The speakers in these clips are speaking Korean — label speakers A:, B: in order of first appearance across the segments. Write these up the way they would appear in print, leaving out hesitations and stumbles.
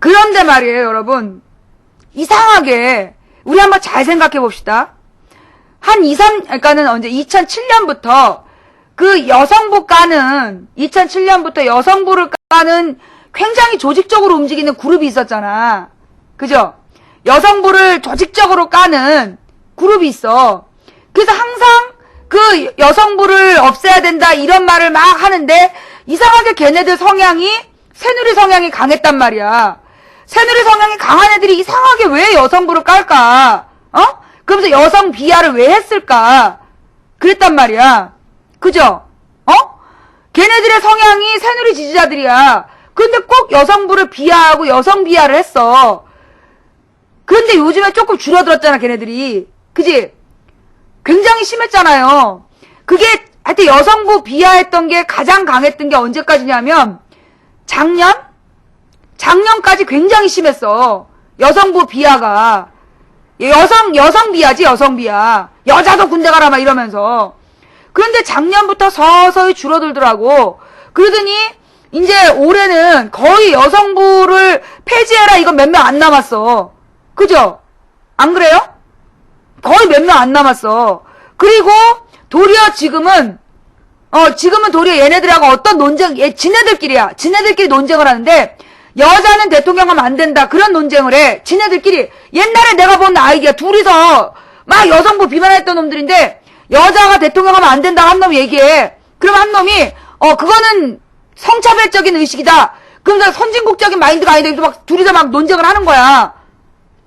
A: 그런데 말이에요, 여러분. 이상하게 우리 한번 잘 생각해 봅시다. 한 2, 3, 그러니까는 언제 2007년부터 그 여성부 까는 2007년부터 여성부를 까는 굉장히 조직적으로 움직이는 그룹이 있었잖아. 그죠? 여성부를 조직적으로 까는 그룹이 있어. 그래서 항상 그 여성부를 없애야 된다 이런 말을 막 하는데 이상하게 걔네들 성향이 새누리 성향이 강했단 말이야. 새누리 성향이 강한 애들이 이상하게 왜 여성부를 깔까? 그러면서 여성 비하를 왜 했을까? 그랬단 말이야. 그죠? 걔네들의 성향이 새누리 지지자들이야. 근데 꼭 여성부를 비하하고 여성 비하를 했어. 그런데 요즘에 조금 줄어들었잖아, 걔네들이. 그지? 굉장히 심했잖아요. 그게 하여튼 여성부 비하했던 게 가장 강했던 게 언제까지냐면 작년까지 굉장히 심했어. 여성부 비하가. 여성 비하지, 여성 비하. 여자도 군대 가라 막 이러면서. 그런데 작년부터 서서히 줄어들더라고. 그러더니 이제 올해는 거의 여성부를 폐지해라 이건 몇 명 안 남았어. 그죠? 안 그래요? 거의 몇 명 안 남았어. 그리고 도리어 지금은 도리어 얘네들하고 어떤 논쟁, 지네들끼리야. 지네들끼리 논쟁을 하는데 여자는 대통령 하면 안 된다. 그런 논쟁을 해. 지네들끼리. 옛날에 내가 본 아이디어 둘이서 막 여성부 비판했던 놈들인데 여자가 대통령 하면 안 된다 한 놈이 얘기해. 그럼 한 놈이 그거는 성차별적인 의식이다. 그러면서 선진국적인 마인드가 아닌데 막 둘이서 막 논쟁을 하는 거야.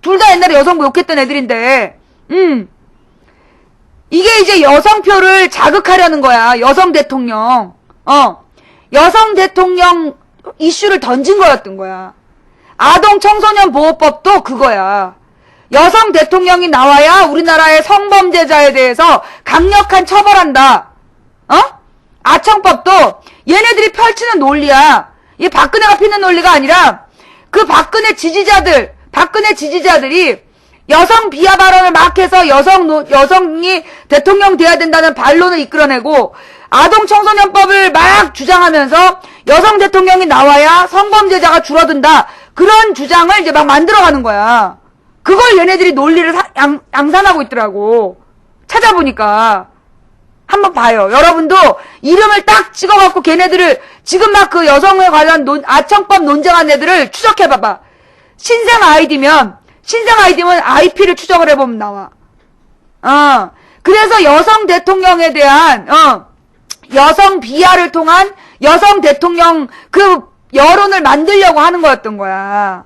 A: 둘 다 옛날에 여성부 욕했던 애들인데. 이게 이제 여성표를 자극하려는 거야. 여성 대통령. 여성 대통령 이슈를 던진 거였던 거야. 아동 청소년 보호법도 그거야. 여성 대통령이 나와야 우리나라의 성범죄자에 대해서 강력한 처벌한다. 아청법도 얘네들이 펼치는 논리야. 이 박근혜가 피는 논리가 아니라 그 박근혜 지지자들이 여성 비하 발언을 막 해서 여성이 대통령 돼야 된다는 반론을 이끌어내고 아동 청소년법을 막 주장하면서 여성 대통령이 나와야 성범죄자가 줄어든다. 그런 주장을 이제 막 만들어가는 거야. 그걸 얘네들이 논리를 양산하고 있더라고. 찾아보니까. 한번 봐요. 여러분도 이름을 딱 찍어갖고 걔네들을 지금 막 그 여성에 관한 아청법 논쟁한 애들을 추적해봐봐. 신생 아이디면 IP를 추적을 해보면 나와. 그래서 여성 대통령에 대한 여성 비하를 통한 여성 대통령 그 여론을 만들려고 하는 거였던 거야.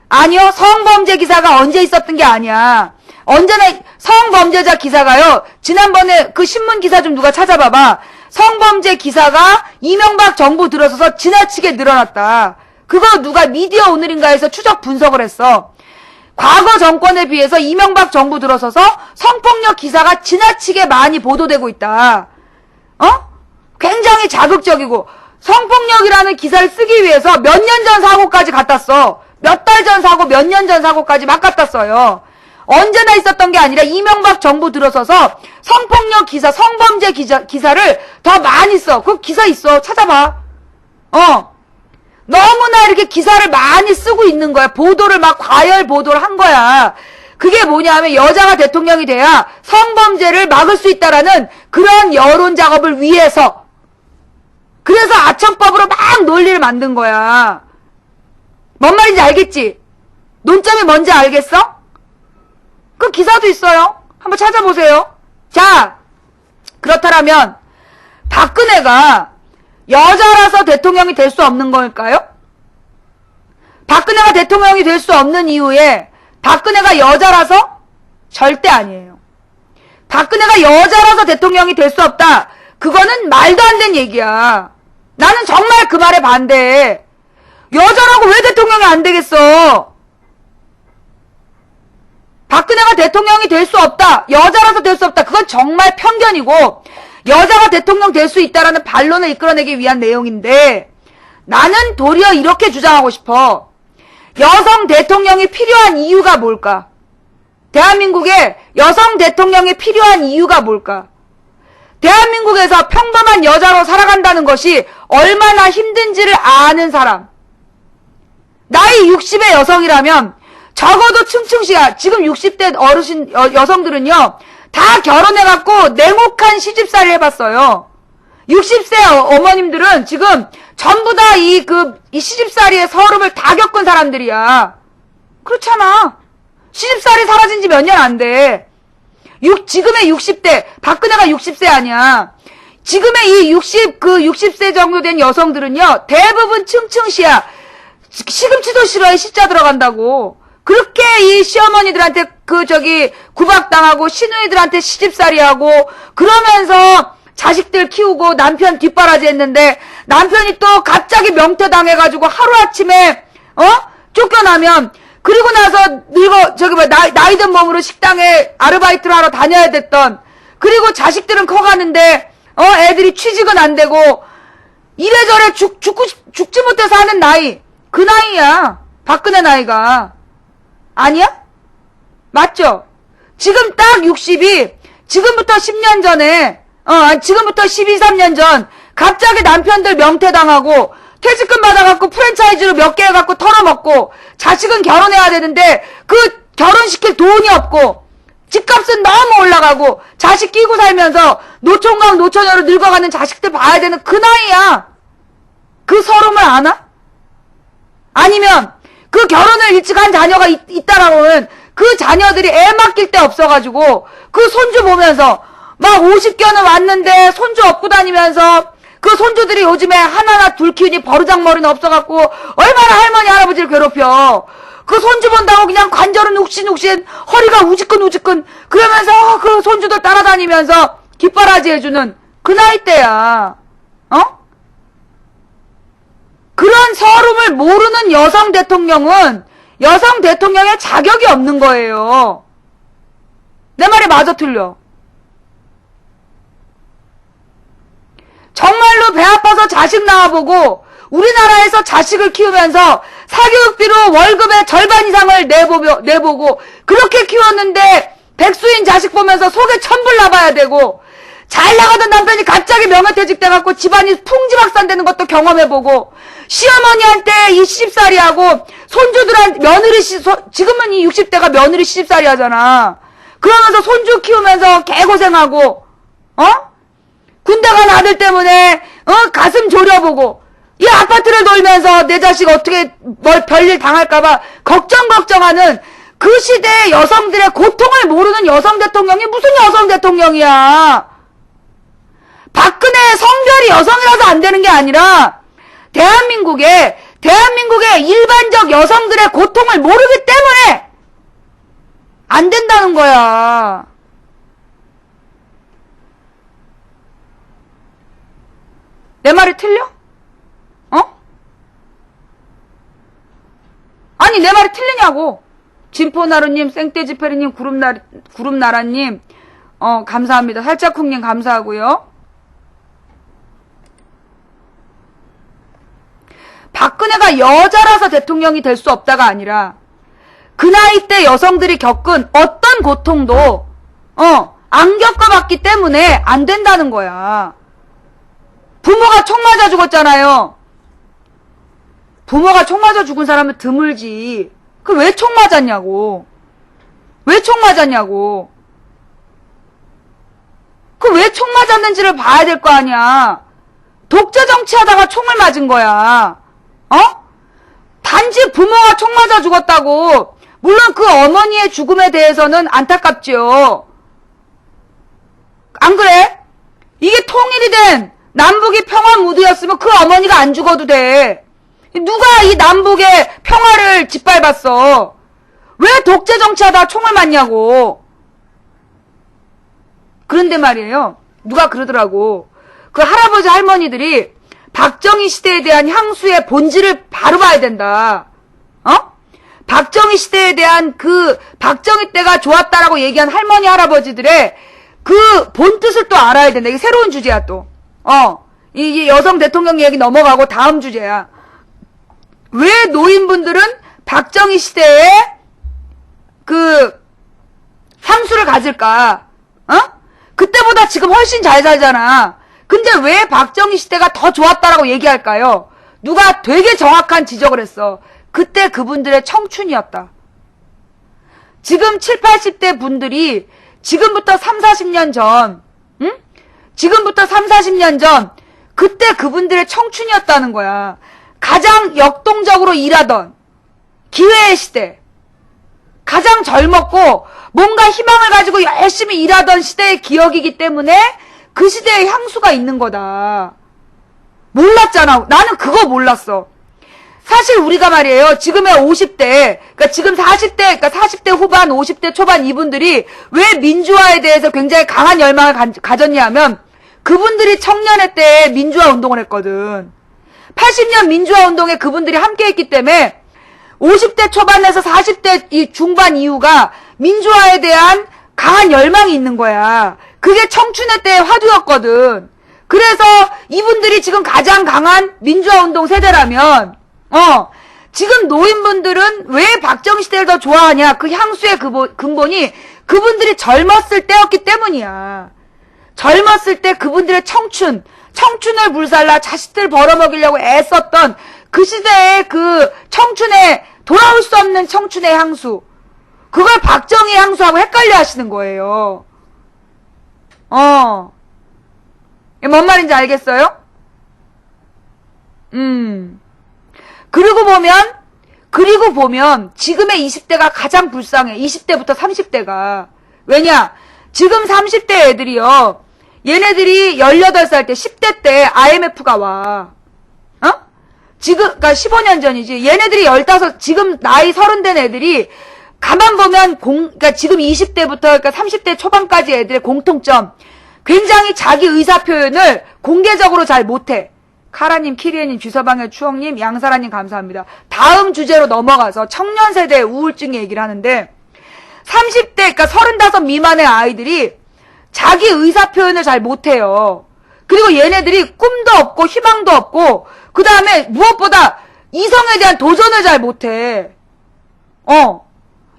A: 아니요, 성범죄 기사가 언제 있었던 게 아니야. 언제나 성범죄자 기사가요. 지난번에 그 신문 기사 좀 누가 찾아봐봐. 성범죄 기사가 이명박 정부 들어서서 지나치게 늘어났다. 그거 누가 미디어 오늘인가에서 추적 분석을 했어. 과거 정권에 비해서 이명박 정부 들어서서 성폭력 기사가 지나치게 많이 보도되고 있다. 굉장히 자극적이고 성폭력이라는 기사를 쓰기 위해서 몇 년 전 사고까지 갖다 써. 몇 달 전 사고, 몇 년 전 사고까지 막 갖다 써요. 언제나 있었던 게 아니라 이명박 정부 들어서서 성폭력 기사, 성범죄 기사를 더 많이 써. 그 기사 있어. 찾아봐. 너무나 이렇게 기사를 많이 쓰고 있는 거야. 보도를 막 과열 보도를 한 거야. 그게 뭐냐면 여자가 대통령이 돼야 성범죄를 막을 수 있다라는 그런 여론 작업을 위해서. 그래서 아청법으로 막 논리를 만든 거야. 뭔 말인지 알겠지? 논점이 뭔지 알겠어? 그 기사도 있어요. 한번 찾아보세요. 자, 그렇다면 박근혜가 여자라서 대통령이 될 수 없는 걸까요? 박근혜가 대통령이 될 수 없는 이유에 박근혜가 여자라서? 절대 아니에요. 박근혜가 여자라서 대통령이 될 수 없다. 그거는 말도 안 되는 얘기야. 나는 정말 그 말에 반대해. 여자라고 왜 대통령이 안 되겠어? 박근혜가 대통령이 될 수 없다. 여자라서 될 수 없다. 그건 정말 편견이고 여자가 대통령 될 수 있다라는 반론을 이끌어내기 위한 내용인데 나는 도리어 이렇게 주장하고 싶어. 여성 대통령이 필요한 이유가 뭘까? 대한민국에 여성 대통령이 필요한 이유가 뭘까? 대한민국에서 평범한 여자로 살아간다는 것이 얼마나 힘든지를 아는 사람. 나이 60의 여성이라면 적어도 층층시야. 지금 60대 어르신 여성들은요 다 결혼해갖고 냉혹한 시집살이 해봤어요. 60세 어머님들은 지금 전부 다 이 시집살이의 서름을 다 겪은 사람들이야. 그렇잖아. 시집살이 사라진 지 몇 년 안 돼. 지금의 60대, 박근혜가 60세 아니야. 지금의 이 60세 정도 된 여성들은요, 대부분 층층시야. 시금치도 싫어해, 시자 들어간다고. 그렇게 이 시어머니들한테 구박당하고, 시누이들한테 시집살이하고, 그러면서 자식들 키우고 남편 뒷바라지 했는데, 남편이 또 갑자기 명퇴당해가지고 하루아침에, 쫓겨나면, 그리고 나서 나이 든 몸으로 식당에 아르바이트를 하러 다녀야 됐던, 그리고 자식들은 커가는데, 애들이 취직은 안 되고, 이래저래 죽지 못해 사는 나이. 그 나이야. 박근혜 나이가. 아니야? 맞죠? 지금 딱 60이, 지금부터 10년 전에, 지금부터 12, 3년 전, 갑자기 남편들 명퇴당하고, 퇴직금 받아갖고 프랜차이즈로 몇 개 해갖고 털어먹고, 자식은 결혼해야 되는데, 그 결혼시킬 돈이 없고, 집값은 너무 올라가고, 자식 끼고 살면서, 노총각 노처녀로 늙어가는 자식들 봐야 되는 그 나이야. 그 서름을 아나? 아니면, 그 결혼을 일찍 한 자녀가 있다라고는, 그 자녀들이 애 맡길 데 없어가지고, 그 손주 보면서, 막 50견은 왔는데, 손주 업고 다니면서, 그 손주들이 요즘에 하나나 둘 키우니 버르장머리는 없어갖고 얼마나 할머니 할아버지를 괴롭혀. 그 손주 본다고 그냥 관절은 욱신욱신 허리가 우지끈우지끈 그러면서 그 손주들 따라다니면서 뒷바라지 해주는 그 나이대야. 그런 서름을 모르는 여성 대통령은 여성 대통령의 자격이 없는 거예요. 내 말이 맞아 틀려? 정말로 배 아파서 자식 낳아보고 우리나라에서 자식을 키우면서 사교육비로 월급의 절반 이상을 내보고 그렇게 키웠는데 백수인 자식 보면서 속에 천불 나봐야 되고 잘 나가던 남편이 갑자기 명예퇴직 돼갖고 집안이 풍지박산 되는 것도 경험해보고 시어머니한테 이 시집살이하고 손주들한테 지금은 이 60대가 며느리 시집살이 하잖아. 그러면서 손주 키우면서 개고생하고 군대 간 아들 때문에 가슴 졸여보고 이 아파트를 돌면서 내 자식 어떻게 별일 당할까봐 걱정하는 그 시대의 여성들의 고통을 모르는 여성 대통령이 무슨 여성 대통령이야. 박근혜의 성별이 여성이라서 안 되는 게 아니라 대한민국의 일반적 여성들의 고통을 모르기 때문에 안 된다는 거야. 내 말이 틀려? 아니, 내 말이 틀리냐고. 진포나루님, 생떼지페리님, 구름나라님, 감사합니다. 살짝쿵님 감사하고요. 박근혜가 여자라서 대통령이 될 수 없다가 아니라, 그 나이 때 여성들이 겪은 어떤 고통도, 안 겪어봤기 때문에 안 된다는 거야. 부모가 총 맞아 죽었잖아요. 부모가 총 맞아 죽은 사람은 드물지. 그 왜 총 맞았냐고. 왜 총 맞았냐고. 그 왜 총 맞았는지를 봐야 될 거 아니야. 독재 정치하다가 총을 맞은 거야. 단지 부모가 총 맞아 죽었다고. 물론 그 어머니의 죽음에 대해서는 안타깝지요. 안 그래? 이게 통일이 된 남북이 평화 무드였으면 그 어머니가 안 죽어도 돼. 누가 이 남북의 평화를 짓밟았어? 왜 독재 정치하다 총을 맞냐고. 그런데 말이에요. 누가 그러더라고. 그 할아버지 할머니들이 박정희 시대에 대한 향수의 본질을 바로 봐야 된다. 박정희 시대에 대한 박정희 때가 좋았다라고 얘기한 할머니 할아버지들의 그 본뜻을 또 알아야 된다. 이게 새로운 주제야 또. 이 여성 대통령 얘기 넘어가고 다음 주제야. 왜 노인분들은 박정희 시대에 향수를 가질까? 그때보다 지금 훨씬 잘 살잖아. 근데 왜 박정희 시대가 더 좋았다라고 얘기할까요? 누가 되게 정확한 지적을 했어. 그때 그분들의 청춘이었다. 지금 7, 80대 분들이 지금부터 3, 40년 전, 응? 지금부터 3, 40년 전, 그때 그분들의 청춘이었다는 거야. 가장 역동적으로 일하던 기회의 시대, 가장 젊었고 뭔가 희망을 가지고 열심히 일하던 시대의 기억이기 때문에 그 시대의 향수가 있는 거다. 몰랐잖아. 나는 그거 몰랐어. 사실 우리가 말이에요. 지금의 50대, 그러니까 지금 40대, 그러니까 40대 후반, 50대 초반 이분들이 왜 민주화에 대해서 굉장히 강한 열망을 가졌냐 하면 그분들이 청년의 때에 민주화 운동을 했거든. 80년 민주화 운동에 그분들이 함께 했기 때문에 50대 초반에서 40대 이 중반 이후가 민주화에 대한 강한 열망이 있는 거야. 그게 청춘의 때의 화두였거든. 그래서 이분들이 지금 가장 강한 민주화 운동 세대라면 지금 노인분들은 왜 박정희시대를 더 좋아하냐? 그 향수의 근본이 그분들이 젊었을 때였기 때문이야. 젊었을 때 그분들의 청춘을 불살라 자식들 벌어먹이려고 애썼던 그 시대의 그 청춘의 돌아올 수 없는 청춘의 향수. 그걸 박정희 향수하고 헷갈려 하시는 거예요. 뭔 말인지 알겠어요? 그리고 보면 지금의 20대가 가장 불쌍해. 20대부터 30대가. 왜냐? 지금 30대 애들이요. 얘네들이 18살 때 10대 때 IMF가 와. 지금 그러니까 15년 전이지. 얘네들이 15 지금 나이 30된 애들이 가만 보면 그러니까 지금 20대부터 그러니까 30대 초반까지 애들의 공통점. 굉장히 자기 의사 표현을 공개적으로 잘 못해. 카라님, 키리에님, 주서방의 추억님, 양사라님 감사합니다. 다음 주제로 넘어가서 청년 세대의 우울증 얘기를 하는데 30대, 그러니까 35 미만의 아이들이 자기 의사 표현을 잘 못해요. 그리고 얘네들이 꿈도 없고 희망도 없고 그 다음에 무엇보다 이성에 대한 도전을 잘 못해.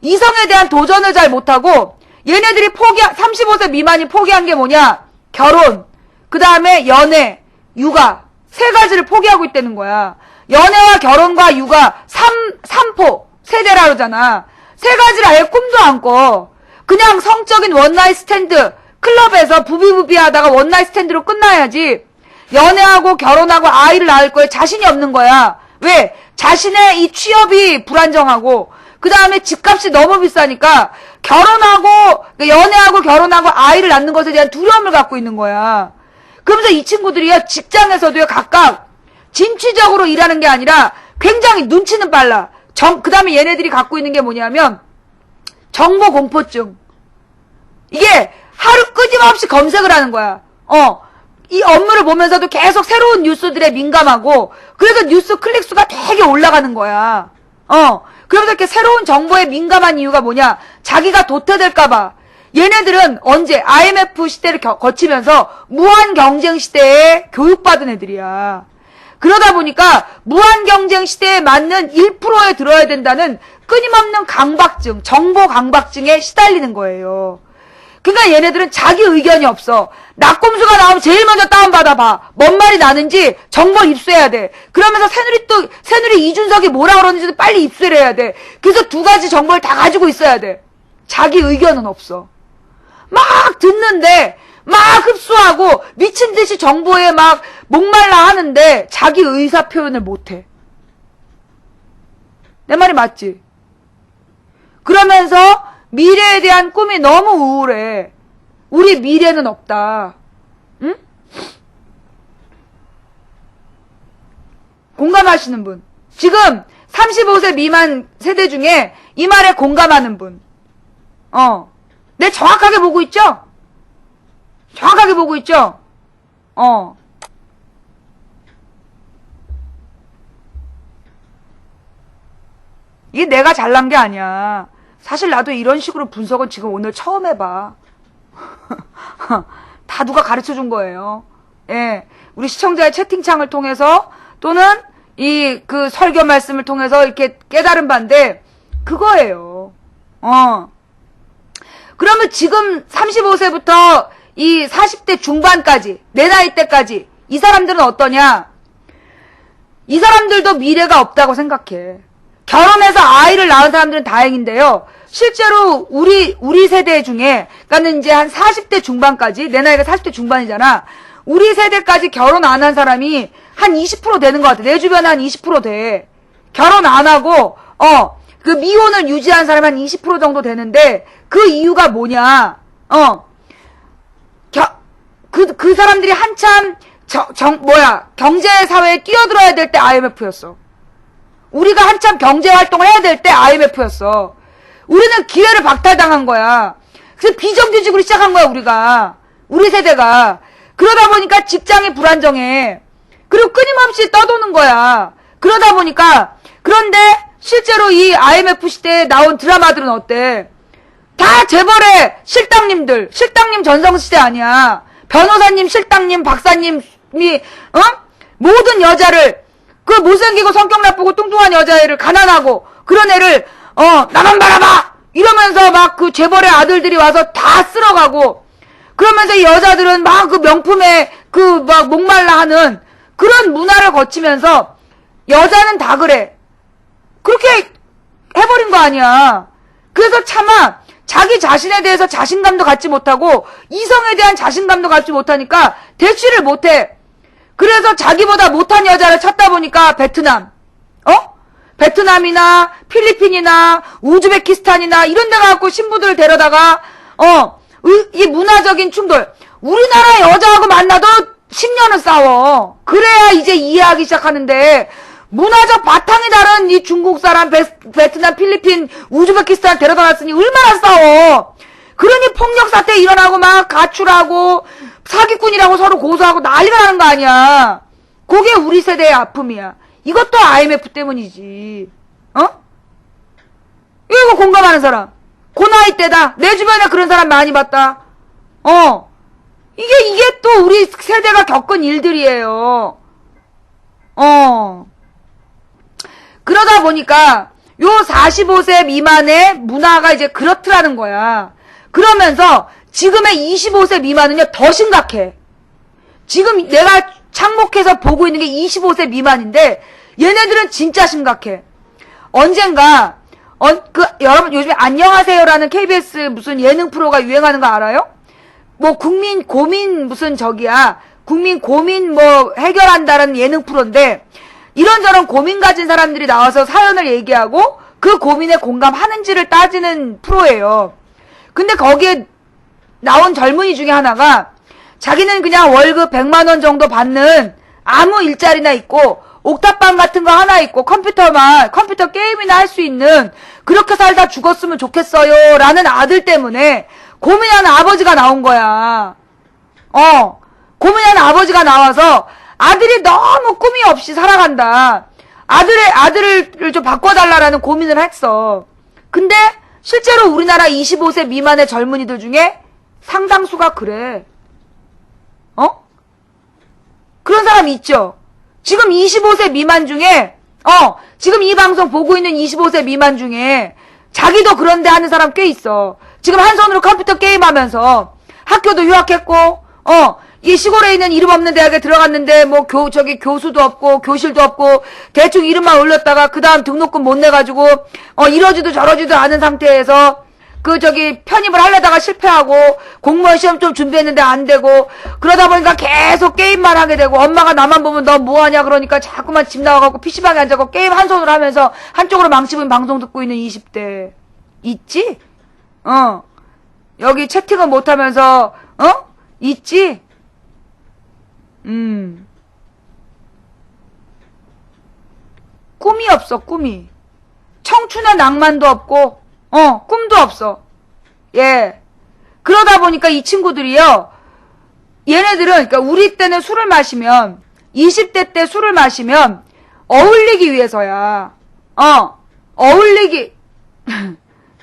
A: 이성에 대한 도전을 잘 못하고 얘네들이 35세 미만이 포기한 게 뭐냐? 결혼, 그 다음에 연애, 육아. 세 가지를 포기하고 있다는 거야. 연애와 결혼과 육아, 3포, 세대라 그러잖아. 세 가지를 아예 꿈도 안 꿔. 그냥 성적인 원나잇 스탠드, 클럽에서 부비부비 하다가 원나잇 스탠드로 끝나야지. 연애하고 결혼하고 아이를 낳을 거에 자신이 없는 거야. 왜? 자신의 이 취업이 불안정하고, 그 다음에 집값이 너무 비싸니까, 연애하고 결혼하고 아이를 낳는 것에 대한 두려움을 갖고 있는 거야. 그러면서 이 친구들이요, 직장에서도요, 각각 진취적으로 일하는 게 아니라 굉장히 눈치는 빨라. 그 다음에 얘네들이 갖고 있는 게 뭐냐면, 정보 공포증. 이게 하루 끊임없이 검색을 하는 거야. 이 업무를 보면서도 계속 새로운 뉴스들에 민감하고, 그래서 뉴스 클릭수가 되게 올라가는 거야. 그러면서 이렇게 새로운 정보에 민감한 이유가 뭐냐? 자기가 도태될까봐. 얘네들은 언제 IMF 시대를 거치면서 무한 경쟁 시대에 교육받은 애들이야. 그러다 보니까 무한 경쟁 시대에 맞는 1%에 들어야 된다는 끊임없는 강박증, 정보 강박증에 시달리는 거예요. 그러니까 얘네들은 자기 의견이 없어. 낙곰수가 나오면 제일 먼저 다운받아 봐. 뭔 말이 나는지 정보를 입수해야 돼. 그러면서 새누리 이준석이 뭐라 그러는지도 빨리 입수를 해야 돼. 그래서 두 가지 정보를 다 가지고 있어야 돼. 자기 의견은 없어. 막 듣는데 막 흡수하고 미친 듯이 정보에 막 목말라 하는데 자기 의사 표현을 못해. 내 말이 맞지? 그러면서 미래에 대한 꿈이 너무 우울해. 우리 미래는 없다. 응? 공감하시는 분. 지금 35세 미만 세대 중에 이 말에 공감하는 분. 내 정확하게 보고 있죠? 정확하게 보고 있죠? 이게 내가 잘난 게 아니야. 사실 나도 이런 식으로 분석은 지금 오늘 처음 해봐. 다 누가 가르쳐 준 거예요. 예. 우리 시청자의 채팅창을 통해서 또는 그 설교 말씀을 통해서 이렇게 깨달은 바인데, 그거예요. 그러면 지금 35세부터 이 40대 중반까지, 내 나이 때까지, 이 사람들은 어떠냐? 이 사람들도 미래가 없다고 생각해. 결혼해서 아이를 낳은 사람들은 다행인데요. 실제로 우리 세대 중에, 그러니까는 이제 한 40대 중반까지, 내 나이가 40대 중반이잖아. 우리 세대까지 결혼 안 한 사람이 한 20% 되는 것 같아. 내 주변에 한 20% 돼. 결혼 안 하고, 그 미혼을 유지한 사람이 한 20% 정도 되는데, 그 이유가 뭐냐, 그 사람들이 한참, 경제사회에 뛰어들어야 될 때 IMF였어. 우리가 한참 경제활동을 해야 될 때 IMF였어. 우리는 기회를 박탈당한 거야. 그래서 비정규직으로 시작한 거야, 우리 세대가. 그러다 보니까 직장이 불안정해. 그리고 끊임없이 떠도는 거야. 그러다 보니까, 그런데 실제로 이 IMF 시대에 나온 드라마들은 어때? 다 재벌의 실장님들, 실장님 전성시대 아니야. 변호사님, 실장님, 박사님이, 모든 여자를, 그 못생기고 성격 나쁘고 뚱뚱한 여자애를, 가난하고, 그런 애를, 나만 바라봐! 이러면서 막 그 재벌의 아들들이 와서 다 쓸어가고, 그러면서 이 여자들은 막 그 명품에 막 목말라 하는 그런 문화를 거치면서 여자는 다 그래. 그렇게 해버린 거 아니야. 그래서 차마 자기 자신에 대해서 자신감도 갖지 못하고 이성에 대한 자신감도 갖지 못하니까 대취를 못해. 그래서 자기보다 못한 여자를 찾다 보니까 베트남이나 필리핀이나 우즈베키스탄이나 이런 데 가갖고 신부들을 데려다가 이 문화적인 충돌. 우리나라 여자하고 만나도 10년은 싸워. 그래야 이제 이해하기 시작하는데 문화적 바탕이 다른 이 중국 사람, 베트남, 필리핀, 우즈베키스탄 데려다 놨으니 얼마나 싸워. 그러니 폭력 사태 일어나고 막 가출하고 사기꾼이라고 서로 고소하고 난리가 나는 거 아니야. 그게 우리 세대의 아픔이야. 이것도 IMF 때문이지. 이거 공감하는 사람. 그 나이 때다. 내 주변에 그런 사람 많이 봤다. 이게 또 우리 세대가 겪은 일들이에요. 그러다 보니까 요 45세 미만의 문화가 이제 그렇더라는 거야. 그러면서 지금의 25세 미만은요 더 심각해. 지금 내가 착목해서 보고 있는 게 25세 미만인데 얘네들은 진짜 심각해. 언젠가 여러분 요즘에 안녕하세요라는 KBS 무슨 예능 프로가 유행하는 거 알아요? 뭐 국민 고민 무슨 국민 고민 뭐 해결한다는 예능 프로인데 이런저런 고민 가진 사람들이 나와서 사연을 얘기하고 그 고민에 공감하는지를 따지는 프로예요. 근데 거기에 나온 젊은이 중에 하나가 자기는 그냥 월급 100만 원 정도 받는 아무 일자리나 있고 옥탑방 같은 거 하나 있고 컴퓨터 게임이나 할 수 있는 그렇게 살다 죽었으면 좋겠어요 라는 아들 때문에 고민하는 아버지가 나온 거야. 고민하는 아버지가 나와서 아들이 너무 꿈이 없이 살아간다. 아들을 좀 바꿔달라라는 고민을 했어. 근데 실제로 우리나라 25세 미만의 젊은이들 중에 상당수가 그래. 그런 사람 있죠? 지금 25세 미만 중에, 지금 이 방송 보고 있는 25세 미만 중에 자기도 그런데 하는 사람 꽤 있어. 지금 한 손으로 컴퓨터 게임하면서 학교도 휴학했고, 이 시골에 있는 이름 없는 대학에 들어갔는데 뭐 교수도 없고 교실도 없고 대충 이름만 올렸다가 그 다음 등록금 못 내가지고 이러지도 저러지도 않은 상태에서 편입을 하려다가 실패하고 공무원 시험 좀 준비했는데 안 되고 그러다 보니까 계속 게임만 하게 되고 엄마가 나만 보면 너 뭐하냐 그러니까 자꾸만 집 나와갖고 PC방에 앉아서 게임 한 손으로 하면서 한쪽으로 망치 부린 방송 듣고 있는 20대 있지? 여기 채팅은 못하면서 있지? 꿈이 없어, 꿈이. 청춘의 낭만도 없고, 꿈도 없어. 예. 그러다 보니까 이 친구들이요, 얘네들은, 그러니까 우리 때는 술을 마시면, 20대 때 술을 마시면, 어울리기 위해서야.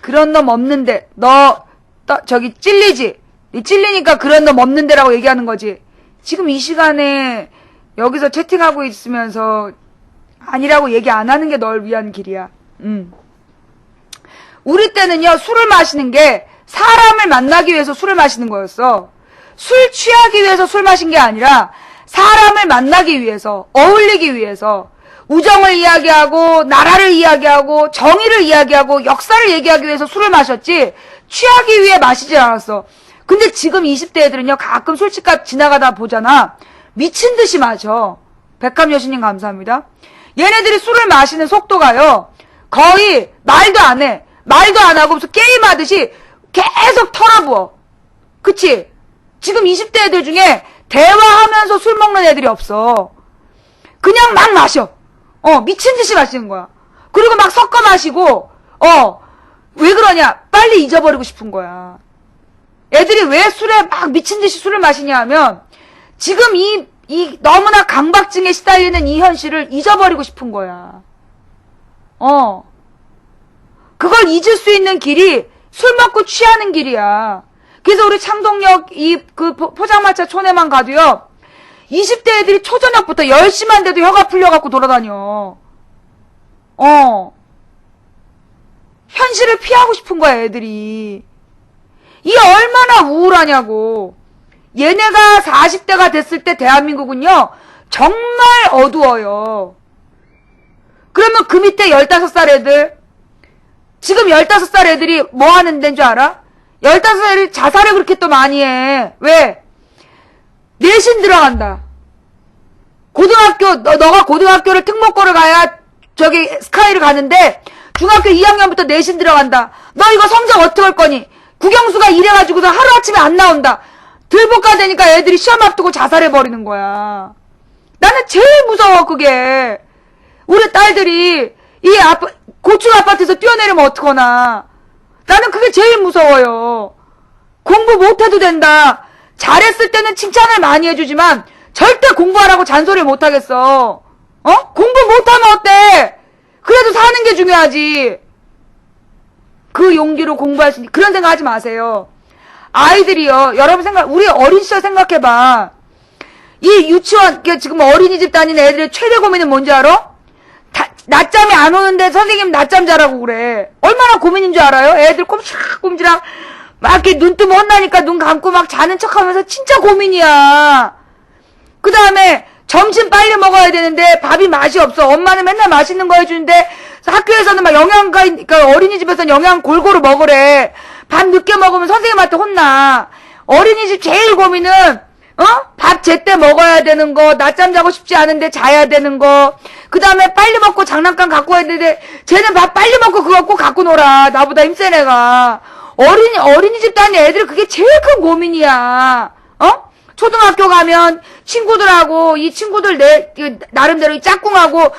A: 그런 놈 없는데, 찔리지? 찔리니까 그런 놈 없는데라고 얘기하는 거지. 지금 이 시간에 여기서 채팅하고 있으면서 아니라고 얘기 안 하는 게 널 위한 길이야. 우리 때는요, 술을 마시는 게 사람을 만나기 위해서 술을 마시는 거였어. 술 취하기 위해서 술 마신 게 아니라 사람을 만나기 위해서, 어울리기 위해서. 우정을 이야기하고 나라를 이야기하고 정의를 이야기하고 역사를 얘기하기 위해서 술을 마셨지 취하기 위해 마시지 않았어. 근데 지금 20대 애들은요 가끔 술집값 지나가다 보잖아. 미친 듯이 마셔. 백합 여신님 감사합니다. 얘네들이 술을 마시는 속도가요 거의 말도 안 해. 말도 안 하고 무슨 게임하듯이 계속 털어부어. 그치? 지금 20대 애들 중에 대화하면서 술 먹는 애들이 없어. 그냥 막 마셔. 미친 듯이 마시는 거야. 그리고 막 섞어 마시고, 왜 그러냐? 빨리 잊어버리고 싶은 거야. 애들이 왜 술에 막 미친 듯이 술을 마시냐 하면, 지금 이 너무나 강박증에 시달리는 이 현실을 잊어버리고 싶은 거야. 그걸 잊을 수 있는 길이 술 먹고 취하는 길이야. 그래서 우리 창동역 포장마차 촌에만 가도요, 20대 애들이 초저녁부터 10시만 돼도 혀가 풀려갖고 돌아다녀. 현실을 피하고 싶은 거야, 애들이. 이게 얼마나 우울하냐고. 얘네가 40대가 됐을 때 대한민국은요, 정말 어두워요. 그러면 그 밑에 15살 애들, 지금 15살 애들이 뭐 하는 데인 줄 알아? 15살 애들이 자살을 그렇게 또 많이 해. 왜? 내신 들어간다. 고등학교, 너가 고등학교를 특목고를 가야 저기 스카이를 가는데 중학교 2학년부터 내신 들어간다. 너 이거 성적 어떻게 할 거니? 국영수가 이래가지고서 하루아침에 안 나온다. 들볶아 되니까 애들이 시험 앞두고 자살해버리는 거야. 나는 제일 무서워 그게. 우리 딸들이 고층 아파트에서 뛰어내리면 어떡하나. 나는 그게 제일 무서워요. 공부 못해도 된다. 잘했을 때는 칭찬을 많이 해주지만 절대 공부하라고 잔소리 못하겠어. 공부 못하면 어때? 그래도 사는 게 중요하지. 그 용기로 공부할 수 있는 그런 생각 하지 마세요. 아이들이요. 여러분 우리 어린 시절 생각해봐. 이 유치원 지금 어린이집 다니는 애들의 최대 고민은 뭔지 알아? 낮잠이 안 오는데 선생님 낮잠 자라고 그래. 얼마나 고민인 줄 알아요? 애들 꼼지락꼼지락 막 이렇게 눈 뜨면 혼나니까 눈 감고 막 자는 척하면서 진짜 고민이야. 그 다음에 점심 빨리 먹어야 되는데 밥이 맛이 없어. 엄마는 맨날 맛있는 거 해주는데 학교에서는 막 그러니까 어린이집에서는 영양 골고루 먹으래. 밥 늦게 먹으면 선생님한테 혼나. 어린이집 제일 고민은 밥 제때 먹어야 되는 거, 낮잠 자고 싶지 않은데 자야 되는 거, 그 다음에 빨리 먹고 장난감 갖고 와야 되는데 쟤는 밥 빨리 먹고 그거 꼭 갖고 놀아. 나보다 힘센 애가. 어린이집 다니는 애들 그게 제일 큰 고민이야. 초등학교 가면 친구들하고 이 친구들 나름대로 짝꿍하고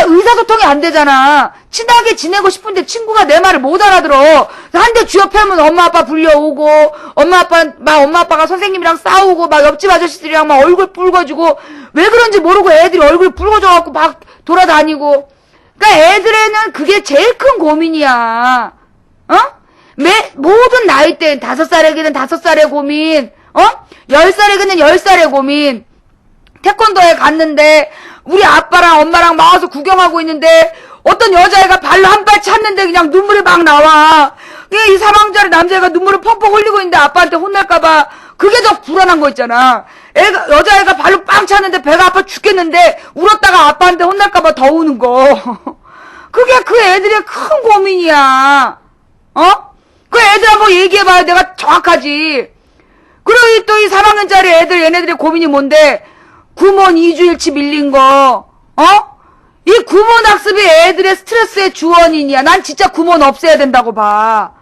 A: 의사소통이 안 되잖아. 친하게 지내고 싶은데 친구가 내 말을 못 알아들어. 한 대 쥐어 패면 엄마 아빠 불려오고 엄마 아빠가 선생님이랑 싸우고 막 옆집 아저씨들이랑 막 얼굴 붉어지고 왜 그런지 모르고 애들이 얼굴 붉어져갖고 막 돌아다니고. 그러니까 애들에는 그게 제일 큰 고민이야. 모든 나이대 5살에게는 5살의 고민, 10살에게는 10살의 고민. 태권도에 갔는데 우리 아빠랑 엄마랑 나와서 구경하고 있는데 어떤 여자애가 발로 한 발 찼는데 그냥 눈물이 막 나와. 이 사망자리 남자애가 눈물을 펑펑 흘리고 있는데 아빠한테 혼날까봐 그게 더 불안한 거 있잖아. 여자애가 발로 빵 찼는데 배가 아파 죽겠는데 울었다가 아빠한테 혼날까봐 더 우는 거. 그게 그 애들의 큰 고민이야. 그 애들 한번 얘기해봐요. 내가 정확하지. 그리고 또 이 3학년짜리 애들 얘네들의 고민이 뭔데? 구몬 2주일치 밀린 거. 이 구몬 학습이 애들의 스트레스의 주원인이야. 난 진짜 구몬 없애야 된다고 봐.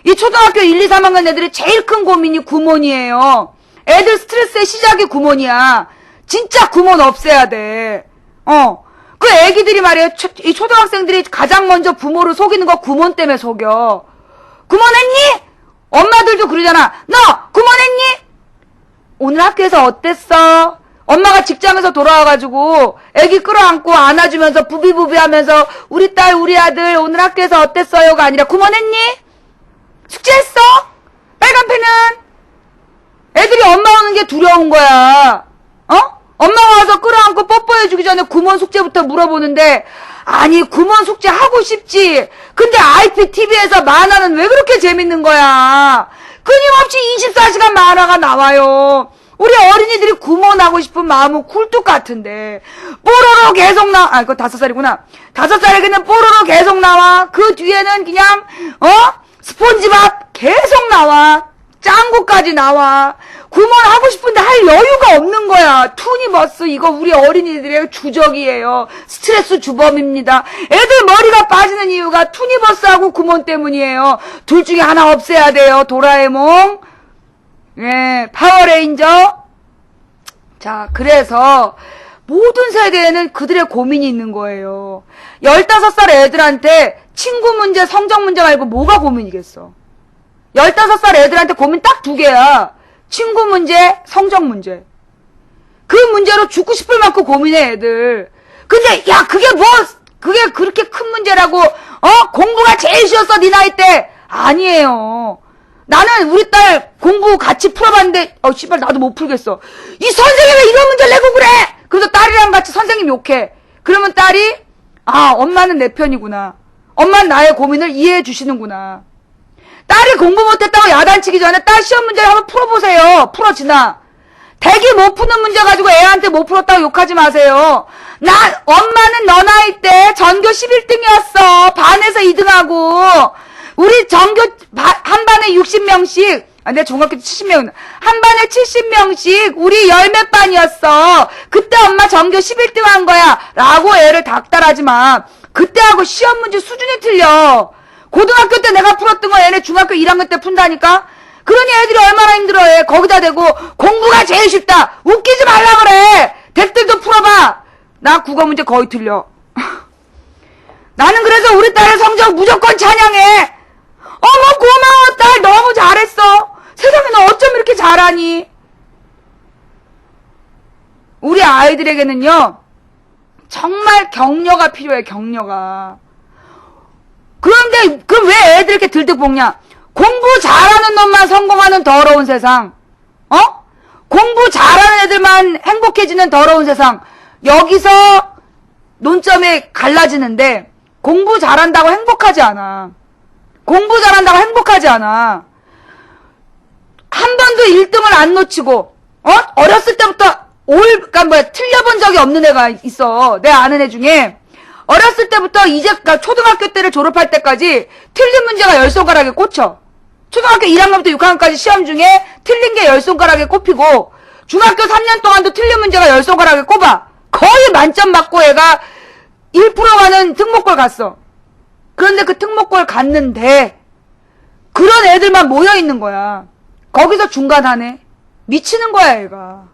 A: 이 초등학교 1, 2, 3학년 애들의 제일 큰 고민이 구몬이에요. 애들 스트레스의 시작이 구몬이야. 진짜 구몬 없애야 돼. 그 애기들이 말이에요. 이 초등학생들이 가장 먼저 부모를 속이는 거 구몬 때문에 속여. 구몬했니? 엄마들도 그러잖아. 너 구몬했니? 오늘 학교에서 어땠어? 엄마가 직장에서 돌아와가지고 애기 끌어안고 안아주면서 부비부비 하면서 우리 딸 우리 아들 오늘 학교에서 어땠어요가 아니라 구몬했니? 숙제했어? 빨간 펜은? 애들이 엄마 오는 게 두려운 거야. 엄마가 와서 끌어안고 뽀뽀해주기 전에 구몬 숙제부터 물어보는데 아니 구몬 숙제 하고 싶지. 근데 IPTV에서 만화는 왜 그렇게 재밌는 거야. 끊임없이 24시간 만화가 나와요. 우리 어린이들이 구몬 이혼하고 싶은 마음은 굴뚝 같은데 뽀로로 계속 아, 그거 5살이구나. 5살에게는 뽀로로 계속 나와. 그 뒤에는 그냥 스폰지밥 계속 나와. 짱구까지 나와. 구몬하고 싶은데 할 여유가 없는 거야. 투니버스 이거 우리 어린이들의 주적이에요. 스트레스 주범입니다. 애들 머리가 빠지는 이유가 투니버스하고 구몬 때문이에요. 둘 중에 하나 없애야 돼요. 도라에몽, 예, 파워레인저. 자, 그래서 모든 세대에는 그들의 고민이 있는 거예요. 15살 애들한테 친구 문제, 성적 문제 말고 뭐가 고민이겠어? 15살 애들한테 고민 딱 2개야. 친구 문제, 성적 문제. 그 문제로 죽고 싶을 만큼 고민해, 애들. 근데, 야, 그게 그렇게 큰 문제라고, 공부가 제일 쉬웠어, 네 나이 때. 아니에요. 나는 우리 딸 공부 같이 풀어봤는데, 씨발, 나도 못 풀겠어. 이 선생님이 왜 이런 문제를 내고 그래! 그래서 딸이랑 같이 선생님 욕해. 그러면 딸이, 엄마는 내 편이구나. 엄마는 나의 고민을 이해해 주시는구나. 딸이 공부 못했다고 야단치기 전에 딸 시험 문제를 한번 풀어보세요. 풀어지나. 대기 못 푸는 문제 가지고 애한테 못 풀었다고 욕하지 마세요. 엄마는 너 나이 때 전교 11등이었어. 반에서 2등하고. 우리 전교, 한 반에 60명씩, 내 중학교 때 70명, 한 반에 70명씩, 우리 10몇 반이었어. 그때 엄마 전교 11등 한 거야. 라고 애를 닥달하지 마. 그때하고 시험 문제 수준이 틀려. 고등학교 때 내가 풀었던 거 얘네 중학교 1학년 때 푼다니까? 그러니 애들이 얼마나 힘들어해. 거기다 대고 공부가 제일 쉽다. 웃기지 말라 그래. 댓글도 풀어봐. 나 국어 문제 거의 틀려. 나는 그래서 우리 딸의 성적 무조건 찬양해. 어머 고마워 딸 너무 잘했어. 세상에 너 어쩜 이렇게 잘하니. 우리 아이들에게는요 정말 격려가 필요해. 격려가. 그런데 그럼 왜 애들 이렇게 들뜨볶냐? 공부 잘하는 놈만 성공하는 더러운 세상. 공부 잘하는 애들만 행복해지는 더러운 세상. 여기서 논점이 갈라지는데 공부 잘한다고 행복하지 않아. 공부 잘한다고 행복하지 않아. 한 번도 1등을 안 놓치고 어렸을 때부터 틀려본 적이 없는 애가 있어. 내 아는 애 중에 어렸을 때부터 그러니까 초등학교 때를 졸업할 때까지 틀린 문제가 10손가락에 꽂혀. 초등학교 1학년부터 6학년까지 시험 중에 틀린 게 10손가락에 꼽히고 중학교 3년 동안도 틀린 문제가 10손가락에 꼽아. 거의 만점 받고 얘가 1% 가는 특목고를 갔어. 그런데 그 특목고를 갔는데 그런 애들만 모여있는 거야. 거기서 중간하네. 미치는 거야 얘가.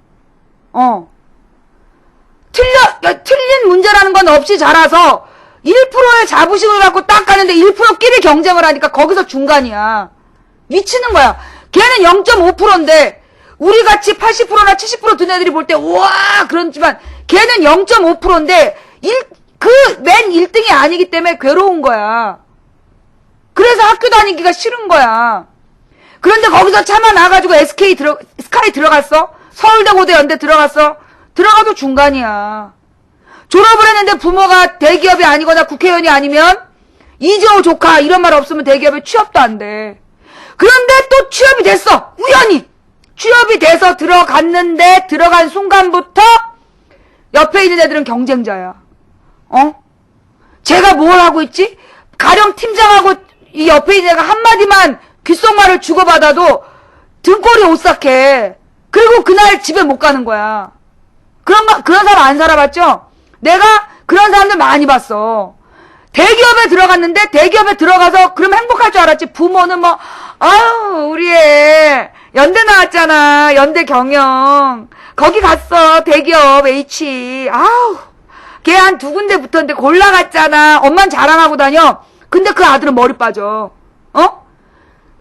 A: 틀린 문제라는 건 없이 자라서 1%의 자부심을 갖고 딱 가는데 1%끼리 경쟁을 하니까 거기서 중간이야. 미치는 거야. 걔는 0.5%인데 우리 같이 80%나 70% 든 애들이 볼 때 우와 그렇지만 걔는 0.5%인데 맨 1등이 아니기 때문에 괴로운 거야. 그래서 학교 다니기가 싫은 거야. 그런데 거기서 차마 나가지고 스카이 들어갔어? 서울대 고대 연대 들어갔어? 들어가도 중간이야. 졸업을 했는데 부모가 대기업이 아니거나 국회의원이 아니면 이재호 조카 이런 말 없으면 대기업에 취업도 안 돼. 그런데 또 취업이 됐어. 우연히. 취업이 돼서 들어갔는데 들어간 순간부터 옆에 있는 애들은 경쟁자야. 제가 뭘 하고 있지? 가령 팀장하고 이 옆에 있는 애가 한마디만 귓속말을 주고받아도 등골이 오싹해. 그리고 그날 집에 못 가는 거야. 그런 사람 안 살아봤죠? 내가 그런 사람들 많이 봤어. 대기업에 들어갔는데 대기업에 들어가서 그럼 행복할 줄 알았지. 부모는 우리 애 연대 나왔잖아. 연대 경영. 거기 갔어. 대기업 H. 걔 한 2군데 붙었는데 골라갔잖아. 엄만 자랑하고 다녀. 근데 그 아들은 머리 빠져.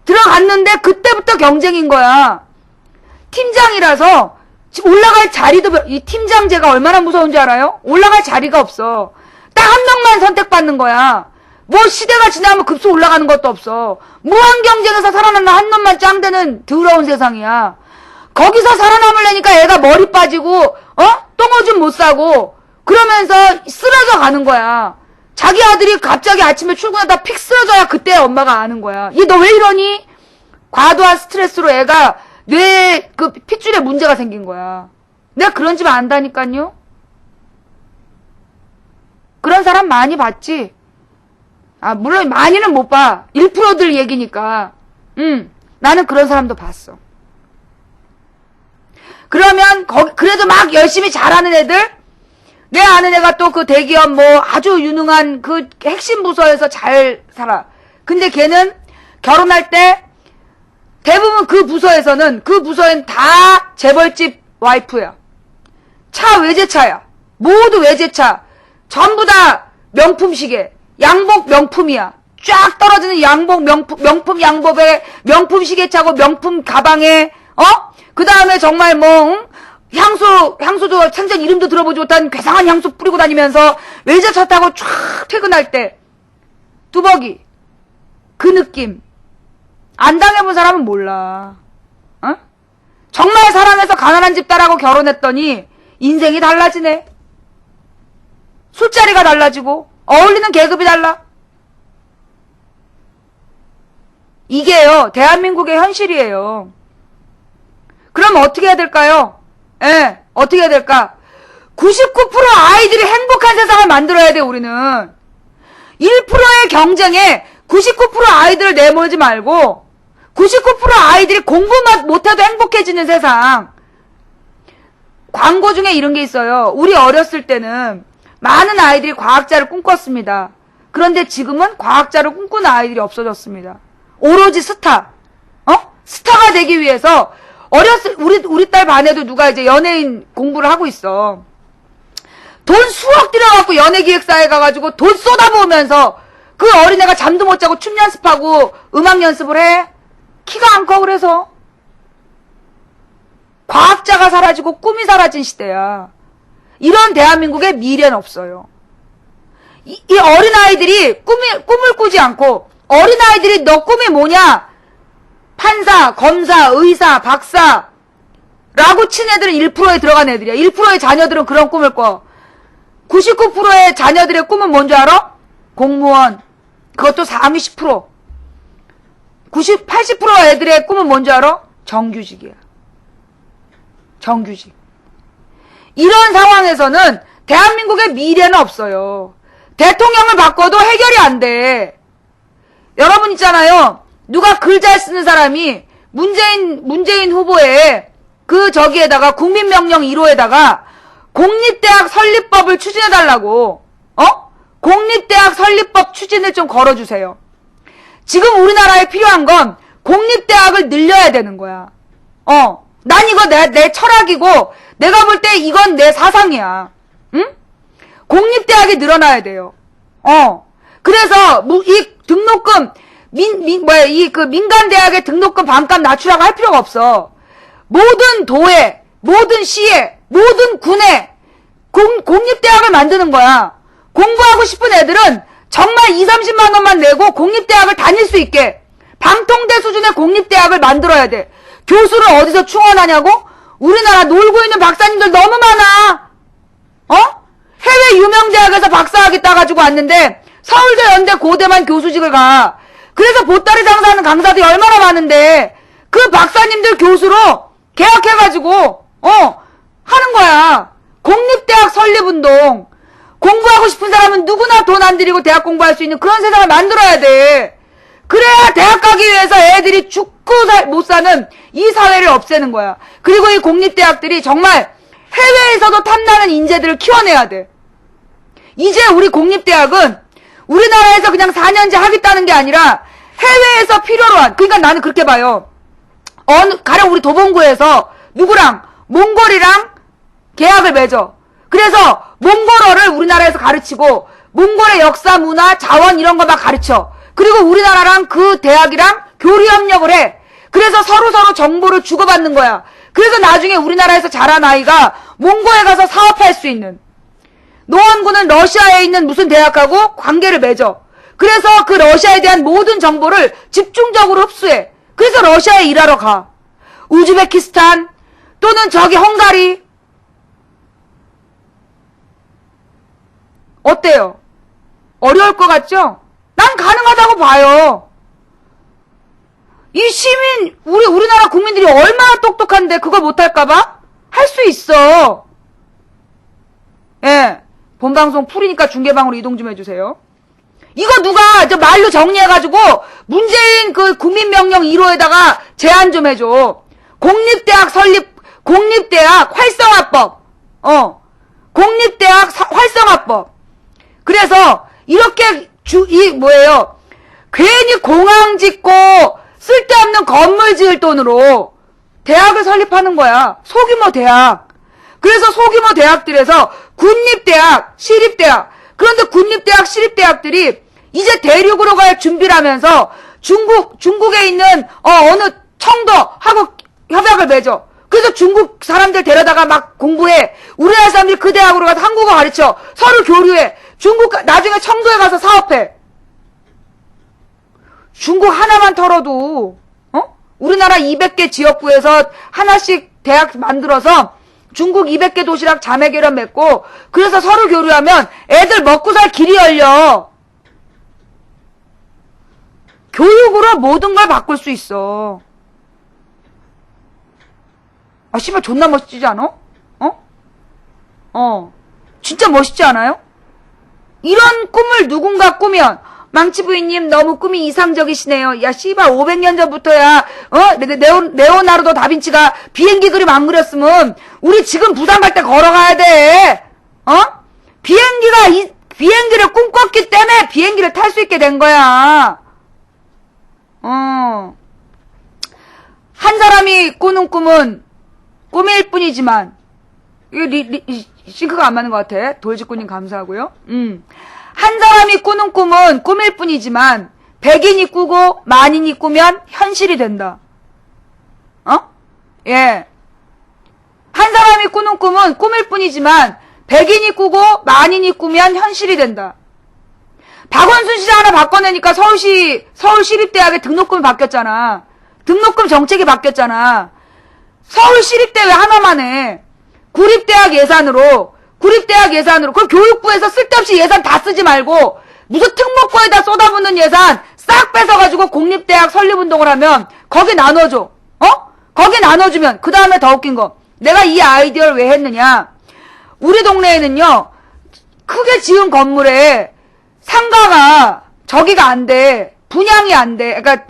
A: 들어갔는데 그때부터 경쟁인 거야. 팀장이라서 올라갈 자리도 이 팀장제가 얼마나 무서운지 알아요? 올라갈 자리가 없어. 딱 한 명만 선택받는 거야. 뭐 시대가 지나면 급수 올라가는 것도 없어. 무한 경쟁에서 살아남는 한 놈만 짱되는 더러운 세상이야. 거기서 살아남으려니까 애가 머리 빠지고 똥오줌 못 싸고 그러면서 쓰러져 가는 거야. 자기 아들이 갑자기 아침에 출근하다 픽 쓰러져야 그때 엄마가 아는 거야. 얘 너 왜 이러니? 과도한 스트레스로 애가 뇌 핏줄에 문제가 생긴 거야. 내가 그런 집 안다니까요. 그런 사람 많이 봤지? 물론 많이는 못 봐. 1%들 얘기니까. 나는 그런 사람도 봤어. 그러면 그래도 막 열심히 잘하는 애들, 내 아는 애가 또 그 대기업 뭐 아주 유능한 그 핵심 부서에서 잘 살아. 근데 걔는 결혼할 때 대부분 그 부서엔 다 재벌집 와이프야. 차 외제차야. 모두 외제차. 전부 다 명품 시계. 양복 명품이야. 쫙 떨어지는 양복 명품 양복에 명품 시계차고 명품 가방에 그 다음에 정말 뭐 향수도 생전 이름도 들어보지 못한 괴상한 향수 뿌리고 다니면서 외제차 타고 쫙 퇴근할 때 뚜벅이 그 느낌 안 당해본 사람은 몰라. 정말 사랑해서 가난한 집 딸하고 결혼했더니 인생이 달라지네. 술자리가 달라지고 어울리는 계급이 달라. 이게요, 대한민국의 현실이에요. 그럼 어떻게 해야 될까요? 어떻게 해야 될까? 99% 아이들이 행복한 세상을 만들어야 돼, 우리는. 1%의 경쟁에 99% 아이들을 내몰지 말고 99% 아이들이 공부만 못해도 행복해지는 세상. 광고 중에 이런 게 있어요. 우리 어렸을 때는 많은 아이들이 과학자를 꿈꿨습니다. 그런데 지금은 과학자를 꿈꾸는 아이들이 없어졌습니다. 오로지 스타. 스타가 되기 위해서 우리 딸 반에도 누가 이제 연예인 공부를 하고 있어. 돈 수억 들여갖고 연예기획사에 가가지고 돈 쏟아부으면서 그 어린애가 잠도 못 자고 춤 연습하고 음악 연습을 해. 키가 안 커. 그래서 과학자가 사라지고 꿈이 사라진 시대야. 이런 대한민국에 미래는 없어요. 이 어린아이들이 꿈을 꾸지 않고, 어린아이들이 너 꿈이 뭐냐? 판사, 검사, 의사, 박사 라고 친 애들은 1%에 들어간 애들이야. 1%의 자녀들은 그런 꿈을 꿔. 99%의 자녀들의 꿈은 뭔지 알아? 공무원. 그것도 상위 10%. 80% 애들의 꿈은 뭔지 알아? 정규직이야. 정규직. 이런 상황에서는 대한민국의 미래는 없어요. 대통령을 바꿔도 해결이 안 돼. 여러분 있잖아요. 누가 글 잘 쓰는 사람이 문재인 후보의 저기에다가 국민명령 1호에다가 공립대학 설립법을 추진해달라고, 공립대학 설립법 추진을 좀 걸어주세요. 지금 우리나라에 필요한 건 공립대학을 늘려야 되는 거야. 난 이거 내 철학이고, 내가 볼 때 이건 내 사상이야. 응? 공립대학이 늘어나야 돼요. 그래서, 이 등록금, 민간대학의 등록금 반값 낮추라고 할 필요가 없어. 모든 도에, 모든 시에, 모든 군에 공립대학을 만드는 거야. 공부하고 싶은 애들은 정말 20-30만 원만 내고 공립대학을 다닐 수 있게 방통대 수준의 공립대학을 만들어야 돼. 교수를 어디서 충원하냐고? 우리나라 놀고 있는 박사님들 너무 많아. 해외 유명 대학에서 박사학위 따가지고 왔는데 서울대, 연대, 고대만 교수직을 가. 그래서 보따리 장사하는 강사들이 얼마나 많은데 그 박사님들 교수로 계약해가지고 하는 거야. 공립대학 설립운동. 공부하고 싶은 사람은 누구나 돈 안 들이고 대학 공부할 수 있는 그런 세상을 만들어야 돼. 그래야 대학 가기 위해서 애들이 죽고 못 사는 이 사회를 없애는 거야. 그리고 이 공립대학들이 정말 해외에서도 탐나는 인재들을 키워내야 돼. 이제 우리 공립대학은 우리나라에서 그냥 4년제 하겠다는 게 아니라 해외에서 필요로 한, 그러니까 나는 그렇게 봐요. 가령 우리 도봉구에서 누구랑? 몽골이랑 계약을 맺어. 그래서 몽골어를 우리나라에서 가르치고 몽골의 역사, 문화, 자원 이런 거 막 가르쳐. 그리고 우리나라랑 그 대학이랑 교류 협력을 해. 그래서 서로 정보를 주고받는 거야. 그래서 나중에 우리나라에서 자란 아이가 몽골에 가서 사업할 수 있는. 노원구는 러시아에 있는 무슨 대학하고 관계를 맺어. 그래서 그 러시아에 대한 모든 정보를 집중적으로 흡수해. 그래서 러시아에 일하러 가. 우즈베키스탄 또는 저기 헝가리. 어때요? 어려울 것 같죠? 난 가능하다고 봐요. 이 시민, 우리나라 국민들이 얼마나 똑똑한데 그걸 못할까봐? 할 수 있어. 예. 본방송 풀이니까 중계방으로 이동 좀 해주세요. 이거 누가 저 말로 정리해가지고 문재인 그 국민명령 1호에다가 제안 좀 해줘. 공립대학 설립, 공립대학 활성화법. 공립대학 활성화법. 그래서 이렇게 뭐예요. 괜히 공항 짓고 쓸데없는 건물 지을 돈으로 대학을 설립하는 거야. 소규모 대학. 그래서 소규모 대학들에서 군립대학, 시립대학. 그런데 군립대학, 시립대학들이 이제 대륙으로 갈 준비를 하면서 중국에 있는 어느 청도하고 협약을 맺어. 그래서 중국 사람들 데려다가 막 공부해. 우리나라 사람들이 그 대학으로 가서 한국어 가르쳐. 서로 교류해. 중국 나중에 청도에 가서 사업해. 중국 하나만 털어도 우리나라 200개 지역구에서 하나씩 대학 만들어서 중국 200개 도시락 자매결연 맺고 그래서 서로 교류하면 애들 먹고 살 길이 열려. 교육으로 모든 걸 바꿀 수 있어. 아, 씨발 존나 멋지지 않아? 진짜 멋있지 않아요? 이런 꿈을 누군가 꾸면 망치 부인님 너무 꿈이 이상적이시네요. 야 씨발 500년 전부터야 레오나르도 다빈치가 비행기 그림 안 그렸으면 우리 지금 부산 갈 때 걸어가야 돼. 비행기를 꿈꿨기 때문에 비행기를 탈 수 있게 된 거야. 한 사람이 꾸는 꿈은 꿈일 뿐이지만 이게 싱크가 안 맞는 것 같아. 돌직구님 감사하고요. 한 사람이 꾸는 꿈은 꿈일 뿐이지만 100인이 꾸고 만인이 꾸면 현실이 된다. 예. 한 사람이 꾸는 꿈은 꿈일 뿐이지만 100인이 꾸고 만인이 꾸면 현실이 된다. 박원순 시장 하나 바꿔내니까 서울시립대학의 등록금이 바뀌었잖아. 등록금 정책이 바뀌었잖아. 서울시립대 왜 하나만 해? 구립대학 예산으로 그걸 교육부에서 쓸데없이 예산 다 쓰지 말고 무슨 특목고에다 쏟아붓는 예산 싹 뺏어가지고 공립대학 설립운동을 하면 거기 나눠줘. 거기 나눠주면 그 다음에 더 웃긴 거 내가 이 아이디어를 왜 했느냐. 우리 동네에는요 크게 지은 건물에 상가가 저기가 안 돼. 분양이 안 돼. 그러니까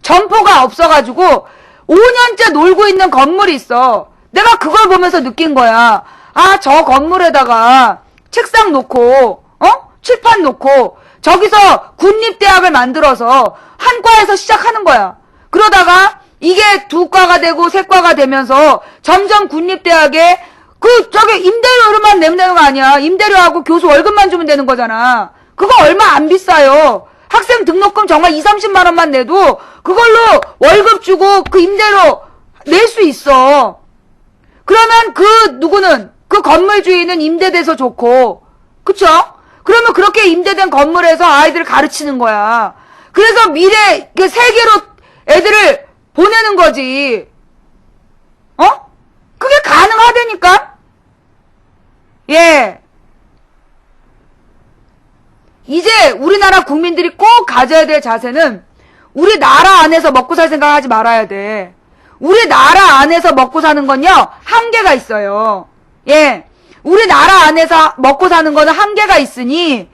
A: 점포가 없어가지고 5년째 놀고 있는 건물이 있어. 내가 그걸 보면서 느낀 거야. 아, 저 건물에다가 책상 놓고, 칠판 놓고, 저기서 군립대학을 만들어서 한 과에서 시작하는 거야. 그러다가 이게 2과가 되고 3과가 되면서 점점 군립대학에 임대료로만 내면 되는 거 아니야. 임대료하고 교수 월급만 주면 되는 거잖아. 그거 얼마 안 비싸요. 학생 등록금 정말 2, 30만 원만 내도 그걸로 월급 주고 그 임대료 낼 수 있어. 그러면 그 건물 주인은 임대돼서 좋고, 그쵸? 그러면 그렇게 임대된 건물에서 아이들을 가르치는 거야. 그래서 세계로 애들을 보내는 거지. 그게 가능하다니까? 예. 이제 우리나라 국민들이 꼭 가져야 될 자세는 우리나라 안에서 먹고 살 생각하지 말아야 돼. 우리나라 안에서 먹고 사는 건요 한계가 있어요. 예, 우리나라 안에서 먹고 사는 거는 한계가 있으니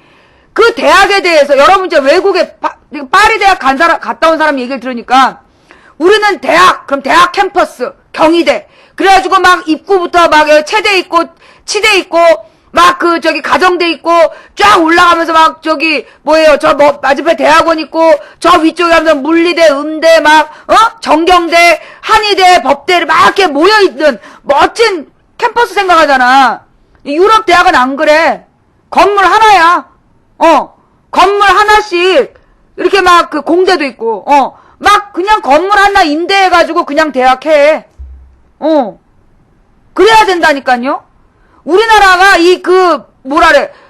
A: 그 대학에 대해서 여러분 이제 외국에 파리 대학 갔다 온 사람 얘기를 들으니까 우리는 그럼 대학 캠퍼스 경희대 그래가지고 막 입구부터 막 체대 있고 치대 있고 막 가정대 있고 쫙 올라가면서 막 맞은편 대학원 있고 저 위쪽에 가면 물리대 음대 정경대 한의대 법대를 막 이렇게 모여있는 멋진 캠퍼스 생각하잖아. 유럽 대학은 안 그래. 건물 하나야. 건물 하나씩 이렇게 막 공대도 있고 막 그냥 건물 하나 임대해가지고 그냥 대학 해. 그래야 된다니까요. 우리나라가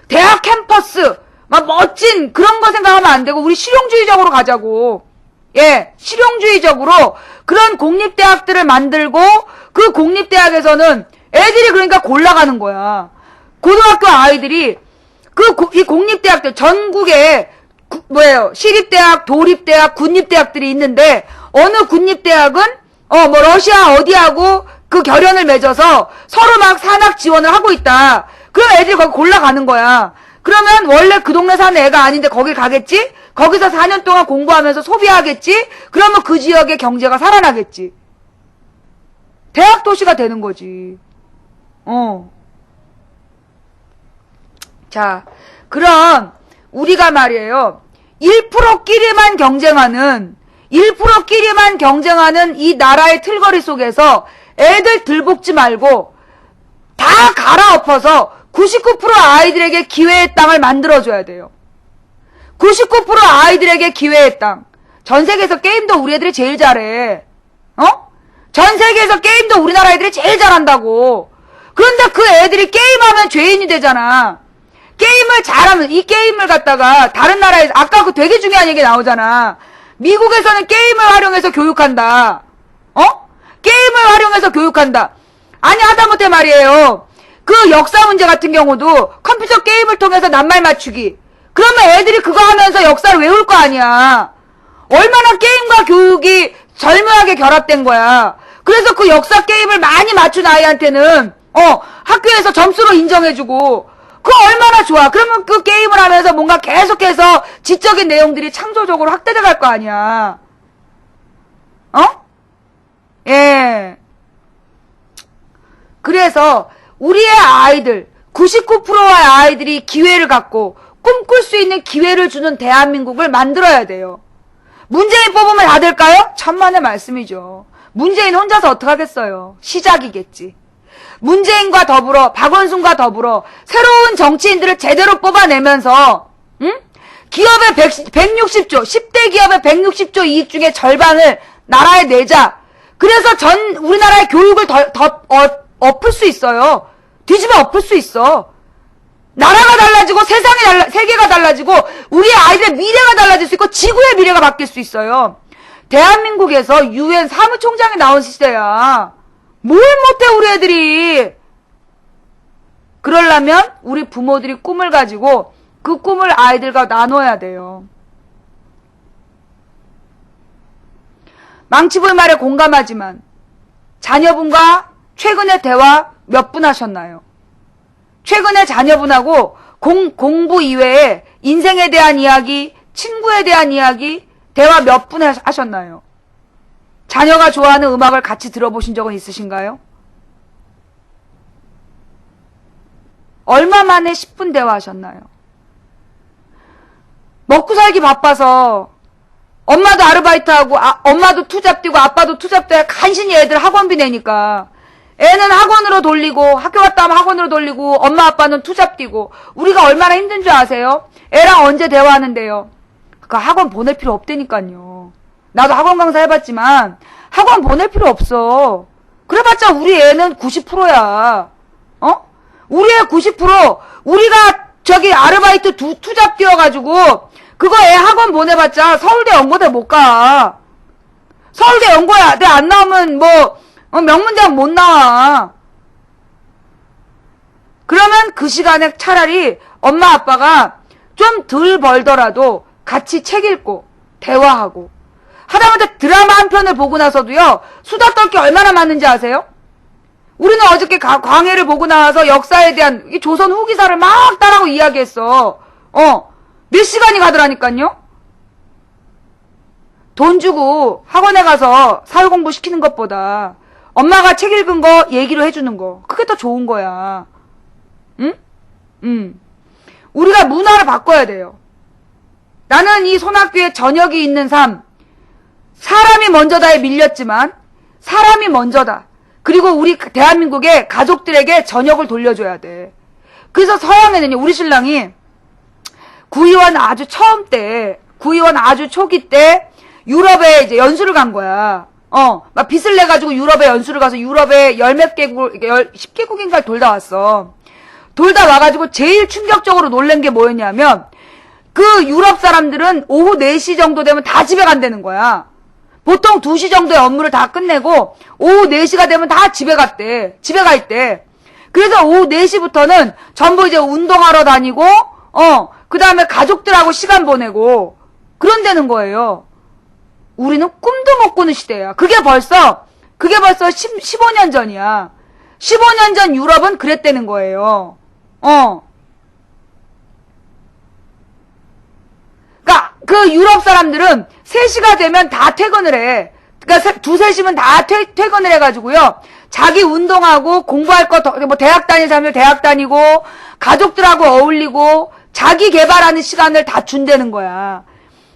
A: 대학 캠퍼스, 막 멋진 그런 거 생각하면 안 되고, 우리 실용주의적으로 가자고. 예, 실용주의적으로 그런 공립대학들을 만들고, 그 공립대학에서는 애들이 그러니까 골라가는 거야. 고등학교 아이들이, 이 공립대학들, 전국에, 시립대학, 도립대학, 군립대학들이 있는데, 어느 군립대학은, 러시아 어디하고, 그 결연을 맺어서 서로 막 산학 지원을 하고 있다. 그럼 애들이 거기 골라가는 거야. 그러면 원래 그 동네 사는 애가 아닌데 거길 가겠지? 거기서 4년 동안 공부하면서 소비하겠지? 그러면 그 지역의 경제가 살아나겠지. 대학 도시가 되는 거지. 자, 그럼 우리가 말이에요. 1%끼리만 경쟁하는 이 나라의 틀거리 속에서 애들 들볶지 말고 다 갈아엎어서 99% 아이들에게 기회의 땅을 만들어줘야 돼요. 99% 아이들에게 기회의 땅. 전 세계에서 게임도 우리 애들이 제일 잘해. 전 세계에서 게임도 우리나라 애들이 제일 잘한다고. 그런데 그 애들이 게임하면 죄인이 되잖아. 게임을 잘하면, 이 게임을 갖다가 다른 나라에서, 아까 그 되게 중요한 얘기 나오잖아. 미국에서는 게임을 활용해서 교육한다. 게임을 활용해서 교육한다. 아니, 하다못해 말이에요. 그 역사 문제 같은 경우도 컴퓨터 게임을 통해서 낱말 맞추기. 그러면 애들이 그거 하면서 역사를 외울 거 아니야. 얼마나 게임과 교육이 절묘하게 결합된 거야. 그래서 그 역사 게임을 많이 맞춘 아이한테는 학교에서 점수로 인정해주고 그거 얼마나 좋아. 그러면 그 게임을 하면서 뭔가 계속해서 지적인 내용들이 창조적으로 확대돼 갈 거 아니야. 예. 그래서 우리의 아이들, 99%의 아이들이 기회를 갖고 꿈꿀 수 있는 기회를 주는 대한민국을 만들어야 돼요. 문재인 뽑으면 다 될까요? 천만의 말씀이죠. 문재인 혼자서 어떡하겠어요. 시작이겠지. 문재인과 더불어, 박원순과 더불어 새로운 정치인들을 제대로 뽑아내면서 기업의 160조, 10대 기업의 160조 이익 중에 절반을 나라에 내자. 그래서 우리나라의 교육을 엎을 수 있어요. 뒤집어 엎을 수 있어. 나라가 달라지고 세계가 달라지고 우리의 아이들의 미래가 달라질 수 있고 지구의 미래가 바뀔 수 있어요. 대한민국에서 UN 사무총장이 나온 시대야. 뭘 못해 우리 애들이. 그러려면 우리 부모들이 꿈을 가지고 그 꿈을 아이들과 나눠야 돼요. 망치볼 말에 공감하지만 자녀분과 최근에 대화 몇 분 하셨나요? 최근에 자녀분하고 공부 이외에 인생에 대한 이야기, 친구에 대한 이야기, 대화 몇 분 하셨나요? 자녀가 좋아하는 음악을 같이 들어보신 적은 있으신가요? 얼마 만에 10분 대화하셨나요? 먹고 살기 바빠서 엄마도 아르바이트하고 엄마도 투잡 뛰고 아빠도 투잡 뛰고 간신히 애들 학원비 내니까 애는 학원으로 돌리고 학교 갔다 오면 학원으로 돌리고 엄마 아빠는 투잡 뛰고 우리가 얼마나 힘든 줄 아세요? 애랑 언제 대화하는데요? 그 학원 보낼 필요 없다니까요. 나도 학원 강사 해봤지만 학원 보낼 필요 없어. 그래봤자 우리 애는 90%야. 우리의 90% 우리가 저기 아르바이트 투잡 뛰어가지고 그거 애 학원 보내봤자 서울대 연고대 못 가. 서울대 연고야. 내 안 나오면 명문대학 못 나와. 그러면 그 시간에 차라리 엄마 아빠가 좀 덜 벌더라도 같이 책 읽고 대화하고 하다못해 드라마 한 편을 보고 나서도요 수다 떨 게 얼마나 많은지 아세요? 우리는 어저께 광해를 보고 나와서 역사에 대한 조선 후기사를 막 따라고 이야기했어. 몇 시간이 가더라니까요. 돈 주고 학원에 가서 사회 공부 시키는 것보다 엄마가 책 읽은 거 얘기로 해주는 거 그게 더 좋은 거야. 응? 우리가 문화를 바꿔야 돼요. 나는 이 손학규의 저녁이 있는 삶, 사람이 먼저다에 밀렸지만 사람이 먼저다. 그리고 우리 대한민국의 가족들에게 저녁을 돌려줘야 돼. 그래서 서양에는요, 우리 신랑이 구의원 아주 처음 때, 구의원 아주 초기 때 유럽에 이제 연수를 간 거야. 막 빚을 내가지고 유럽에 연수를 가서 유럽에 열몇 개국, 10개국인가 돌다 왔어. 돌다 와가지고 제일 충격적으로 놀란 게 뭐였냐면, 그 유럽 사람들은 오후 4시 정도 되면 다 집에 간다는 거야. 보통 2시 정도의 업무를 다 끝내고, 오후 4시가 되면 다 집에 갔대. 집에 가 있대. 그래서 오후 4시부터는 전부 이제 운동하러 다니고, 그 다음에 가족들하고 시간 보내고, 그런다는 거예요. 우리는 꿈도 못 꾸는 시대야. 그게 벌써 그게 벌써 15년 전이야. 15년 전 유럽은 그랬다는 거예요. 그러니까 그 유럽 사람들은 3시가 되면 다 퇴근을 해. 그러니까 2, 3시면 다 퇴근을 해가지고요. 자기 운동하고 공부할 거, 뭐 대학 다닐 사람들 대학 다니고, 가족들하고 어울리고, 자기 개발하는 시간을 다 준다는 거야.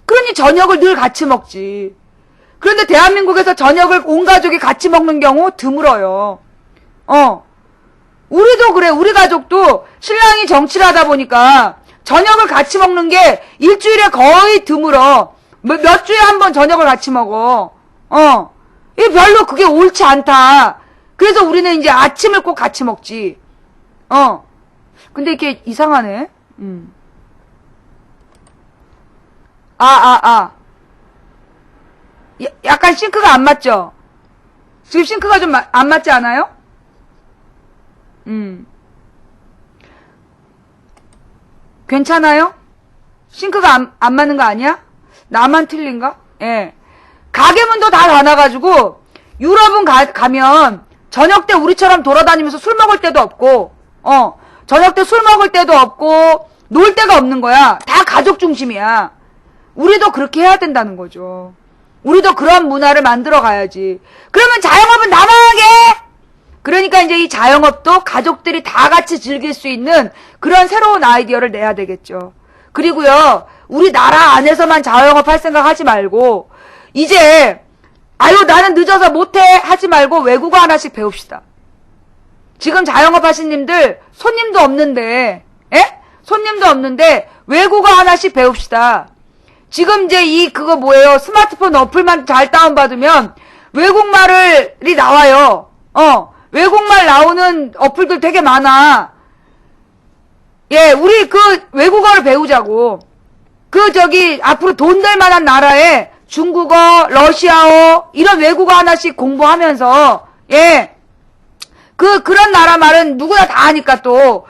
A: 그러니 저녁을 늘 같이 먹지. 그런데 대한민국에서 저녁을 온 가족이 같이 먹는 경우 드물어요. 우리도 그래. 우리 가족도 신랑이 정치를 하다 보니까 저녁을 같이 먹는 게 일주일에 거의 드물어. 몇 주에 한 번 저녁을 같이 먹어. 이 별로 그게 옳지 않다. 그래서 우리는 이제 아침을 꼭 같이 먹지. 근데 이게 이상하네. 약간 싱크가 안 맞죠? 지금 싱크가 좀 안 맞지 않아요? 괜찮아요? 싱크가 안 맞는 거 아니야? 나만 틀린가? 예. 가게문도 다 닫아가지고, 유럽은 가면, 저녁 때 우리처럼 돌아다니면서 술 먹을 때도 없고, 저녁 때 술 먹을 때도 없고, 놀 데가 없는 거야. 다 가족 중심이야. 우리도 그렇게 해야 된다는 거죠. 우리도 그런 문화를 만들어 가야지. 그러면 자영업은 다 망하게! 그러니까 이제 이 자영업도 가족들이 다 같이 즐길 수 있는 그런 새로운 아이디어를 내야 되겠죠. 그리고요, 우리나라 안에서만 자영업 할 생각 하지 말고, 이제, 아유, 나는 늦어서 못해! 하지 말고 외국어 하나씩 배웁시다. 지금 자영업 하신 님들, 손님도 없는데, 손님도 없는데, 외국어 하나씩 배웁시다. 지금 이제 그거 뭐예요? 스마트폰 어플만 잘 다운받으면, 외국말이 나와요. 외국말 나오는 어플들 되게 많아. 예, 우리 외국어를 배우자고. 앞으로 돈 될 만한 나라에 중국어, 러시아어, 이런 외국어 하나씩 공부하면서, 예. 그런 나라 말은 누구나 다 하니까 또,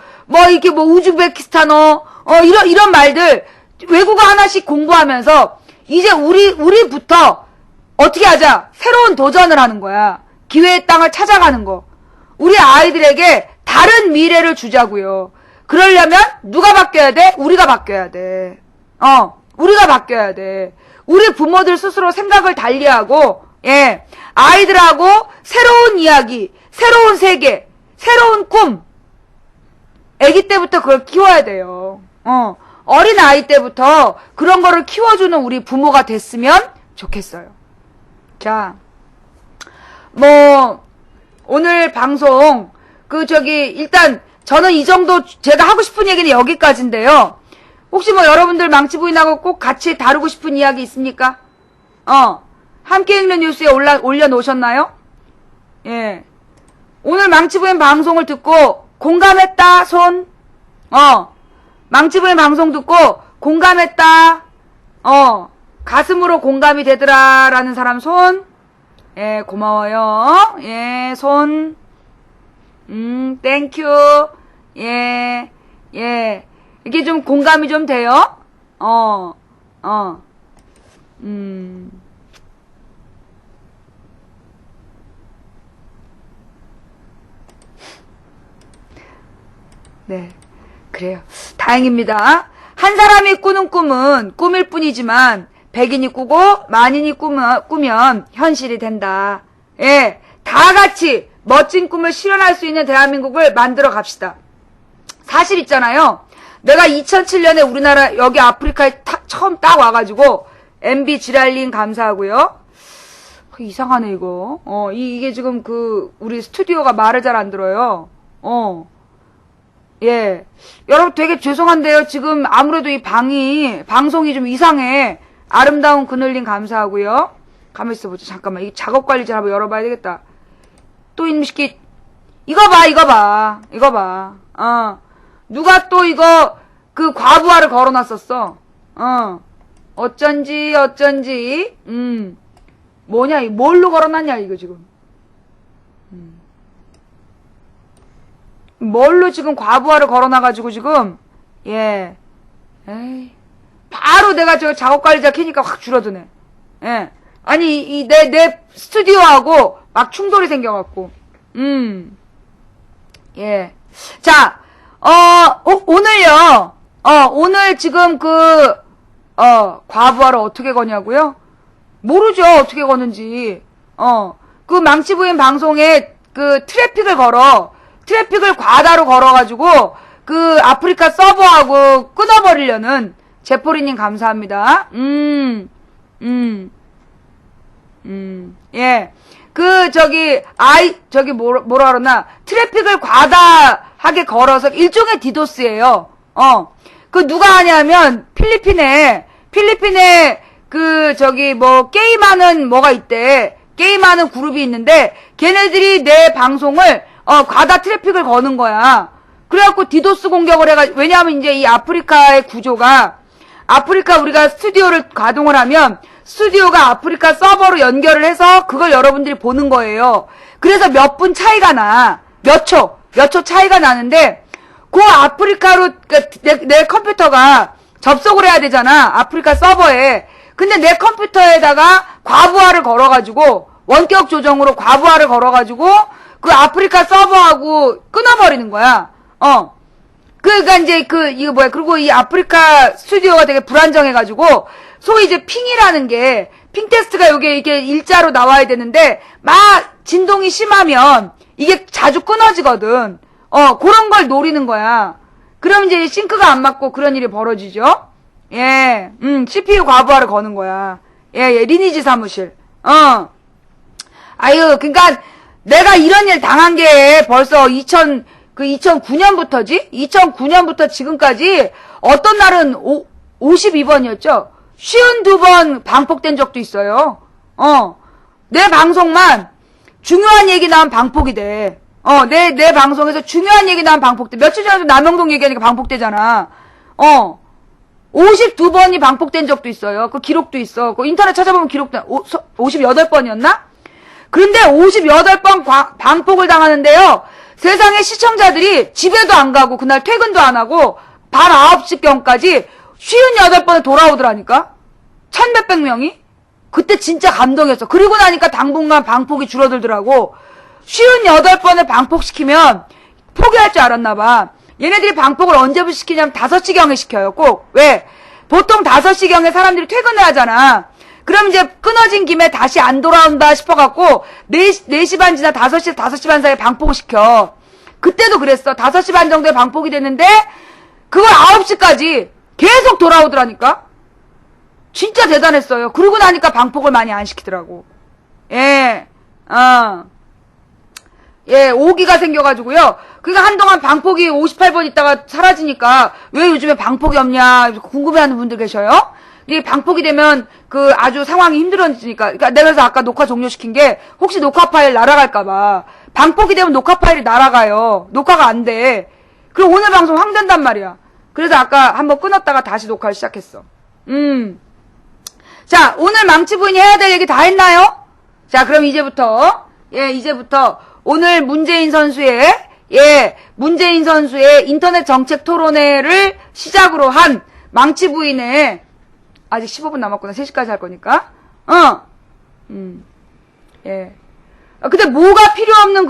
A: 이렇게 우즈베키스탄어, 이런 말들, 외국어 하나씩 공부하면서, 이제 우리부터 어떻게 하자? 새로운 도전을 하는 거야. 기회의 땅을 찾아가는 거. 우리 아이들에게 다른 미래를 주자고요. 그러려면 누가 바뀌어야 돼? 우리가 바뀌어야 돼. 우리가 바뀌어야 돼. 우리 부모들 스스로 생각을 달리하고, 예, 아이들하고 새로운 이야기, 새로운 세계, 새로운 꿈. 아기 때부터 그걸 키워야 돼요. 어린 아이 때부터 그런 거를 키워주는 우리 부모가 됐으면 좋겠어요. 자, 오늘 방송, 일단, 저는 이 정도, 제가 하고 싶은 얘기는 여기까지인데요. 혹시 여러분들 망치부인하고 꼭 같이 다루고 싶은 이야기 있습니까? 함께 읽는 뉴스에 올려놓으셨나요? 예. 오늘 망치부인 방송을 듣고, 공감했다, 손. 망치부인 방송 듣고, 공감했다, 가슴으로 공감이 되더라, 라는 사람 손. 예, 고마워요. 예, 손. 땡큐. 예, 예. 이게 좀 공감이 좀 돼요? 네. 그래요. 다행입니다. 한 사람이 꾸는 꿈은 꿈일 뿐이지만, 100인이 꾸고 만인이 꾸면 현실이 된다. 예, 다 같이 멋진 꿈을 실현할 수 있는 대한민국을 만들어 갑시다. 사실 있잖아요. 내가 2007년에 우리나라 여기 아프리카에 처음 딱 와가지고 MB 지랄린 감사하고요. 이상하네 이거. 이게 지금 우리 스튜디오가 말을 잘 안 들어요. 예, 여러분 되게 죄송한데요. 지금 아무래도 이 방송이 좀 이상해. 아름다운 그늘님 감사하고요. 가만히 있어보자. 잠깐만. 이 작업관리 잘 한번 열어봐야 되겠다. 또 이놈 새끼. 이거 봐. 누가 또 과부하를 걸어놨었어. 어쩐지. 뭐냐, 뭘로 걸어놨냐, 이거 지금. 뭘로 지금 과부하를 걸어놔가지고 지금, 예. 에이. 바로 내가 작업관리자 키니까 확 줄어드네. 예. 아니, 내 스튜디오하고 막 충돌이 생겨갖고. 예. 자, 오늘요, 오늘 지금 과부하를 어떻게 거냐고요? 모르죠, 어떻게 거는지. 그 망치부인 방송에 트래픽을 과다로 걸어가지고, 아프리카 서버하고 끊어버리려는 제포리님 감사합니다. 예. 뭐라 그러나, 트래픽을 과다하게 걸어서 일종의 디도스예요. 누가 하냐면, 필리핀에, 게임하는 뭐가 있대. 게임하는 그룹이 있는데, 걔네들이 내 방송을, 과다 트래픽을 거는 거야. 그래갖고 디도스 공격을 왜냐하면 이제 이 아프리카의 구조가, 우리가 스튜디오를 가동을 하면, 스튜디오가 아프리카 서버로 연결을 해서 그걸 여러분들이 보는 거예요. 그래서 몇 분 차이가 나. 몇 초 차이가 나는데, 아프리카로, 내 컴퓨터가 접속을 해야 되잖아. 아프리카 서버에. 근데 내 컴퓨터에다가 과부하를 걸어가지고, 원격 조정으로 과부하를 걸어가지고, 아프리카 서버하고 끊어버리는 거야. 그러니까 이제 그리고 이 아프리카 스튜디오가 되게 불안정해가지고, 소위 이제 핑이라는 게, 핑 테스트가 이게 일자로 나와야 되는데, 막 진동이 심하면, 이게 자주 끊어지거든. 그런 걸 노리는 거야. 그럼 이제 싱크가 안 맞고 그런 일이 벌어지죠? 예, CPU 과부하를 거는 거야. 예, 리니지 사무실. 그러니까, 내가 이런 일 당한 게 벌써 2009년부터지? 2009년부터 지금까지 어떤 날은 52번이었죠? 52번 방폭된 적도 있어요. 내 방송만 중요한 얘기 나오면 방폭이 돼. 내 방송에서 중요한 얘기 나오면 방폭돼. 며칠 전에도 남영동 얘기하니까 방폭되잖아. 52번이 방폭된 적도 있어요. 그 기록도 있어. 그 인터넷 찾아보면 기록도, 58번이었나? 그런데 58번 방폭을 당하는데요. 세상에 시청자들이 집에도 안 가고, 그날 퇴근도 안 하고, 밤 9시경까지 58번에 돌아오더라니까? 1,000몇백 명이? 그때 진짜 감동했어. 그리고 나니까 당분간 방폭이 줄어들더라고. 58번을 방폭시키면 포기할 줄 알았나봐. 얘네들이 방폭을 언제부터 시키냐면 5시경에 시켜요. 꼭. 왜? 보통 5시경에 사람들이 퇴근을 하잖아. 그럼 이제 끊어진 김에 다시 안 돌아온다 싶어갖고 4시 반 지나 5시, 5시 반 사이에 방폭을 시켜. 그때도 그랬어. 5시 반 정도에 방폭이 됐는데 그걸 9시까지 계속 돌아오더라니까. 진짜 대단했어요. 그러고 나니까 방폭을 많이 안 시키더라고. 예, 예, 오기가 생겨가지고요. 그러니까 한동안 방폭이 58번 있다가 사라지니까 왜 요즘에 방폭이 없냐 궁금해하는 분들 계셔요. 이게 방폭이 되면 아주 상황이 힘들어지니까. 그러니까 내가 그래서 아까 녹화 종료시킨 게 혹시 녹화 파일 날아갈까봐. 방폭이 되면 녹화 파일이 날아가요. 녹화가 안 돼. 그럼 오늘 방송 황된단 말이야. 그래서 아까 한번 끊었다가 다시 녹화를 시작했어. 자, 오늘 망치부인이 해야 될 얘기 다 했나요? 자, 그럼 이제부터 오늘 문재인 선수의 인터넷 정책 토론회를 시작으로 한 망치부인의 아직 15분 남았구나. 3시까지 할 거니까. 예. 근데 뭐가 필요 없는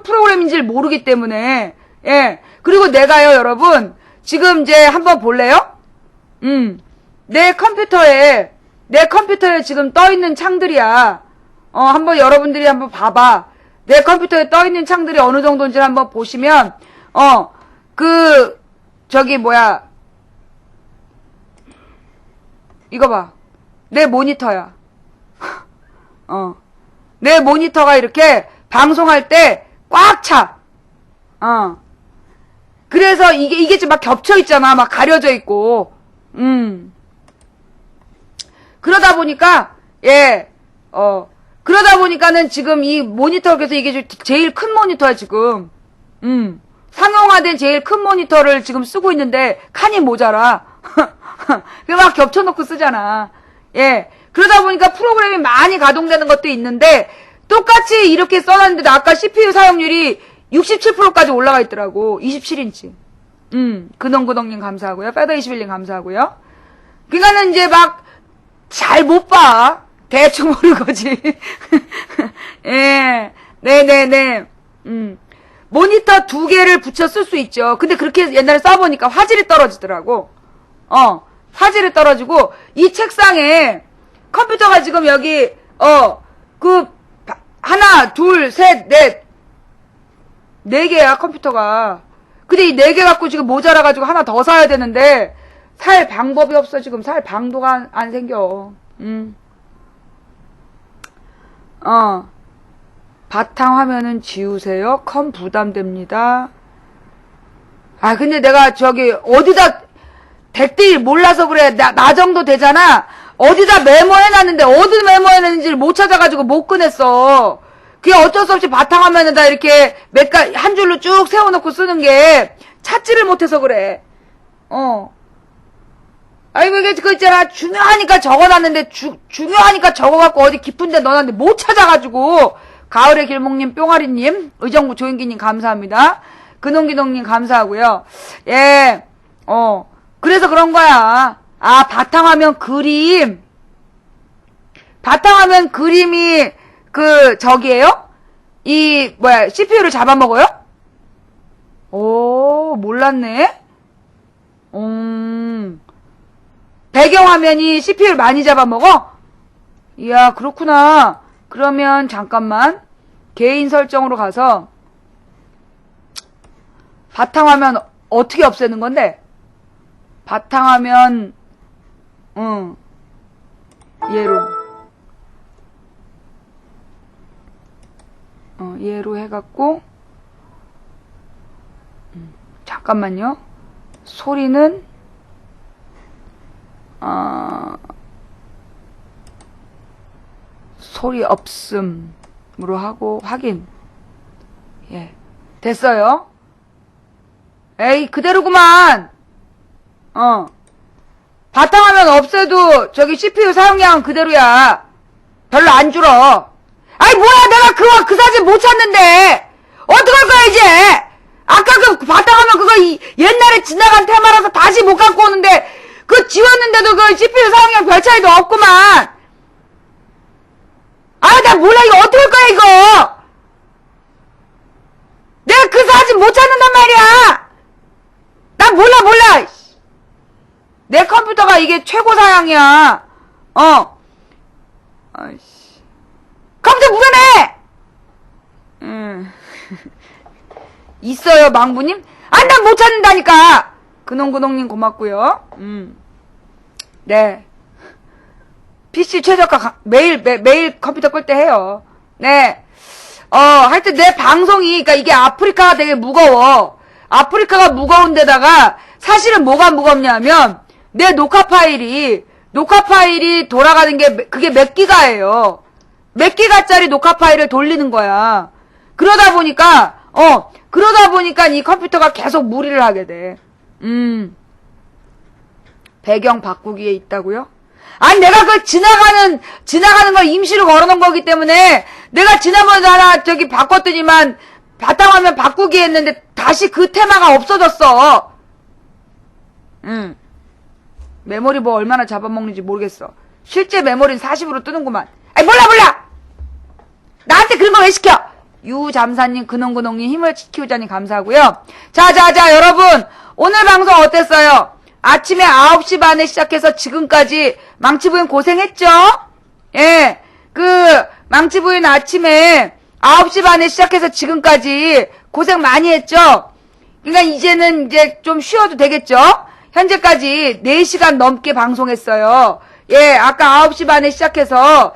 A: 프로그램인지를 모르기 때문에, 예. 그리고 내가요, 여러분, 지금 이제 한번 볼래요? 내 컴퓨터에 지금 떠있는 창들이야. 한번 여러분들이 한번 봐봐. 내 컴퓨터에 떠있는 창들이 어느 정도인지 한번 보시면, 이거 봐. 내 모니터야. 내 모니터가 이렇게 방송할 때 꽉 차. 그래서 이게 지금 막 겹쳐 있잖아. 막 가려져 있고. 그러다 보니까, 그러다 보니까는 지금 이 모니터에서 이게 제일 큰 모니터야, 지금. 상용화된 제일 큰 모니터를 지금 쓰고 있는데, 칸이 모자라. 그 막 겹쳐놓고 쓰잖아. 예. 그러다 보니까 프로그램이 많이 가동되는 것도 있는데, 똑같이 이렇게 써놨는데, 아까 CPU 사용률이 67%까지 올라가 있더라고. 27인치. 근홍근홍님 감사하고요. 페더21님 감사하고요. 그러니까는 이제 막, 잘 못 봐. 대충 모르는 거지. 예. 네네네. 모니터 2개를 붙여 쓸 수 있죠. 근데 그렇게 옛날에 써보니까 화질이 떨어지더라고. 화질이 떨어지고, 이 책상에 컴퓨터가 지금 여기, 하나, 둘, 셋, 넷, 4개야, 컴퓨터가. 근데 이 4개 갖고 지금 모자라가지고 하나 더 사야 되는데, 살 방법이 없어, 지금. 살 방도가 안 생겨. 바탕화면은 지우세요. 컴 부담됩니다. 아, 근데 내가 어디다, 댓글 몰라서 그래. 나 정도 되잖아. 어디다 메모해놨는데, 어디 메모해놨는지를 못 찾아가지고 못 꺼냈어. 그게 어쩔 수 없이 바탕화면에다 이렇게 한 줄로 쭉 세워놓고 쓰는 게 찾지를 못해서 그래. 아이고, 이게 그거 있잖아. 중요하니까 적어놨는데, 중요하니까 적어갖고 어디 깊은 데 넣어놨는데 못 찾아가지고. 가을의 길목님, 뿅아리님, 의정부 조인기님 감사합니다. 근홍기동님 감사하고요. 예, 그래서 그런 거야. 아, 바탕화면 그림. 바탕화면 그림이, 저기에요? CPU를 잡아먹어요? 오, 몰랐네? 배경화면이 CPU를 많이 잡아먹어? 이야, 그렇구나. 그러면, 잠깐만. 개인 설정으로 가서, 바탕화면 어떻게 없애는 건데? 바탕화면, 얘로 해갖고, 잠깐만요. 소리는, 소리 없음으로 하고, 확인. 예. 됐어요. 에이, 그대로구만. 바탕화면 없애도 저기 CPU 사용량은 그대로야. 별로 안 줄어. 아이, 뭐야, 내가 그 사진 못 찾는데. 어떡할 거야, 이제? 아까 그 바탕화면 그거 옛날에 지나간 테마라서 다시 못 갖고 오는데, 지웠는데도 그 CPU 사용량 별 차이도 없구만. 아, 나 몰라, 이거 어떡할 거야, 이거. 내가 그 사진 못 찾는단 말이야. 난 몰라. 내 컴퓨터가 이게 최고 사양이야. 아이씨. 컴퓨터 무전해! 있어요, 망부님? 아, 난 못 찾는다니까! 근홍근홍님 고맙고요. 네. PC 최저가 매일 컴퓨터 끌 때 해요. 네. 하여튼 내 방송이, 그러니까 이게 아프리카가 되게 무거워. 아프리카가 무거운 데다가 사실은 뭐가 무겁냐면 내 녹화 파일이 돌아가는 게 그게 몇 기가예요. 몇 기가짜리 녹화 파일을 돌리는 거야. 그러다 보니까 이 컴퓨터가 계속 무리를 하게 돼. 배경 바꾸기에 있다고요? 아니, 내가 지나가는 걸 임시로 걸어놓은 거기 때문에 내가 지난번에 하나 바꿨더니만 바탕화면 바꾸기 했는데 다시 그 테마가 없어졌어. 메모리 뭐 얼마나 잡아먹는지 모르겠어. 실제 메모리는 40으로 뜨는구만. 아이, 몰라! 나한테 그런 거 왜 시켜? 유잠사님, 근홍근홍님, 힘을 키우자님 감사하고요. 자, 여러분. 오늘 방송 어땠어요? 아침에 9시 반에 시작해서 지금까지 망치부인 고생했죠? 예. 망치부인 아침에 9시 반에 시작해서 지금까지 고생 많이 했죠? 그러니까 이제는 좀 쉬어도 되겠죠? 현재까지 4시간 넘게 방송했어요. 예, 아까 9시 반에 시작해서,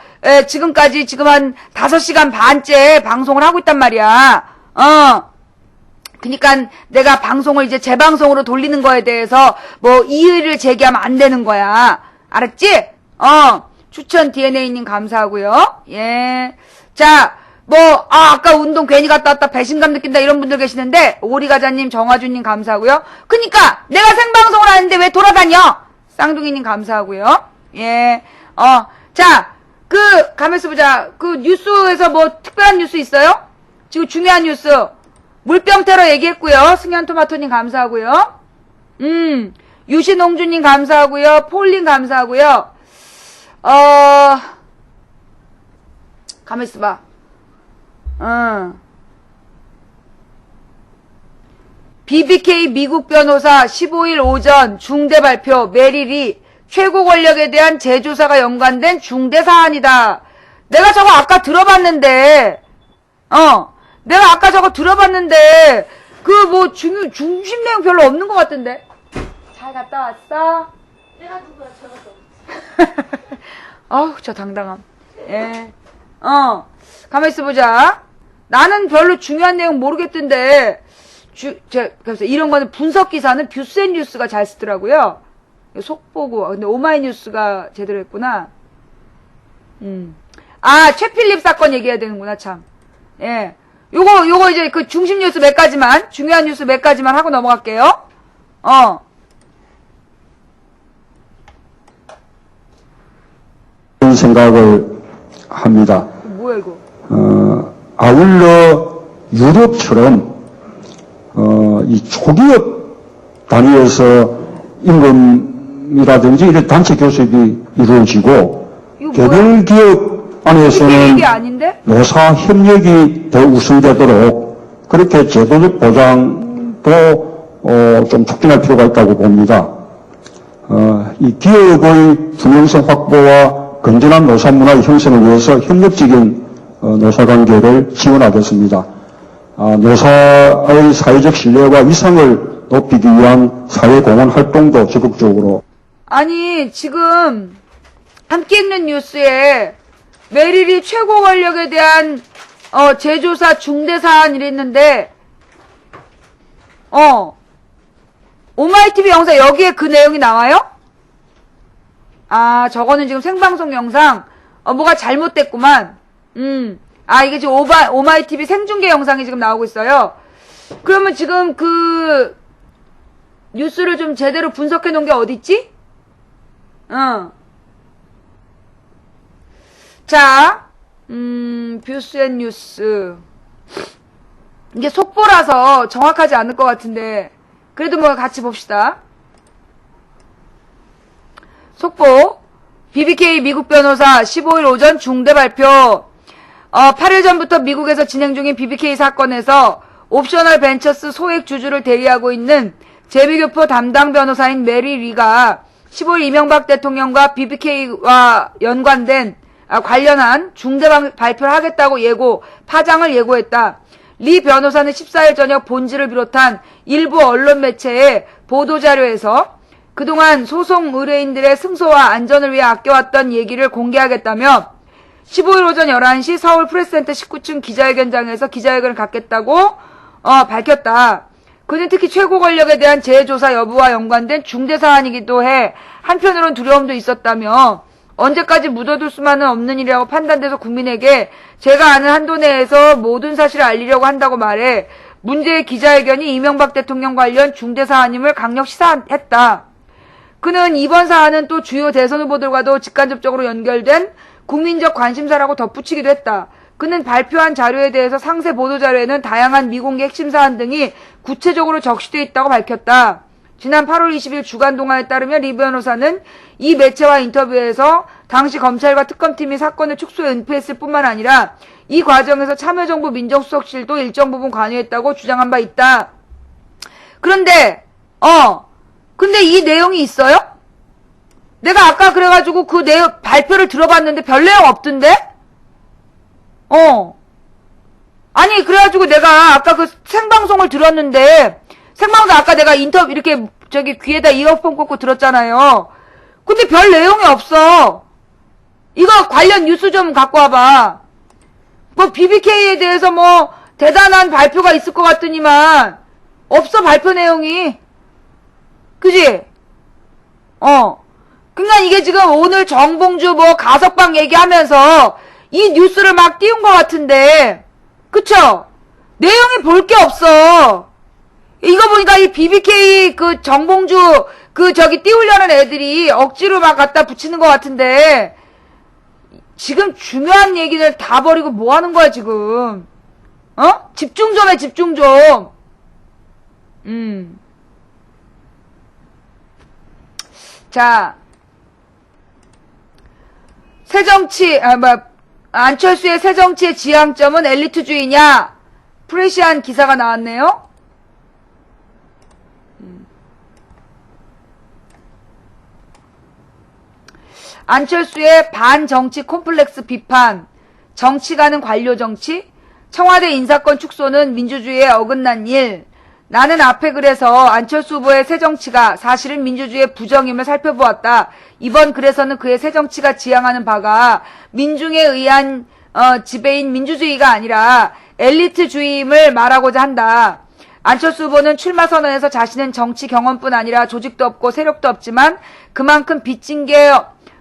A: 지금까지 지금 한 5시간 반째 방송을 하고 있단 말이야. 그니까 내가 방송을 이제 재방송으로 돌리는 거에 대해서 이의를 제기하면 안 되는 거야. 알았지? 추천 DNA님 감사하고요. 예. 자, 아까 운동 괜히 갔다 왔다 배신감 느낀다 이런 분들 계시는데, 오리가자님, 정화주님 감사하고요. 그니까, 내가 생방송을 하는데 왜 돌아다녀? 쌍둥이님 감사하고요. 예. 자, 가만있어 보자. 뉴스에서 특별한 뉴스 있어요? 지금 중요한 뉴스. 물병 테러 얘기했고요. 승현토마토님 감사하고요. 유신홍주님 감사하고요. 폴님 감사하고요. 가만 있어봐. BBK 미국 변호사 15일 오전 중대 발표. 메릴이 최고 권력에 대한 재조사가 연관된 중대 사안이다. 내가 저거 아까 들어봤는데, 내가 아까 저거 들어봤는데, 그 뭐 중심 내용 별로 없는 것 같은데. 잘 갔다 왔어?
B: 내가 누구야? 저것도.
A: 어우, 저 당당함. 예. 가만 있어보자. 나는 별로 중요한 내용 모르겠던데, 그래서 이런 거는 분석 기사는 뷰스앤뉴스가 잘 쓰더라고요. 속보고. 근데 오마이뉴스가 제대로 했구나. 최필립 사건 얘기해야 되는구나, 참. 예. 요거 이제 그 중심 뉴스 몇 가지만, 중요한 뉴스 몇 가지만 하고 넘어갈게요.
C: 그런 생각을 합니다.
A: 뭐야, 이거?
C: 아울러 유럽처럼, 이 초기업 단위에서 임금이라든지 이런 단체 교섭이 이루어지고,
A: 이거 뭐야?
C: 개별 기업 안에서는
A: 이게 아닌데?
C: 노사 협력이 더 우선되도록 그렇게 제도적 보장도 좀 촉진할 필요가 있다고 봅니다. 이 기업의 투명성 확보와 건전한 노사 문화의 형성을 위해서 협력적인 노사관계를 지원하겠습니다. 노사의 사회적 신뢰와 위상을 높이기 위한 사회공헌 활동도 적극적으로.
A: 아니, 지금 함께 읽는 뉴스에 메릴이 최고 권력에 대한 재조사 중대 사안 이랬는데, 오마이TV 영상 여기에 그 내용이 나와요? 저거는 지금 생방송 영상. 뭐가 잘못됐구만. 이게 지금 오마이TV 생중계 영상이 지금 나오고 있어요. 그러면 지금 그 뉴스를 좀 제대로 분석해 놓은 게 어딨지? 자, 뷰스앤뉴스. 이게 속보라서 정확하지 않을 것 같은데, 그래도 뭐 같이 봅시다. 속보. BBK 미국 변호사 15일 오전 중대 발표. 8일 전부터 미국에서 진행 중인 BBK 사건에서 옵셔널 벤처스 소액 주주를 대리하고 있는 재미교포 담당 변호사인 메리 리가 15일 이명박 대통령과 BBK와 관련한 중대 발표를 하겠다고 파장을 예고했다. 리 변호사는 14일 저녁 본지를 비롯한 일부 언론 매체의 보도자료에서 그동안 소송 의뢰인들의 승소와 안전을 위해 아껴왔던 얘기를 공개하겠다며 15일 오전 11시 서울 프레스센터 19층 기자회견장에서 기자회견을 갖겠다고 밝혔다. 그는 특히 최고 권력에 대한 재조사 여부와 연관된 중대 사안이기도 해 한편으론 두려움도 있었다며 언제까지 묻어둘 수만은 없는 일이라고 판단돼서 국민에게 제가 아는 한도 내에서 모든 사실을 알리려고 한다고 말해 문제의 기자회견이 이명박 대통령 관련 중대 사안임을 강력 시사했다. 그는 이번 사안은 또 주요 대선 후보들과도 직간접적으로 연결된 국민적 관심사라고 덧붙이기도 했다. 그는 발표한 자료에 대해서 상세 보도자료에는 다양한 미공개 핵심 사안 등이 구체적으로 적시되어 있다고 밝혔다. 지난 8월 20일 주간동아에 따르면 리 변호사는 이 매체와 인터뷰에서 당시 검찰과 특검팀이 사건을 축소해 은폐했을 뿐만 아니라 이 과정에서 참여정부 민정수석실도 일정 부분 관여했다고 주장한 바 있다. 그런데 근데 이 내용이 있어요? 내가 아까 그래가지고 그 내용 발표를 들어봤는데 별 내용 없던데? 아니 그래가지고 내가 아까 그 생방송을 들었는데 생방송 아까 내가 인터뷰 이렇게 귀에다 이어폰 꽂고 들었잖아요. 근데 별 내용이 없어. 이거 관련 뉴스 좀 갖고 와봐. 뭐 BBK에 대해서 뭐 대단한 발표가 있을 것 같더니만 없어 발표 내용이. 그지? 그러니까 이게 지금 오늘 정봉주 뭐 가석방 얘기하면서 이 뉴스를 막 띄운 것 같은데 그쵸? 내용이 볼 게 없어. 이거 보니까 이 BBK 그 정봉주 띄우려는 애들이 억지로 막 갖다 붙이는 것 같은데 지금 중요한 얘기를 다 버리고 뭐 하는 거야 지금? 집중 좀 해 집중 좀. 자 새정치 안철수의 새정치의 지향점은 엘리트주의냐? 프레시한 기사가 나왔네요. 안철수의 반정치 콤플렉스 비판, 정치가는 관료 정치, 청와대 인사권 축소는 민주주의에 어긋난 일. 나는 앞에 그래서 안철수 후보의 새정치가 사실은 민주주의의 부정임을 살펴보았다. 이번 글에서는 그의 새정치가 지향하는 바가 민중에 의한 지배인 민주주의가 아니라 엘리트주의임을 말하고자 한다. 안철수 후보는 출마 선언에서 자신은 정치 경험뿐 아니라 조직도 없고 세력도 없지만 그만큼 빚진 게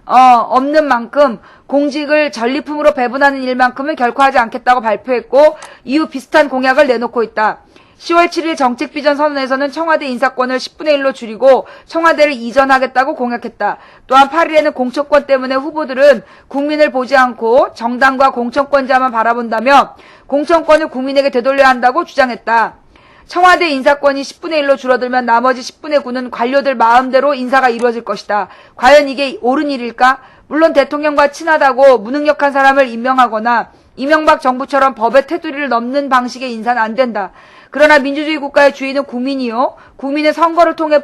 A: 없는 만큼 공직을 전리품으로 배분하는 일만큼은 결코 하지 않겠다고 발표했고 이후 비슷한 공약을 내놓고 있다. 10월 7일 정책비전 선언에서는 청와대 인사권을 10분의 1로 줄이고 청와대를 이전하겠다고 공약했다. 또한 8일에는 공천권 때문에 후보들은 국민을 보지 않고 정당과 공천권자만 바라본다며 공천권을 국민에게 되돌려야 한다고 주장했다. 청와대 인사권이 10분의 1로 줄어들면 나머지 10분의 9는 관료들 마음대로 인사가 이루어질 것이다. 과연 이게 옳은 일일까? 물론 대통령과 친하다고 무능력한 사람을 임명하거나 이명박 정부처럼 법의 테두리를 넘는 방식의 인사는 안 된다. 그러나 민주주의 국가의 주인은 국민이요. 국민은 선거를 통해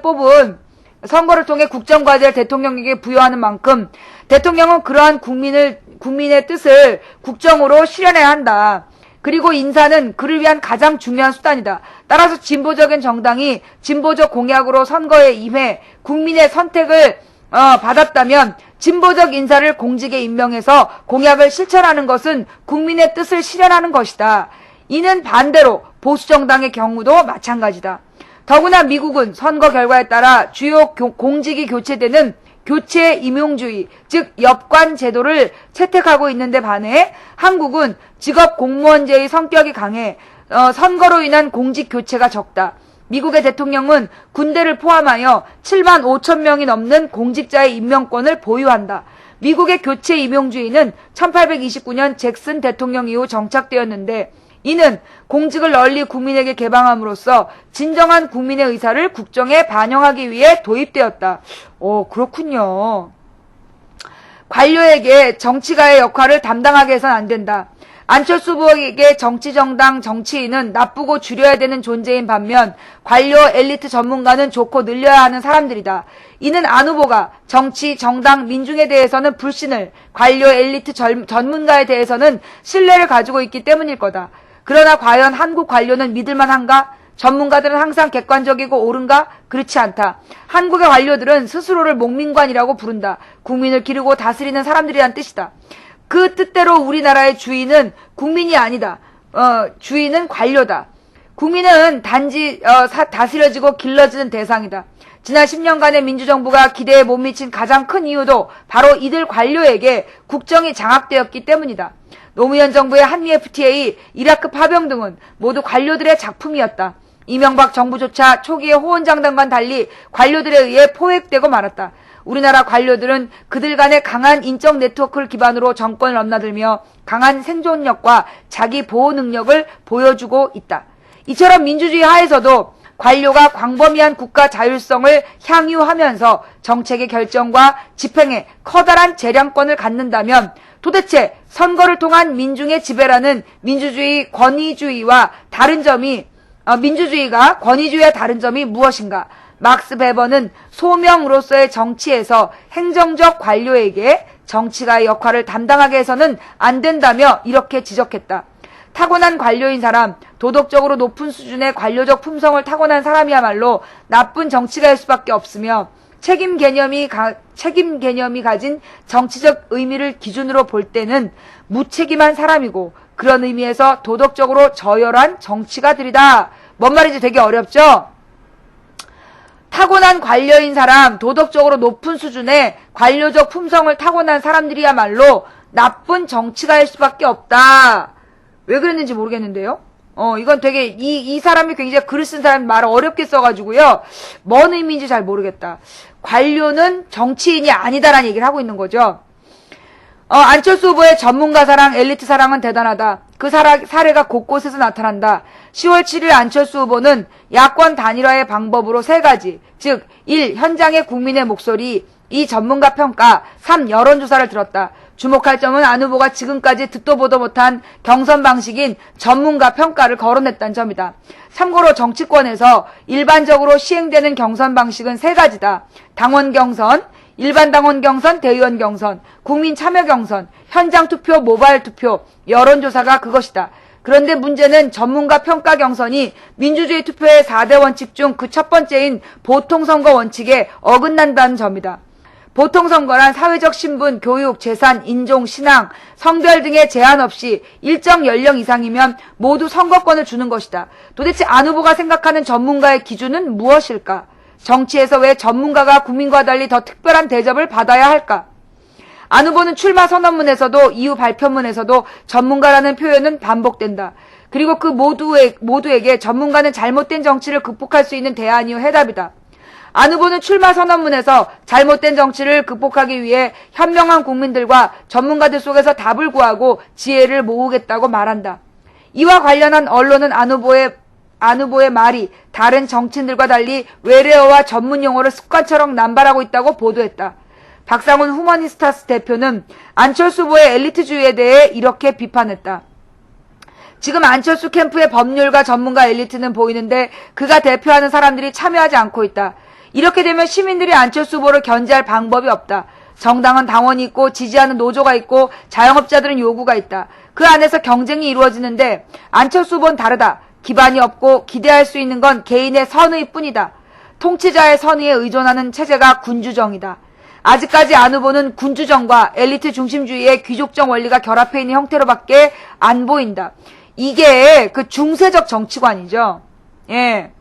A: 국정과제를 대통령에게 부여하는 만큼 대통령은 그러한 국민의 뜻을 국정으로 실현해야 한다. 그리고 인사는 그를 위한 가장 중요한 수단이다. 따라서 진보적인 정당이 진보적 공약으로 선거에 임해 국민의 선택을 받았다면 진보적 인사를 공직에 임명해서 공약을 실천하는 것은 국민의 뜻을 실현하는 것이다. 이는 반대로 보수정당의 경우도 마찬가지다. 더구나 미국은 선거 결과에 따라 주요 공직이 교체되는 교체 임용주의, 즉 엽관 제도를 채택하고 있는데 반해 한국은 직업 공무원제의 성격이 강해 선거로 인한 공직 교체가 적다. 미국의 대통령은 군대를 포함하여 7만 5천 명이 넘는 공직자의 임명권을 보유한다. 미국의 교체 임용주의는 1829년 잭슨 대통령 이후 정착되었는데 이는 공직을 널리 국민에게 개방함으로써 진정한 국민의 의사를 국정에 반영하기 위해 도입되었다. 그렇군요. 관료에게 정치가의 역할을 담당하게 해서는 안 된다. 안철수 후보에게 정치정당 정치인은 나쁘고 줄여야 되는 존재인 반면 관료 엘리트 전문가는 좋고 늘려야 하는 사람들이다. 이는 안 후보가 정치, 정당, 민중에 대해서는 불신을, 관료 엘리트 전문가에 대해서는 신뢰를 가지고 있기 때문일 거다. 그러나 과연 한국 관료는 믿을만한가? 전문가들은 항상 객관적이고 옳은가? 그렇지 않다. 한국의 관료들은 스스로를 목민관이라고 부른다. 국민을 기르고 다스리는 사람들이란 뜻이다. 그 뜻대로 우리나라의 주인은 국민이 아니다. 주인은 관료다. 국민은 단지 다스려지고 길러지는 대상이다. 지난 10년간의 민주정부가 기대에 못 미친 가장 큰 이유도 바로 이들 관료에게 국정이 장악되었기 때문이다. 노무현 정부의 한미 FTA, 이라크 파병 등은 모두 관료들의 작품이었다. 이명박 정부조차 초기의 호언장담과는 달리 관료들에 의해 포획되고 말았다. 우리나라 관료들은 그들 간의 강한 인적 네트워크를 기반으로 정권을 넘나들며 강한 생존력과 자기 보호 능력을 보여주고 있다. 이처럼 민주주의 하에서도 관료가 광범위한 국가 자율성을 향유하면서 정책의 결정과 집행에 커다란 재량권을 갖는다면 도대체 선거를 통한 민중의 지배라는 민주주의가 권위주의와 다른 점이 무엇인가? 막스 베버는 소명으로서의 정치에서 행정적 관료에게 정치가의 역할을 담당하게 해서는 안 된다며 이렇게 지적했다. 타고난 관료인 사람, 도덕적으로 높은 수준의 관료적 품성을 타고난 사람이야말로 나쁜 정치가일 수밖에 없으며 책임 개념이 가진 정치적 의미를 기준으로 볼 때는 무책임한 사람이고 그런 의미에서 도덕적으로 저열한 정치가들이다. 뭔 말인지 되게 어렵죠? 타고난 관료인 사람, 도덕적으로 높은 수준의 관료적 품성을 타고난 사람들이야말로 나쁜 정치가일 수밖에 없다. 왜 그랬는지 모르겠는데요. 이건 되게 이 사람이 굉장히 글을 쓴 사람이 말을 어렵게 써가지고요. 뭔 의미인지 잘 모르겠다. 관료는 정치인이 아니다라는 얘기를 하고 있는 거죠. 안철수 후보의 전문가 사랑, 엘리트 사랑은 대단하다. 그 사례가 곳곳에서 나타난다. 10월 7일 안철수 후보는 야권 단일화의 방법으로 3가지, 즉 1. 현장의 국민의 목소리, 2. 전문가 평가, 3. 여론조사를 들었다. 주목할 점은 안 후보가 지금까지 듣도 보도 못한 경선 방식인 전문가 평가를 거론했다는 점이다. 참고로 정치권에서 일반적으로 시행되는 경선 방식은 3가지다. 당원 경선, 일반 당원 경선, 대의원 경선, 국민 참여 경선, 현장 투표, 모바일 투표, 여론조사가 그것이다. 그런데 문제는 전문가 평가 경선이 민주주의 투표의 4대 원칙 중 그 첫 번째인 보통선거 원칙에 어긋난다는 점이다. 보통선거란 사회적 신분, 교육, 재산, 인종, 신앙, 성별 등의 제한 없이 일정 연령 이상이면 모두 선거권을 주는 것이다. 도대체 안 후보가 생각하는 전문가의 기준은 무엇일까? 정치에서 왜 전문가가 국민과 달리 더 특별한 대접을 받아야 할까? 안 후보는 출마 선언문에서도 이후 발표문에서도 전문가라는 표현은 반복된다. 그리고 그 모두에게 전문가는 잘못된 정치를 극복할 수 있는 대안이요 해답이다. 안 후보는 출마 선언문에서 잘못된 정치를 극복하기 위해 현명한 국민들과 전문가들 속에서 답을 구하고 지혜를 모으겠다고 말한다. 이와 관련한 언론은 안 후보의 말이 다른 정치인들과 달리 외래어와 전문 용어를 습관처럼 남발하고 있다고 보도했다. 박상훈 후머니스타스 대표는 안철수 후보의 엘리트주의에 대해 이렇게 비판했다. 지금 안철수 캠프의 법률가 전문가 엘리트는 보이는데 그가 대표하는 사람들이 참여하지 않고 있다. 이렇게 되면 시민들이 안철수 후보를 견제할 방법이 없다. 정당은 당원이 있고 지지하는 노조가 있고 자영업자들은 요구가 있다. 그 안에서 경쟁이 이루어지는데 안철수 후보는 다르다. 기반이 없고 기대할 수 있는 건 개인의 선의뿐이다. 통치자의 선의에 의존하는 체제가 군주정이다. 아직까지 안 후보는 군주정과 엘리트 중심주의의 귀족정 원리가 결합해 있는 형태로밖에 안 보인다. 이게 그 중세적 정치관이죠. 예.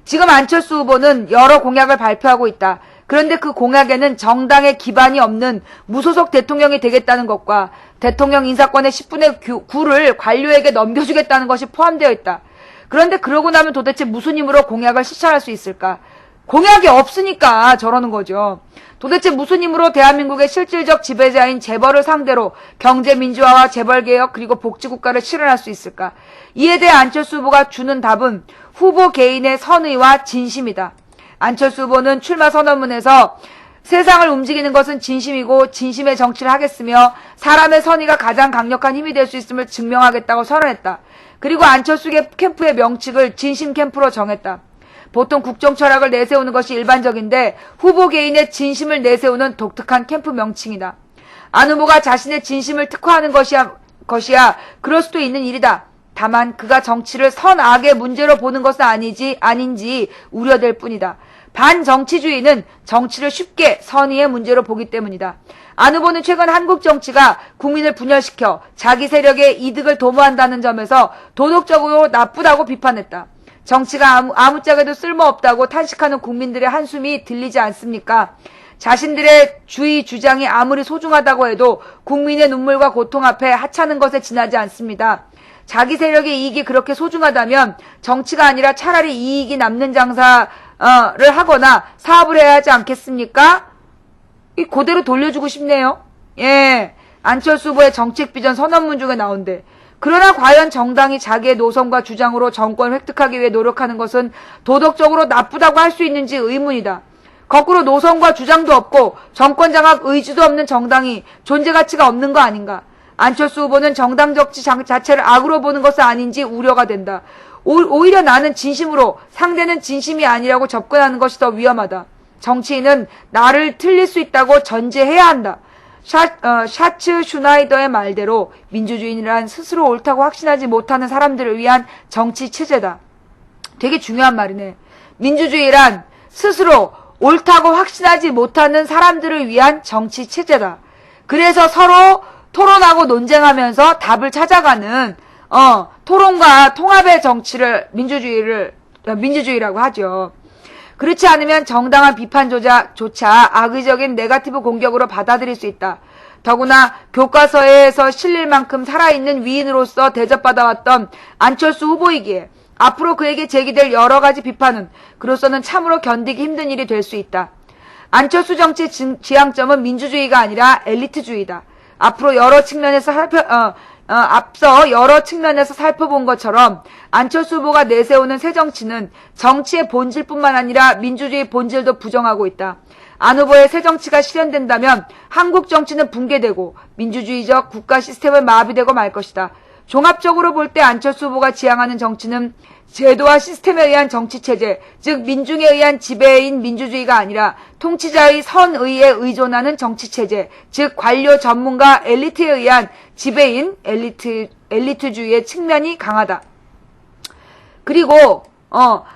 A: 지금 안철수 후보는 여러 공약을 발표하고 있다. 그런데 그 공약에는 정당의 기반이 없는 무소속 대통령이 되겠다는 것과 대통령 인사권의 10분의 9를 관료에게 넘겨주겠다는 것이 포함되어 있다. 그런데 그러고 나면 도대체 무슨 힘으로 공약을 실천할 수 있을까? 공약이 없으니까 저러는 거죠. 도대체 무슨 힘으로 대한민국의 실질적 지배자인 재벌을 상대로 경제 민주화와 재벌개혁 그리고 복지국가를 실현할 수 있을까? 이에 대해 안철수 후보가 주는 답은 후보 개인의 선의와 진심이다. 안철수 후보는 출마 선언문에서 세상을 움직이는 것은 진심이고 진심의 정치를 하겠으며 사람의 선의가 가장 강력한 힘이 될 수 있음을 증명하겠다고 선언했다. 그리고 안철수 캠프의 명칭을 진심 캠프로 정했다. 보통 국정 철학을 내세우는 것이 일반적인데 후보 개인의 진심을 내세우는 독특한 캠프 명칭이다. 안 후보가 자신의 진심을 특화하는 것이야 그럴 수도 있는 일이다. 다만 그가 정치를 선악의 문제로 보는 것은 아닌지 우려될 뿐이다. 반정치주의는 정치를 쉽게 선의의 문제로 보기 때문이다. 안 후보는 최근 한국 정치가 국민을 분열시켜 자기 세력의 이득을 도모한다는 점에서 도덕적으로 나쁘다고 비판했다. 정치가 아무짝에도 쓸모없다고 탄식하는 국민들의 한숨이 들리지 않습니까? 자신들의 주의 주장이 아무리 소중하다고 해도 국민의 눈물과 고통 앞에 하찮은 것에 지나지 않습니다. 자기 세력의 이익이 그렇게 소중하다면 정치가 아니라 차라리 이익이 남는 장사를 하거나 사업을 해야 하지 않겠습니까? 그대로 돌려주고 싶네요. 예, 안철수 후보의 정책 비전 선언문 중에 나온대. 그러나 과연 정당이 자기의 노선과 주장으로 정권을 획득하기 위해 노력하는 것은 도덕적으로 나쁘다고 할 수 있는지 의문이다. 거꾸로 노선과 주장도 없고 정권 장악 의지도 없는 정당이 존재 가치가 없는 거 아닌가? 안철수 후보는 정당 정치 자체를 악으로 보는 것은 아닌지 우려가 된다. 오히려 나는 진심으로 상대는 진심이 아니라고 접근하는 것이 더 위험하다. 정치인은 나를 틀릴 수 있다고 전제해야 한다. 샤츠 슈나이더의 말대로 민주주의란 스스로 옳다고 확신하지 못하는 사람들을 위한 정치 체제다. 되게 중요한 말이네. 민주주의란 스스로 옳다고 확신하지 못하는 사람들을 위한 정치 체제다. 그래서 서로 토론하고 논쟁하면서 답을 찾아가는 토론과 통합의 정치를 민주주의라고 하죠. 그렇지 않으면 정당한 비판조차 악의적인 네거티브 공격으로 받아들일 수 있다. 더구나 교과서에서 실릴 만큼 살아있는 위인으로서 대접받아왔던 안철수 후보이기에 앞으로 그에게 제기될 여러 가지 비판은 그로서는 참으로 견디기 힘든 일이 될 수 있다. 안철수 정치의 지향점은 민주주의가 아니라 엘리트주의다. 앞으로 여러 측면에서 앞서 여러 측면에서 살펴본 것처럼 안철수 후보가 내세우는 새 정치는 정치의 본질뿐만 아니라 민주주의 본질도 부정하고 있다. 안 후보의 새 정치가 실현된다면 한국 정치는 붕괴되고 민주주의적 국가 시스템은 마비되고 말 것이다. 종합적으로 볼 때 안철수 후보가 지향하는 정치는 제도와 시스템에 의한 정치체제, 즉 민중에 의한 지배인 민주주의가 아니라 통치자의 선의에 의존하는 정치체제, 즉 관료 전문가 엘리트에 의한 지배인 엘리트주의의 측면이 강하다. 그리고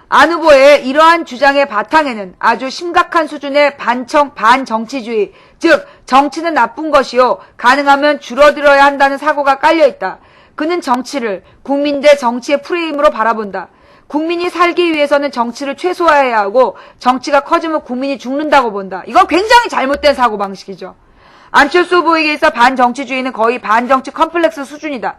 A: 안 후보의 이러한 주장의 바탕에는 아주 심각한 수준의 반정치주의, 즉 정치는 나쁜 것이요 가능하면 줄어들어야 한다는 사고가 깔려있다. 그는 정치를 국민 대 정치의 프레임으로 바라본다. 국민이 살기 위해서는 정치를 최소화해야 하고 정치가 커지면 국민이 죽는다고 본다. 이건 굉장히 잘못된 사고방식이죠. 안철수 후보에게 있어 반정치주의는 거의 반정치 컴플렉스 수준이다.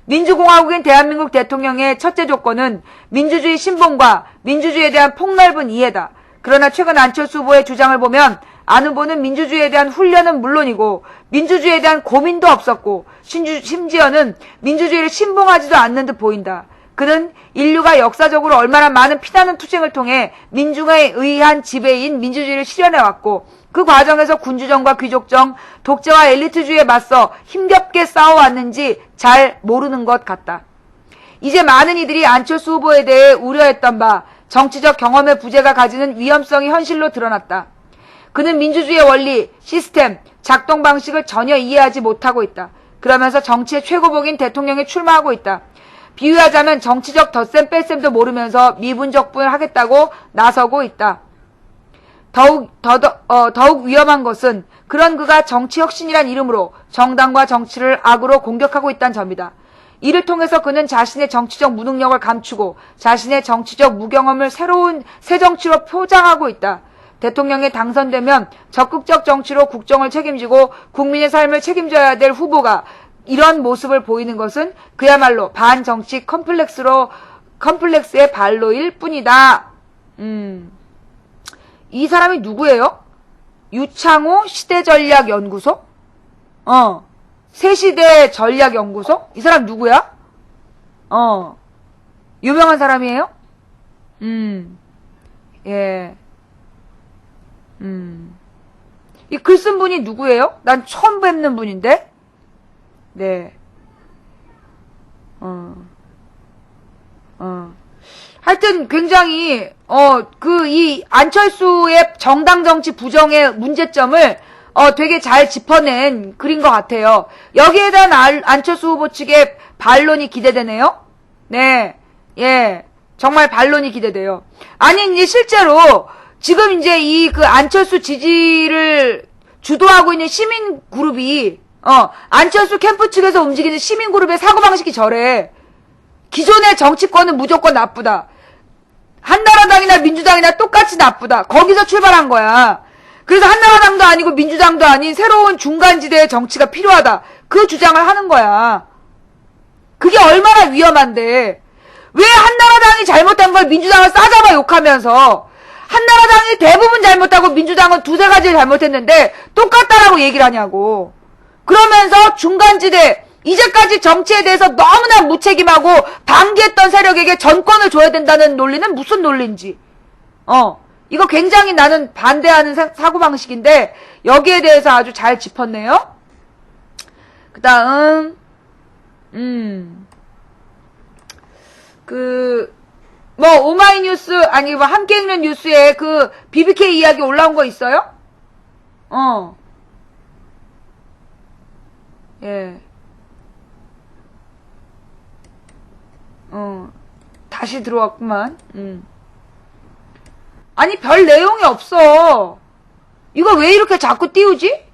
A: 민주공화국인 대한민국 대통령의 첫째 조건은 민주주의 신봉과 민주주의에 대한 폭넓은 이해다. 그러나 최근 안철수 후보의 주장을 보면 안 후보는 민주주의에 대한 훈련은 물론이고 민주주의에 대한 고민도 없었고 심지어는 민주주의를 신봉하지도 않는 듯 보인다. 그는 인류가 역사적으로 얼마나 많은 피나는 투쟁을 통해 민중에 의한 지배인 민주주의를 실현해왔고 그 과정에서 군주정과 귀족정, 독재와 엘리트주의에 맞서 힘겹게 싸워왔는지 잘 모르는 것 같다. 이제 많은 이들이 안철수 후보에 대해 우려했던 바 정치적 경험의 부재가 가지는 위험성이 현실로 드러났다. 그는 민주주의의 원리, 시스템, 작동 방식을 전혀 이해하지 못하고 있다. 그러면서 정치의 최고봉인 대통령에 출마하고 있다. 비유하자면 정치적 덧셈 뺄셈도 모르면서 미분적분을 하겠다고 나서고 있다. 더욱 위험한 것은 그런 그가 정치혁신이란 이름으로 정당과 정치를 악으로 공격하고 있다는 점이다. 이를 통해서 그는 자신의 정치적 무능력을 감추고 자신의 정치적 무경험을 새로운 새 정치로 포장하고 있다. 대통령에 당선되면 적극적 정치로 국정을 책임지고 국민의 삶을 책임져야 될 후보가 이런 모습을 보이는 것은 그야말로 반정치 컴플렉스의 발로일 뿐이다. 이 사람이 누구예요? 유창호 시대전략연구소? 새시대 전략연구소? 이 사람 누구야? 유명한 사람이에요? 예. 이 글 쓴 분이 누구예요? 난 처음 뵙는 분인데? 네. 하여튼 굉장히, 이 안철수의 정당 정치 부정의 문제점을, 되게 잘 짚어낸 글인 것 같아요. 여기에 대한 안철수 후보 측의 반론이 기대되네요? 네. 예. 정말 반론이 기대돼요. 아니, 이제 실제로, 지금 이제 안철수 지지를 주도하고 있는 시민 그룹이, 안철수 캠프 측에서 움직이는 시민 그룹의 사고방식이 저래. 기존의 정치권은 무조건 나쁘다. 한나라당이나 민주당이나 똑같이 나쁘다. 거기서 출발한 거야. 그래서 한나라당도 아니고 민주당도 아닌 새로운 중간지대의 정치가 필요하다. 그 주장을 하는 거야. 그게 얼마나 위험한데. 왜 한나라당이 잘못한 걸 민주당을 싸잡아 욕하면서 한나라당이 대부분 잘못하고 민주당은 두세 가지를 잘못했는데 똑같다라고 얘기를 하냐고. 그러면서 중간지대, 이제까지 정치에 대해서 너무나 무책임하고 방기했던 세력에게 전권을 줘야 된다는 논리는 무슨 논리인지. 이거 굉장히 나는 반대하는 사고방식인데 여기에 대해서 아주 잘 짚었네요. 그 다음 오마이뉴스 아니 함께 읽는 뉴스에 그 BBK 이야기 올라온 거 있어요? 예. 다시 들어왔구만. 아니, 별 내용이 없어. 이거 왜 이렇게 자꾸 띄우지?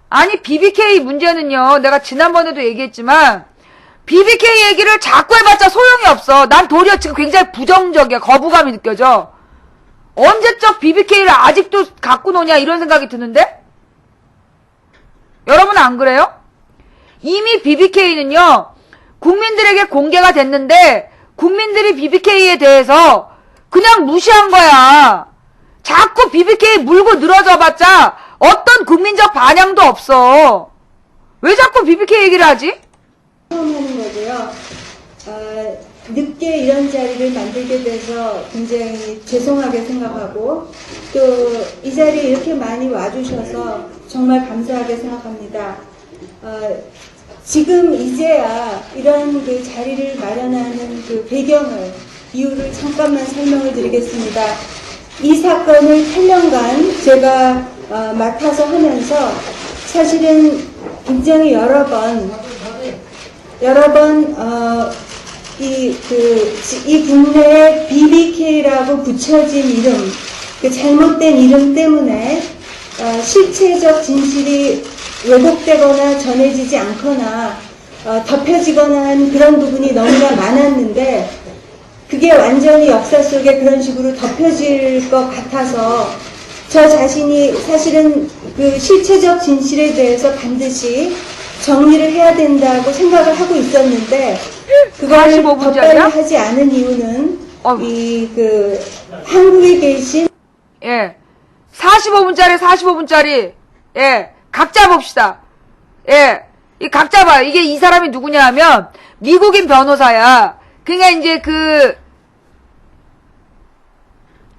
A: 아니, BBK 문제는요, 내가 지난번에도 얘기했지만, BBK 얘기를 자꾸 해봤자 소용이 없어. 난 도리어 지금 굉장히 부정적이야. 거부감이 느껴져. 언제적 BBK를 아직도 갖고 노냐, 이런 생각이 드는데? 여러분 안 그래요? 이미 BBK는요, 국민들에게 공개가 됐는데, 국민들이 BBK에 대해서 그냥 무시한 거야. 자꾸 BBK 물고 늘어져 봤자 어떤 국민적 반향도 없어. 왜 자꾸 BBK 얘기를 하지?
D: 처음 하는 거고요. 늦게 이런 자리를 만들게 돼서 굉장히 죄송하게 생각하고 또 이 자리에 이렇게 많이 와주셔서 정말 감사하게 생각합니다. 지금 이제야 이런 그 자리를 마련하는 그 배경을 이유를 잠깐만 설명을 드리겠습니다. 이 사건을 8년간 제가 맡아서 하면서 사실은 굉장히 여러 번 이 국내에 BBK라고 붙여진 이름, 그 잘못된 이름 때문에 실체적 진실이 왜곡되거나 전해지지 않거나 덮여지거나 한 그런 부분이 너무나 많았는데 그게 완전히 역사 속에 그런 식으로 덮여질 것 같아서 저 자신이 사실은 그 실체적 진실에 대해서 반드시 정리를 해야 된다고 생각을 하고 있었는데 그걸
A: 45 분짜리야?
D: 덧발을 하지 않은 이유는 한국에 계신
A: 예. 45분짜리. 예. 각자 봅시다. 예. 이 각자 봐요. 이게 이 사람이 누구냐 하면, 미국인 변호사야. 그러니까 이제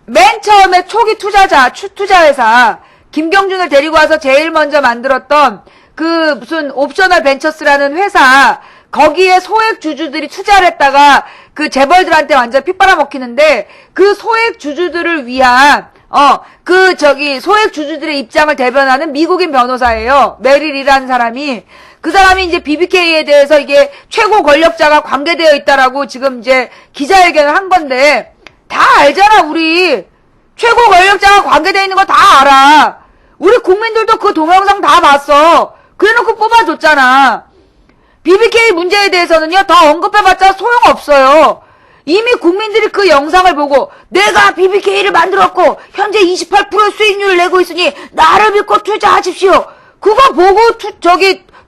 A: 맨 처음에 초기 투자회사, 김경준을 데리고 와서 제일 먼저 만들었던 무슨 옵셔널 벤처스라는 회사, 거기에 소액 주주들이 투자를 했다가 재벌들한테 완전 핏바라 먹히는데 그 소액 주주들을 위한 소액 주주들의 입장을 대변하는 미국인 변호사예요. 메릴이라는 사람이. 그 사람이 이제 BBK에 대해서 이게 최고 권력자가 관계되어 있다라고 지금 이제 기자회견을 한 건데, 다 알잖아, 우리. 최고 권력자가 관계되어 있는 거 다 알아. 우리 국민들도 그 동영상 다 봤어. 그래놓고 뽑아줬잖아. BBK 문제에 대해서는요, 더 언급해봤자 소용없어요. 이미 국민들이 그 영상을 보고 내가 BBK를 만들었고 현재 28% 수익률을 내고 있으니 나를 믿고 투자하십시오. 그거 보고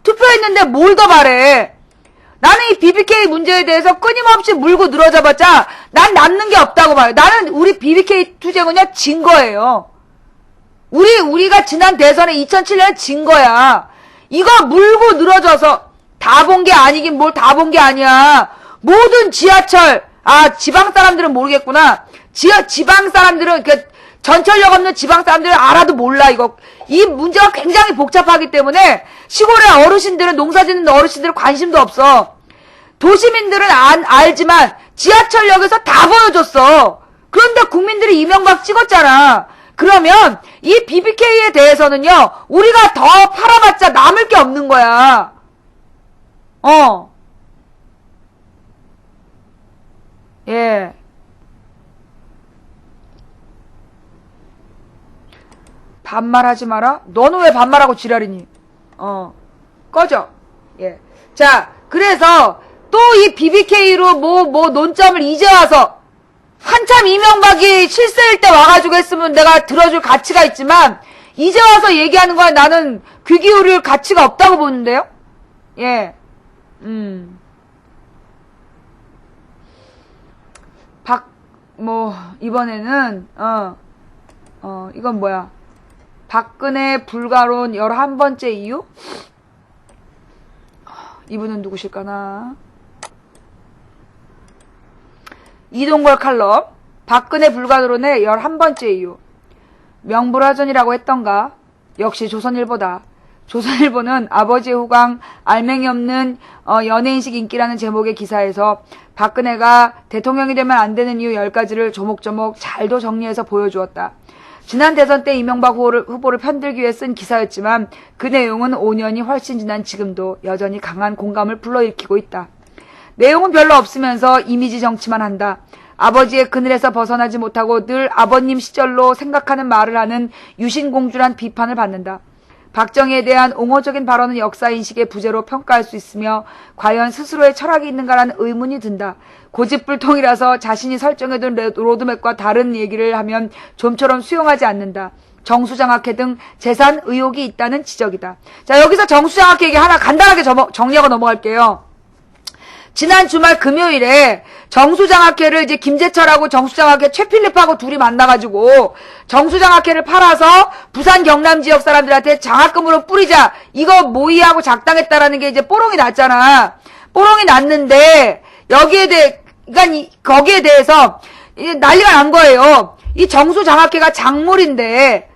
A: 투표했는데 뭘 더 바래. 나는 이 BBK 문제에 대해서 끊임없이 물고 늘어져봤자 난 남는 게 없다고 봐요. 나는 우리 BBK 투쟁은요, 진 거예요. 우리가 지난 대선에 2007년에 진 거야. 이거 물고 늘어져서 다 본 게 아니긴 뭘 다 본 게 아니야. 모든 지하철, 지방 사람들은 모르겠구나. 지방 사람들은, 전철역 없는 지방 사람들은 알아도 몰라, 이거. 이 문제가 굉장히 복잡하기 때문에 시골의 어르신들은, 농사 짓는 어르신들은 관심도 없어. 도시민들은 알지만 지하철역에서 다 보여줬어. 그런데 국민들이 이명박 찍었잖아. 그러면 이 BBK에 대해서는요, 우리가 더 팔아봤자 남을 게 없는 거야. 예. 반말하지 마라? 너는 왜 반말하고 지랄이니? 꺼져. 예. 자, 그래서 또 이 BBK로 논점을 이제 와서 한참 이명박이 실세일 때 와가지고 했으면 내가 들어줄 가치가 있지만 이제 와서 얘기하는 거야. 나는 귀 기울일 가치가 없다고 보는데요. 예. 이번에는 이건 뭐야? 박근혜 불가론 11번째 이유? 이분은 누구실까나? 이동걸 칼럼. 박근혜 불가론의 11번째 이유. 명불허전이라고 했던가? 역시 조선일보다. 조선일보는 아버지의 후광 알맹이 없는 연예인식 인기라는 제목의 기사에서 박근혜가 대통령이 되면 안 되는 이유 10가지를 조목조목 잘도 정리해서 보여주었다. 지난 대선 때 이명박 후보를 편들기 위해 쓴 기사였지만 그 내용은 5년이 훨씬 지난 지금도 여전히 강한 공감을 불러일으키고 있다. 내용은 별로 없으면서 이미지 정치만 한다. 아버지의 그늘에서 벗어나지 못하고 늘 아버님 시절로 생각하는 말을 하는 유신공주란 비판을 받는다. 박정희에 대한 옹호적인 발언은 역사인식의 부재로 평가할 수 있으며 과연 스스로의 철학이 있는가라는 의문이 든다. 고집불통이라서 자신이 설정해둔 로드맵과 다른 얘기를 하면 좀처럼 수용하지 않는다. 정수장학회 등 재산 의혹이 있다는 지적이다. 자, 여기서 정수장학회 얘기 하나 간단하게 정리하고 넘어갈게요. 지난 주말 금요일에 정수장학회를 이제 김재철하고 정수장학회 최필립하고 둘이 만나가지고 정수장학회를 팔아서 부산 경남 지역 사람들한테 장학금으로 뿌리자. 이거 모의하고 작당했다라는 게 이제 뽀롱이 났잖아. 뽀롱이 났는데 그러니까 거기에 대해서 난리가 난 거예요. 이 정수장학회가 작물인데,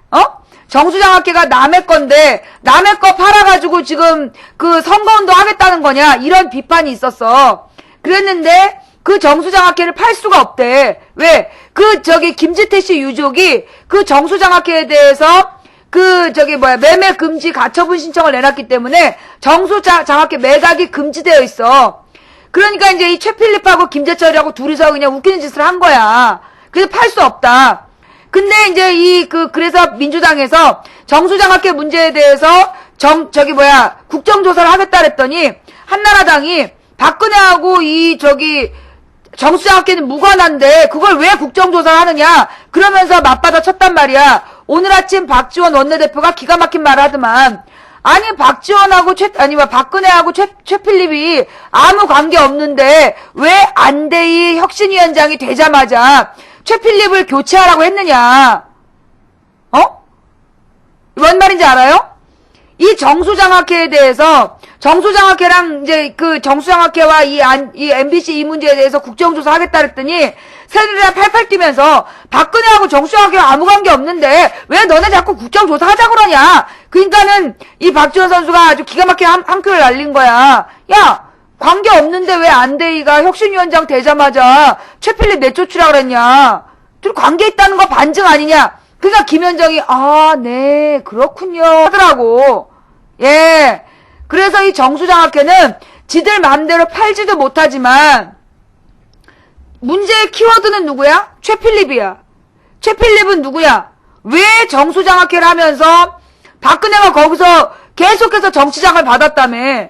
A: 정수장학회가 남의 건데, 남의 거 팔아가지고 지금 그 선거운동 하겠다는 거냐, 이런 비판이 있었어. 그랬는데, 그 정수장학회를 팔 수가 없대. 왜? 김지태 씨 유족이 그 정수장학회에 대해서 매매 금지 가처분 신청을 내놨기 때문에 정수장학회 매각이 금지되어 있어. 그러니까 이제 이 최필립하고 김재철이하고 둘이서 그냥 웃기는 짓을 한 거야. 그래서 팔 수 없다. 근데 이제 그래서 민주당에서 정수장학회 문제에 대해서 국정조사를 하겠다 그랬더니 한나라당이 박근혜하고 정수장학회는 무관한데 그걸 왜 국정조사를 하느냐 그러면서 맞받아 쳤단 말이야. 오늘 아침 박지원 원내대표가 기가 막힌 말을 하더만. 아니 박지원하고 박근혜하고 최필립이 아무 관계 없는데 왜 안대희 혁신위원장이 되자마자 최필립을 교체하라고 했느냐? 뭔 말인지 알아요? 이 정수장학회에 대해서 정수장학회랑 이제 정수장학회와 이 MBC 이 문제에 대해서 국정조사 하겠다 그랬더니 새누리랑 팔팔 뛰면서 박근혜하고 정수장학회랑 아무 관계 없는데 왜 너네 자꾸 국정조사 하자 그러냐? 그러니까는 이 박지원 선수가 아주 기가 막히게 한 표를 날린 거야. 야, 관계 없는데 왜 안대희가 혁신위원장 되자마자 최필립 내쫓으라 그랬냐? 둘이 관계 있다는 거 반증 아니냐? 그러니까 김현정이 네, 그렇군요 하더라고. 예. 그래서 이 정수장학회는 지들 마음대로 팔지도 못하지만 문제의 키워드는 누구야? 최필립이야. 최필립은 누구야? 왜 정수장학회를 하면서 박근혜가 거기서 계속해서 정치장을 받았다며?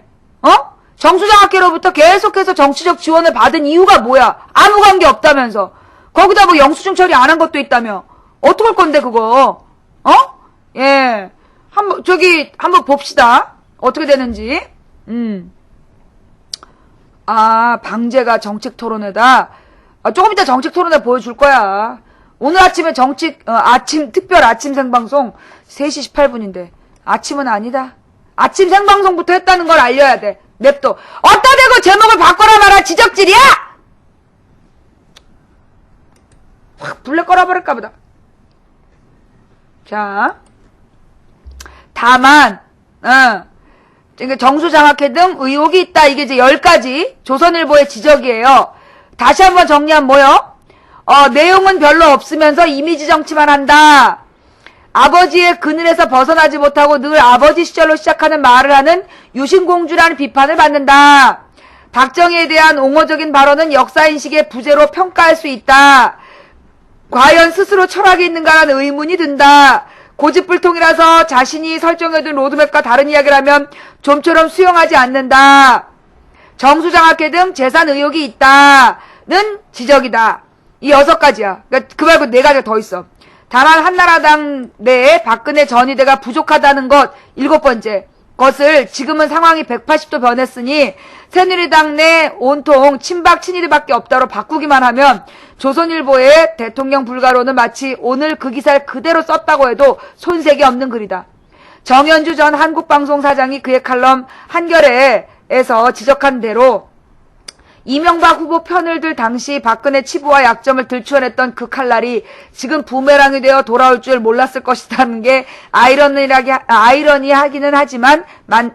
A: 정수장학회로부터 계속해서 정치적 지원을 받은 이유가 뭐야? 아무 관계 없다면서. 거기다 뭐 영수증 처리 안 한 것도 있다며. 어떡할 건데 그거? 예. 한번 봅시다. 어떻게 되는지. 방제가 정책 토론회다. 조금 이따 정책 토론회 보여줄 거야. 오늘 아침에 특별 아침 생방송 3시 18분인데. 아침은 아니다. 아침 생방송부터 했다는 걸 알려야 돼. 냅둬. 어따 대고 제목을 바꿔라 말아. 지적질이야! 확 불러 꺼라버릴까 보다. 자. 다만, 정수장학회 등 의혹이 있다. 이게 이제 10가지 조선일보의 지적이에요. 다시 한번 정리하면 뭐요? 내용은 별로 없으면서 이미지 정치만 한다. 아버지의 그늘에서 벗어나지 못하고 늘 아버지 시절로 시작하는 말을 하는 유신공주라는 비판을 받는다. 박정희에 대한 옹호적인 발언은 역사인식의 부재로 평가할 수 있다. 과연 스스로 철학이 있는가라는 의문이 든다. 고집불통이라서 자신이 설정해둔 로드맵과 다른 이야기를 하면 좀처럼 수용하지 않는다. 정수장학회 등 재산 의혹이 있다는 지적이다. 이 6가지야. 그러니까 그 말고 4가지가 더 있어. 다만 한나라당 내에 박근혜 전위대가 부족하다는 것 7번째. 것을 지금은 상황이 180도 변했으니 새누리당 내 온통 친박 친이들밖에 없다로 바꾸기만 하면 조선일보의 대통령 불가로는 마치 오늘 그 기사를 그대로 썼다고 해도 손색이 없는 글이다. 정현주 전 한국방송사장이 그의 칼럼 한겨레에서 지적한 대로 이명박 후보 편을 들 당시 박근혜 치부와 약점을 들추어냈던 그 칼날이 지금 부메랑이 되어 돌아올 줄 몰랐을 것이라는 게 아이러니하기는 하지만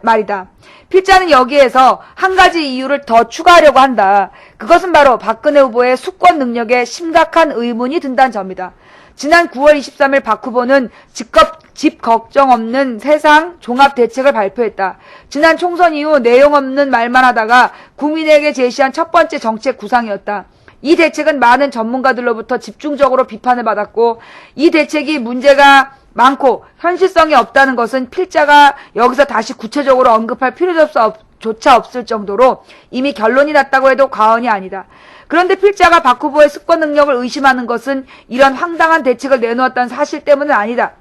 A: 말이다. 필자는 여기에서 한 가지 이유를 더 추가하려고 한다. 그것은 바로 박근혜 후보의 수권 능력에 심각한 의문이 든다는 점이다. 지난 9월 23일 박 후보는 집 걱정 없는 세상 종합대책을 발표했다. 지난 총선 이후 내용 없는 말만 하다가 국민에게 제시한 첫 번째 정책 구상이었다. 이 대책은 많은 전문가들로부터 집중적으로 비판을 받았고 이 대책이 문제가 많고 현실성이 없다는 것은 필자가 여기서 다시 구체적으로 언급할 필요조차 없을 정도로 이미 결론이 났다고 해도 과언이 아니다. 그런데 필자가 박 후보의 수권 능력을 의심하는 것은 이런 황당한 대책을 내놓았다는 사실 때문은 아니다.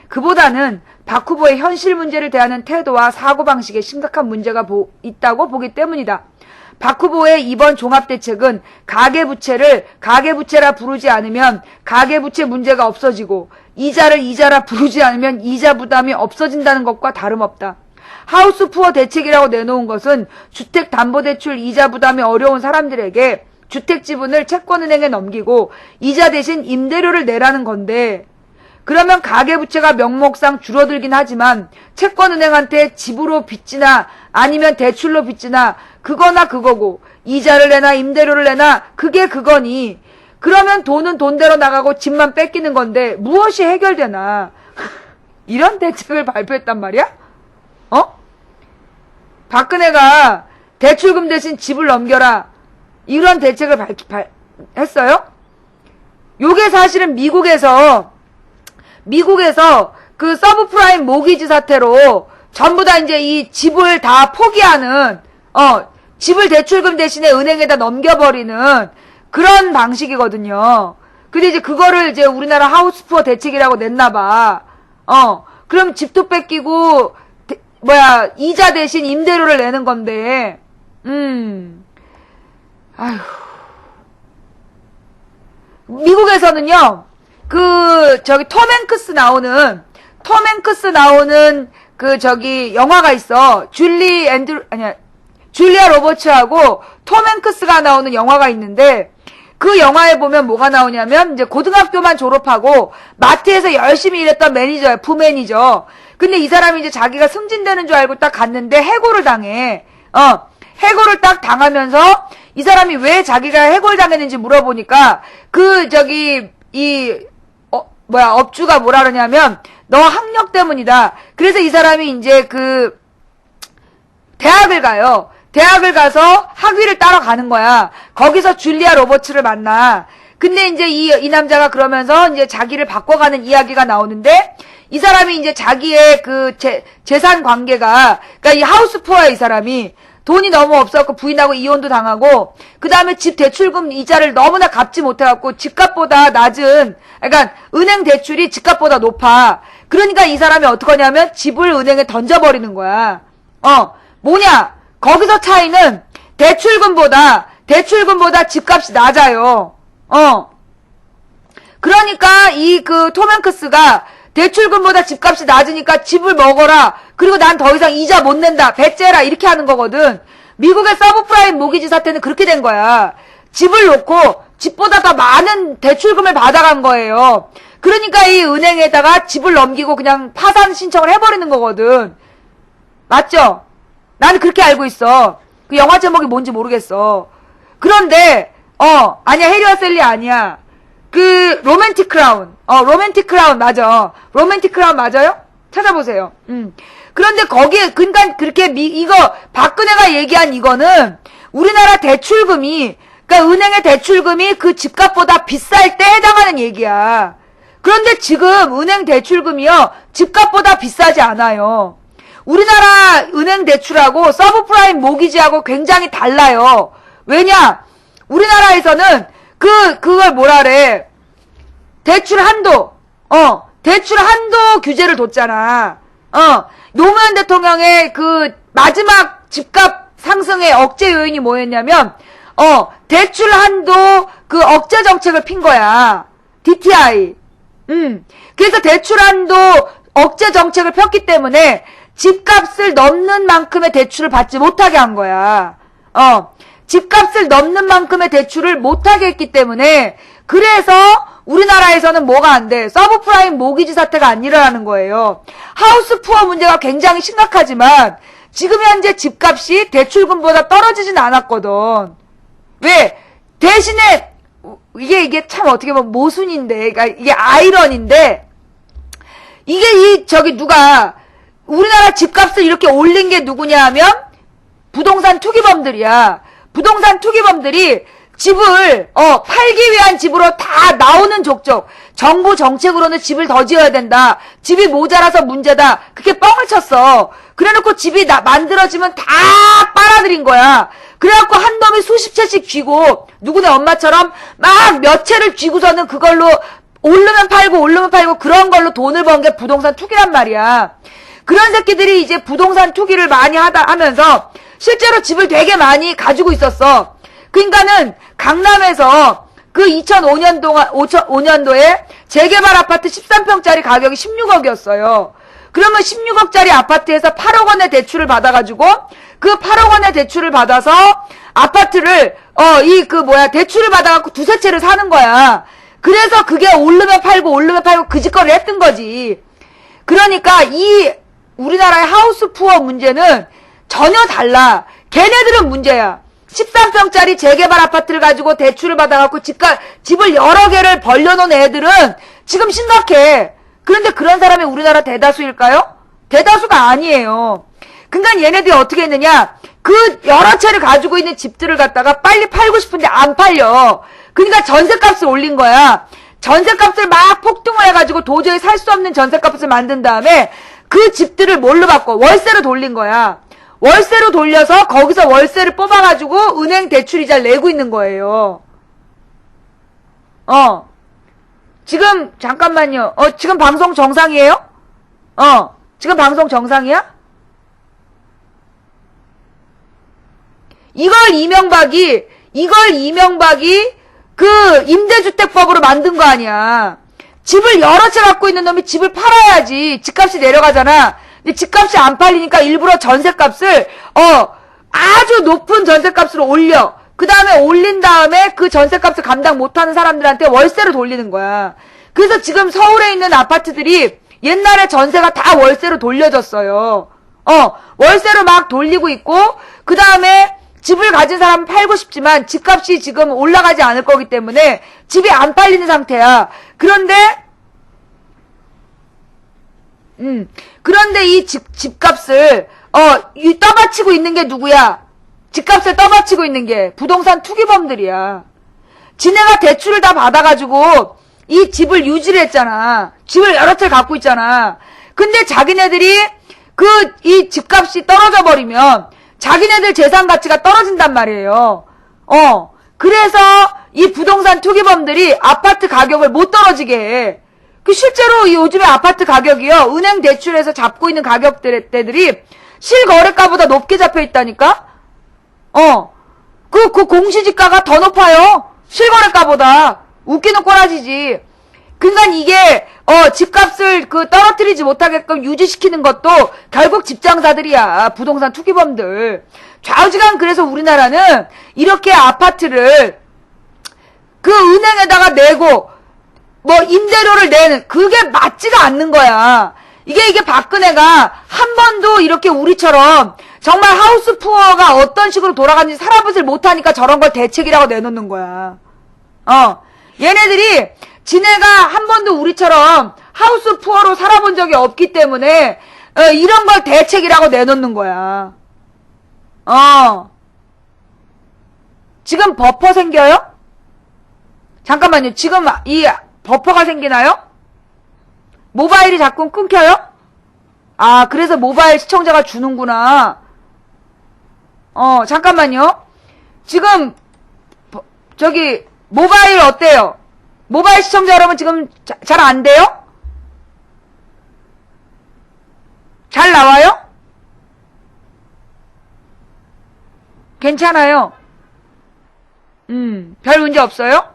A: 그보다는 박 후보의 현실 문제를 대하는 태도와 사고방식에 심각한 문제가 있다고 보기 때문이다. 박 후보의 이번 종합대책은 가계부채를 가계부채라 부르지 않으면 가계부채 문제가 없어지고 이자를 이자라 부르지 않으면 이자 부담이 없어진다는 것과 다름없다. 하우스 푸어 대책이라고 내놓은 것은 주택담보대출 이자 부담이 어려운 사람들에게 주택 지분을 채권은행에 넘기고 이자 대신 임대료를 내라는 건데, 그러면 가계부채가 명목상 줄어들긴 하지만 채권은행한테 집으로 빚지나 아니면 대출로 빚지나 그거나 그거고, 이자를 내나 임대료를 내나 그게 그거니, 그러면 돈은 돈대로 나가고 집만 뺏기는 건데 무엇이 해결되나. 이런 대책을 발표했단 말이야? 박근혜가 대출금 대신 집을 넘겨라, 이런 대책을 했어요? 요게 사실은 미국에서 그 서브프라임 모기지 사태로 전부 다 이제 이 집을 다 포기하는, 집을 대출금 대신에 은행에다 넘겨버리는 그런 방식이거든요. 근데 이제 그거를 이제 우리나라 하우스푸어 대책이라고 냈나봐. 그럼 집도 뺏기고, 이자 대신 임대료를 내는 건데, 아휴. 미국에서는요, 톰 행크스 나오는, 영화가 있어. 줄리아 로버츠하고 톰 행크스가 나오는 영화가 있는데, 그 영화에 보면 뭐가 나오냐면, 이제 고등학교만 졸업하고, 마트에서 열심히 일했던 매니저야, 부매니저. 근데 이 사람이 이제 자기가 승진되는 줄 알고 딱 갔는데, 해고를 당해. 해고를 딱 당하면서, 이 사람이 왜 자기가 해고를 당했는지 물어보니까, 업주가 뭐라 그러냐면, 너 학력 때문이다. 그래서 이 사람이 이제 대학을 가요. 대학을 가서 학위를 따러 가는 거야. 거기서 줄리아 로버츠를 만나. 근데 이제 이 남자가 그러면서 이제 자기를 바꿔가는 이야기가 나오는데, 이 사람이 이제 자기의 재산 관계가, 그러니까 이 하우스 푸어야, 이 사람이. 돈이 너무 없어갖고 부인하고 이혼도 당하고, 그 다음에 집 대출금 이자를 너무나 갚지 못해갖고 집값보다 낮은, 그러니까 은행 대출이 집값보다 높아. 그러니까 이 사람이 어떡하냐면 집을 은행에 던져버리는 거야. 뭐냐? 거기서 차이는 대출금보다 집값이 낮아요. 그러니까 톰 행크스가 대출금보다 집값이 낮으니까 집을 먹어라. 그리고 난 더 이상 이자 못 낸다. 배째라. 이렇게 하는 거거든. 미국의 서브프라임 모기지 사태는 그렇게 된 거야. 집을 놓고 집보다 더 많은 대출금을 받아간 거예요. 그러니까 이 은행에다가 집을 넘기고 그냥 파산 신청을 해버리는 거거든. 맞죠? 나는 그렇게 알고 있어. 그 영화 제목이 뭔지 모르겠어. 그런데 아니야, 해리와 셀리 아니야. 로맨틱 크라운. 로맨틱 크라운 맞아. 로맨틱 크라운 맞아요? 찾아보세요. 그런데 그러니까 그렇게 박근혜가 얘기한 이거는 우리나라 대출금이, 그러니까 은행의 대출금이 그 집값보다 비쌀 때 해당하는 얘기야. 그런데 지금 은행 대출금이요, 집값보다 비싸지 않아요. 우리나라 은행 대출하고 서브프라임 모기지하고 굉장히 달라요. 왜냐? 우리나라에서는 그걸 뭐라래? 대출 한도 규제를 뒀잖아. 노무현 대통령의 마지막 집값 상승의 억제 요인이 뭐였냐면, 대출 한도 억제 정책을 핀 거야. DTI. 그래서 대출 한도 억제 정책을 폈기 때문에 집값을 넘는 만큼의 대출을 받지 못하게 한 거야. 집값을 넘는 만큼의 대출을 못하게 했기 때문에, 그래서 우리나라에서는 뭐가 안 돼? 서브프라임 모기지 사태가 안 일어나는 거예요. 하우스 푸어 문제가 굉장히 심각하지만 지금 현재 집값이 대출금보다 떨어지진 않았거든. 왜? 대신에 이게 참 어떻게 보면 모순인데, 그러니까 이게 아이러니인데, 이게 누가 우리나라 집값을 이렇게 올린 게 누구냐 하면 부동산 투기범들이야. 부동산 투기범들이 집을 팔기 위한 집으로 다 나오는 족족, 정부 정책으로는 집을 더 지어야 된다, 집이 모자라서 문제다, 그렇게 뻥을 쳤어. 그래놓고 집이 만들어지면 다 빨아들인 거야. 그래갖고 한 놈이 수십 채씩 쥐고, 누구네 엄마처럼 막 몇 채를 쥐고서는 그걸로 오르면 팔고 그런 걸로 돈을 번 게 부동산 투기란 말이야. 그런 새끼들이 이제 부동산 투기를 많이 하면서 실제로 집을 되게 가지고 있었어. 그러니까는 강남에서 그 2005년도에 재개발 아파트 13평짜리 가격이 16억이었어요. 그러면 16억짜리 아파트에서 8억 원의 대출을 받아가지고 그 8억 원의 대출을 받아서 아파트를 대출을 받아갖고 두세 채를 사는 거야. 그래서 그게 오르면 팔고 그 짓거리를 했던 거지. 그러니까 이 우리나라의 하우스 푸어 문제는 전혀 달라. 걔네들은 문제야. 13평짜리 재개발 아파트를 가지고 대출을 받아갖고 집을 여러 개를 벌려놓은 애들은 지금 심각해. 그런데 그런 사람이 우리나라 대다수일까요? 대다수가 아니에요. 그러니까 얘네들이 어떻게 했느냐? 그 여러 채를 가지고 있는 집들을 갖다가 빨리 팔고 싶은데 안 팔려. 그러니까 전셋값을 올린 거야. 전셋값을 막 폭등을 해가지고 도저히 살 수 없는 전셋값을 만든 다음에 그 집들을 뭘로 바꿔? 월세로 돌린 거야. 월세로 돌려서 거기서 월세를 뽑아가지고 은행 대출이자를 내고 있는 거예요. 지금 잠깐만요. 지금 방송 정상이에요? 지금 방송 정상이야? 이걸 이명박이 그 임대주택법으로 만든 거 아니야. 집을 여러 채 갖고 있는 놈이 집을 팔아야지 집값이 내려가잖아. 근데 집값이 안 팔리니까 일부러 전셋값을 아주 높은 전셋값으로 올려. 그 다음에 올린 다음에 그 전셋값을 감당 못하는 사람들한테 월세로 돌리는 거야. 그래서 지금 서울에 있는 아파트들이 옛날에 전세가 다 월세로 돌려졌어요. 월세로 막 돌리고 있고 그 다음에 집을 가진 사람은 팔고 싶지만 집값이 지금 올라가지 않을 거기 때문에 집이 안 팔리는 상태야. 그런데 이 집값을 떠받치고 있는 게 누구야? 집값을 떠받치고 있는 게 부동산 투기범들이야. 지네가 대출을 다 받아가지고 이 집을 유지를 했잖아. 집을 여러 채 갖고 있잖아. 근데 자기네들이 이 집값이 떨어져 버리면 자기네들 재산 가치가 떨어진단 말이에요. 그래서 이 부동산 투기범들이 아파트 가격을 못 떨어지게 해. 실제로 요즘에 아파트 가격이요. 은행 대출에서 잡고 있는 가격대들이 실거래가보다 높게 잡혀 있다니까? 그 공시지가가 더 높아요. 실거래가보다. 웃기는 꼬라지지. 그러니까 이게 집값을 떨어뜨리지 못하게끔 유지시키는 것도 결국 집장사들이야. 부동산 투기범들. 좌우지간 그래서 우리나라는 이렇게 아파트를 그 은행에다가 내고 임대료를 내는 그게 맞지가 않는 거야. 이게 박근혜가 한 번도 이렇게 우리처럼 정말 하우스 푸어가 어떤 식으로 돌아가는지 살아보질 못하니까 저런 걸 대책이라고 내놓는 거야. 얘네들이 지네가 한 번도 우리처럼 하우스 푸어로 살아본 적이 없기 때문에 이런 걸 대책이라고 내놓는 거야. 지금 버퍼 생겨요? 잠깐만요. 지금 이 버퍼가 생기나요? 모바일이 자꾸 끊겨요? 그래서 모바일 시청자가 주는구나. 잠깐만요. 지금 모바일 어때요? 모바일 시청자 여러분 지금 잘 안 돼요? 잘 나와요? 괜찮아요? 별 문제 없어요?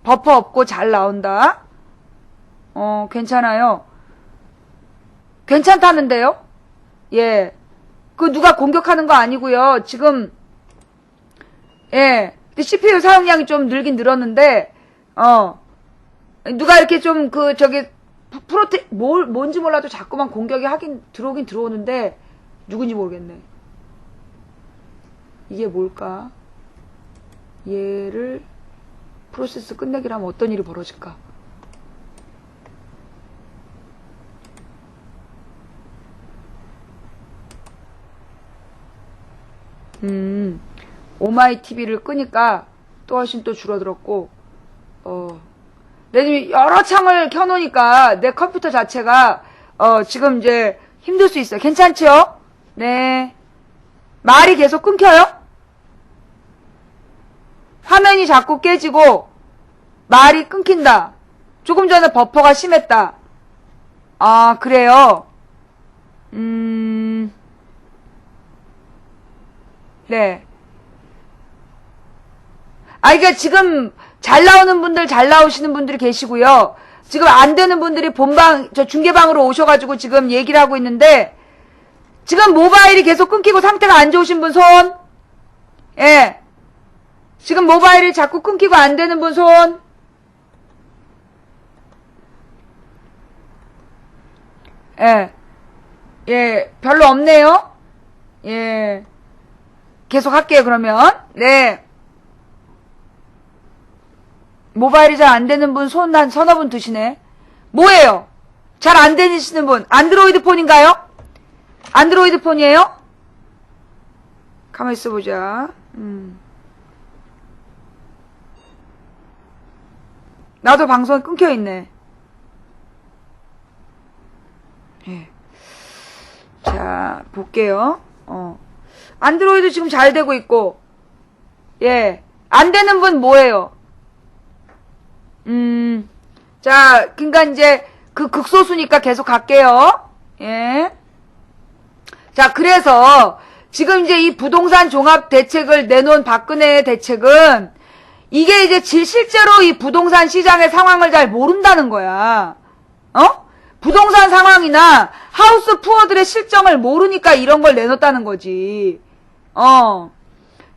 A: 버퍼 없고 잘 나온다. 괜찮아요. 괜찮다는데요? 예. 누가 공격하는 거 아니고요. 지금 근데 CPU 사용량이 좀 늘긴 늘었는데 누가 이렇게 좀 뭔지 몰라도 자꾸만 공격이 들어오긴 들어오는데 누군지 모르겠네. 이게 뭘까? 얘를 프로세스 끝내기로 하면 어떤 일이 벌어질까? 오마이 TV를 끄니까 또 훨씬 또 줄어들었고, 내 지금 여러 창을 켜놓으니까 내 컴퓨터 자체가, 지금 이제 힘들 수 있어요. 괜찮죠? 네. 말이 계속 끊겨요? 화면이 자꾸 깨지고, 말이 끊긴다. 조금 전에 버퍼가 심했다. 아, 그래요? 네. 아, 그러니까 지금 잘 나오는 분들, 잘 나오시는 분들이 계시고요. 지금 안 되는 분들이 본방, 저 중계방으로 오셔가지고 지금 얘기를 하고 있는데, 지금 모바일이 계속 끊기고 상태가 안 좋으신 분 손? 예. 지금 모바일이 자꾸 끊기고 안 되는 분 손? 예. 예, 별로 없네요? 예. 계속 할게요, 그러면. 네. 모바일이 잘 안 되는 분 손 한 서너 분 드시네. 뭐예요? 잘 안 되시는 분. 안드로이드 폰인가요? 안드로이드 폰이에요? 가만히 있어보자. 나도 방송이 끊겨있네. 예. 자, 볼게요. 안드로이드 지금 잘 되고 있고, 예. 안 되는 분 뭐예요? 자, 그니까 이제 그 극소수니까 계속 갈게요. 예. 자, 그래서 지금 이제 이 부동산 종합 대책을 내놓은 박근혜 대책은 이게 이제 실제로 이 부동산 시장의 상황을 잘 모른다는 거야. 부동산 상황이나 하우스 푸어들의 실정을 모르니까 이런 걸 내놓았다는 거지.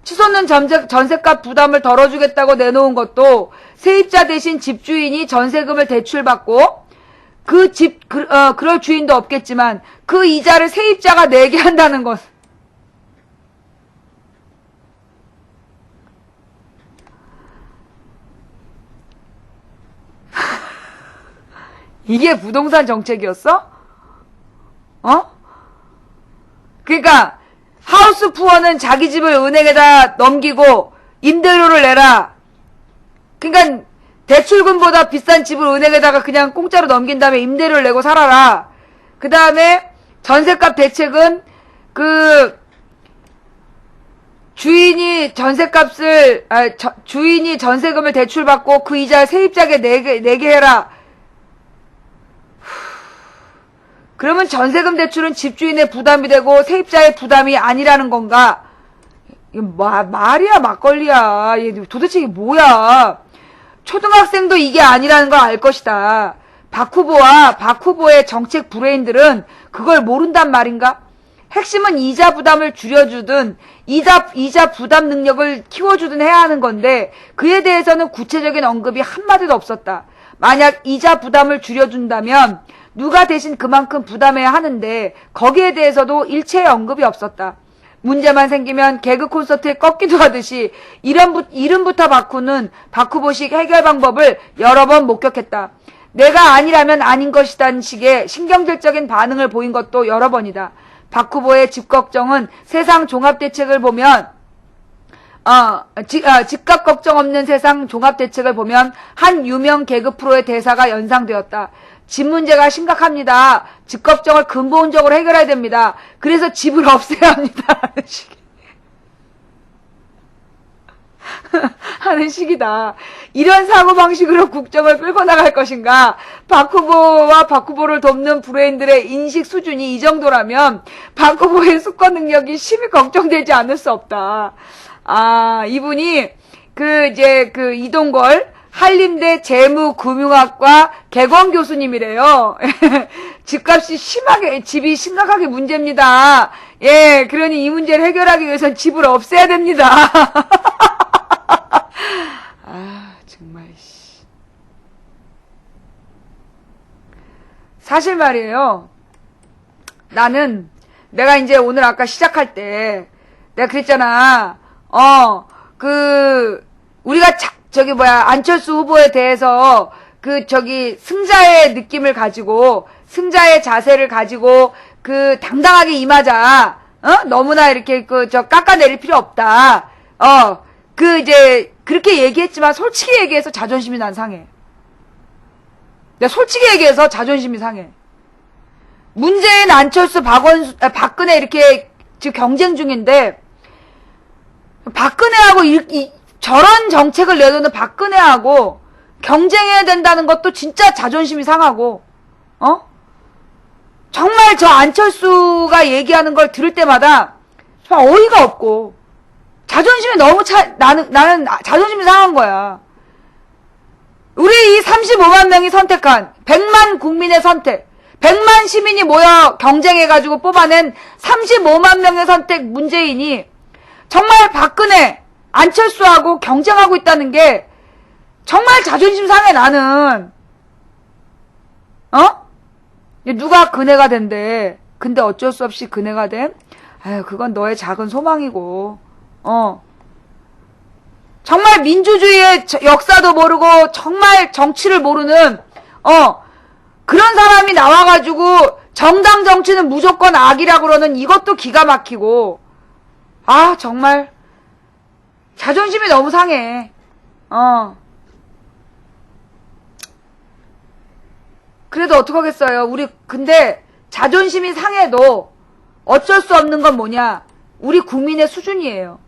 A: 치솟는 전세값 부담을 덜어주겠다고 내놓은 것도 세입자 대신 집주인이 전세금을 대출받고 그럴 주인도 없겠지만 그 이자를 세입자가 내게 한다는 것. 이게 부동산 정책이었어? 그러니까 하우스 푸어는 자기 집을 은행에다 넘기고 임대료를 내라. 그러니까 대출금보다 비싼 집을 은행에다가 그냥 공짜로 넘긴 다음에 임대료를 내고 살아라. 그 다음에 전세값 대책은 주인이 주인이 전세금을 대출받고 그 이자를 세입자에게 내게 해라. 그러면 전세금 대출은 집주인의 부담이 되고 세입자의 부담이 아니라는 건가? 이거 말이야 막걸리야. 도대체 이게 뭐야? 초등학생도 이게 아니라는 걸 알 것이다. 박 후보의 정책 브레인들은 그걸 모른단 말인가? 핵심은 이자 부담을 줄여주든 이자 부담 능력을 키워주든 해야 하는 건데 그에 대해서는 구체적인 언급이 한마디도 없었다. 만약 이자 부담을 줄여준다면 누가 대신 그만큼 부담해야 하는데 거기에 대해서도 일체의 언급이 없었다. 문제만 생기면 개그 콘서트에 꺾기도 하듯이 이름부터 바꾸는 박 후보식 해결 방법을 여러 번 목격했다. 내가 아니라면 아닌 것이란 식의 신경질적인 반응을 보인 것도 여러 번이다. 박 후보의 집 걱정은 세상 종합대책을 보면 집값 걱정 없는 세상 종합대책을 보면 한 유명 개그 프로의 대사가 연상되었다. 집 문제가 심각합니다. 집 걱정을 근본적으로 해결해야 됩니다. 그래서 집을 없애야 합니다. 하는 식이다. 이런 사고방식으로 국정을 끌고 나갈 것인가? 박 후보와 박 후보를 돕는 브레인들의 인식 수준이 이 정도라면 박 후보의 수권 능력이 심히 걱정되지 않을 수 없다. 이분이 이동걸 한림대 재무금융학과 개건 교수님이래요. 집이 심각하게 문제입니다. 예, 그러니 이 문제를 해결하기 위해선 집을 없애야 됩니다. 정말. 사실 말이에요. 내가 이제 오늘 아까 시작할 때, 내가 그랬잖아. 우리가 안철수 후보에 대해서 승자의 느낌을 가지고, 승자의 자세를 가지고, 당당하게 임하자. 너무나 이렇게 깎아내릴 필요 없다. 그렇게 얘기했지만, 솔직히 얘기해서 자존심이 난 상해. 내가 솔직히 얘기해서 자존심이 상해. 문재인, 안철수, 박근혜 이렇게 지금 경쟁 중인데, 박근혜하고 저런 정책을 내놓는 박근혜하고 경쟁해야 된다는 것도 진짜 자존심이 상하고, 정말 저 안철수가 얘기하는 걸 들을 때마다 정말 어이가 없고 자존심이 너무 나는 자존심이 상한 거야. 우리 이 35만 명이 선택한 100만 국민의 선택, 100만 시민이 모여 경쟁해가지고 뽑아낸 35만 명의 선택 문재인이 정말 박근혜, 안철수하고 경쟁하고 있다는 게 정말 자존심 상해, 나는. 누가 그네가 된대. 근데 어쩔 수 없이 그네가 됨? 아유, 그건 너의 작은 소망이고, 정말 민주주의의 역사도 모르고, 정말 정치를 모르는, 그런 사람이 나와가지고, 정당 정치는 무조건 악이라고 그러는 이것도 기가 막히고, 아, 정말, 자존심이 너무 상해. 그래도 어떡하겠어요. 우리, 근데, 자존심이 상해도 어쩔 수 없는 건 뭐냐? 우리 국민의 수준이에요.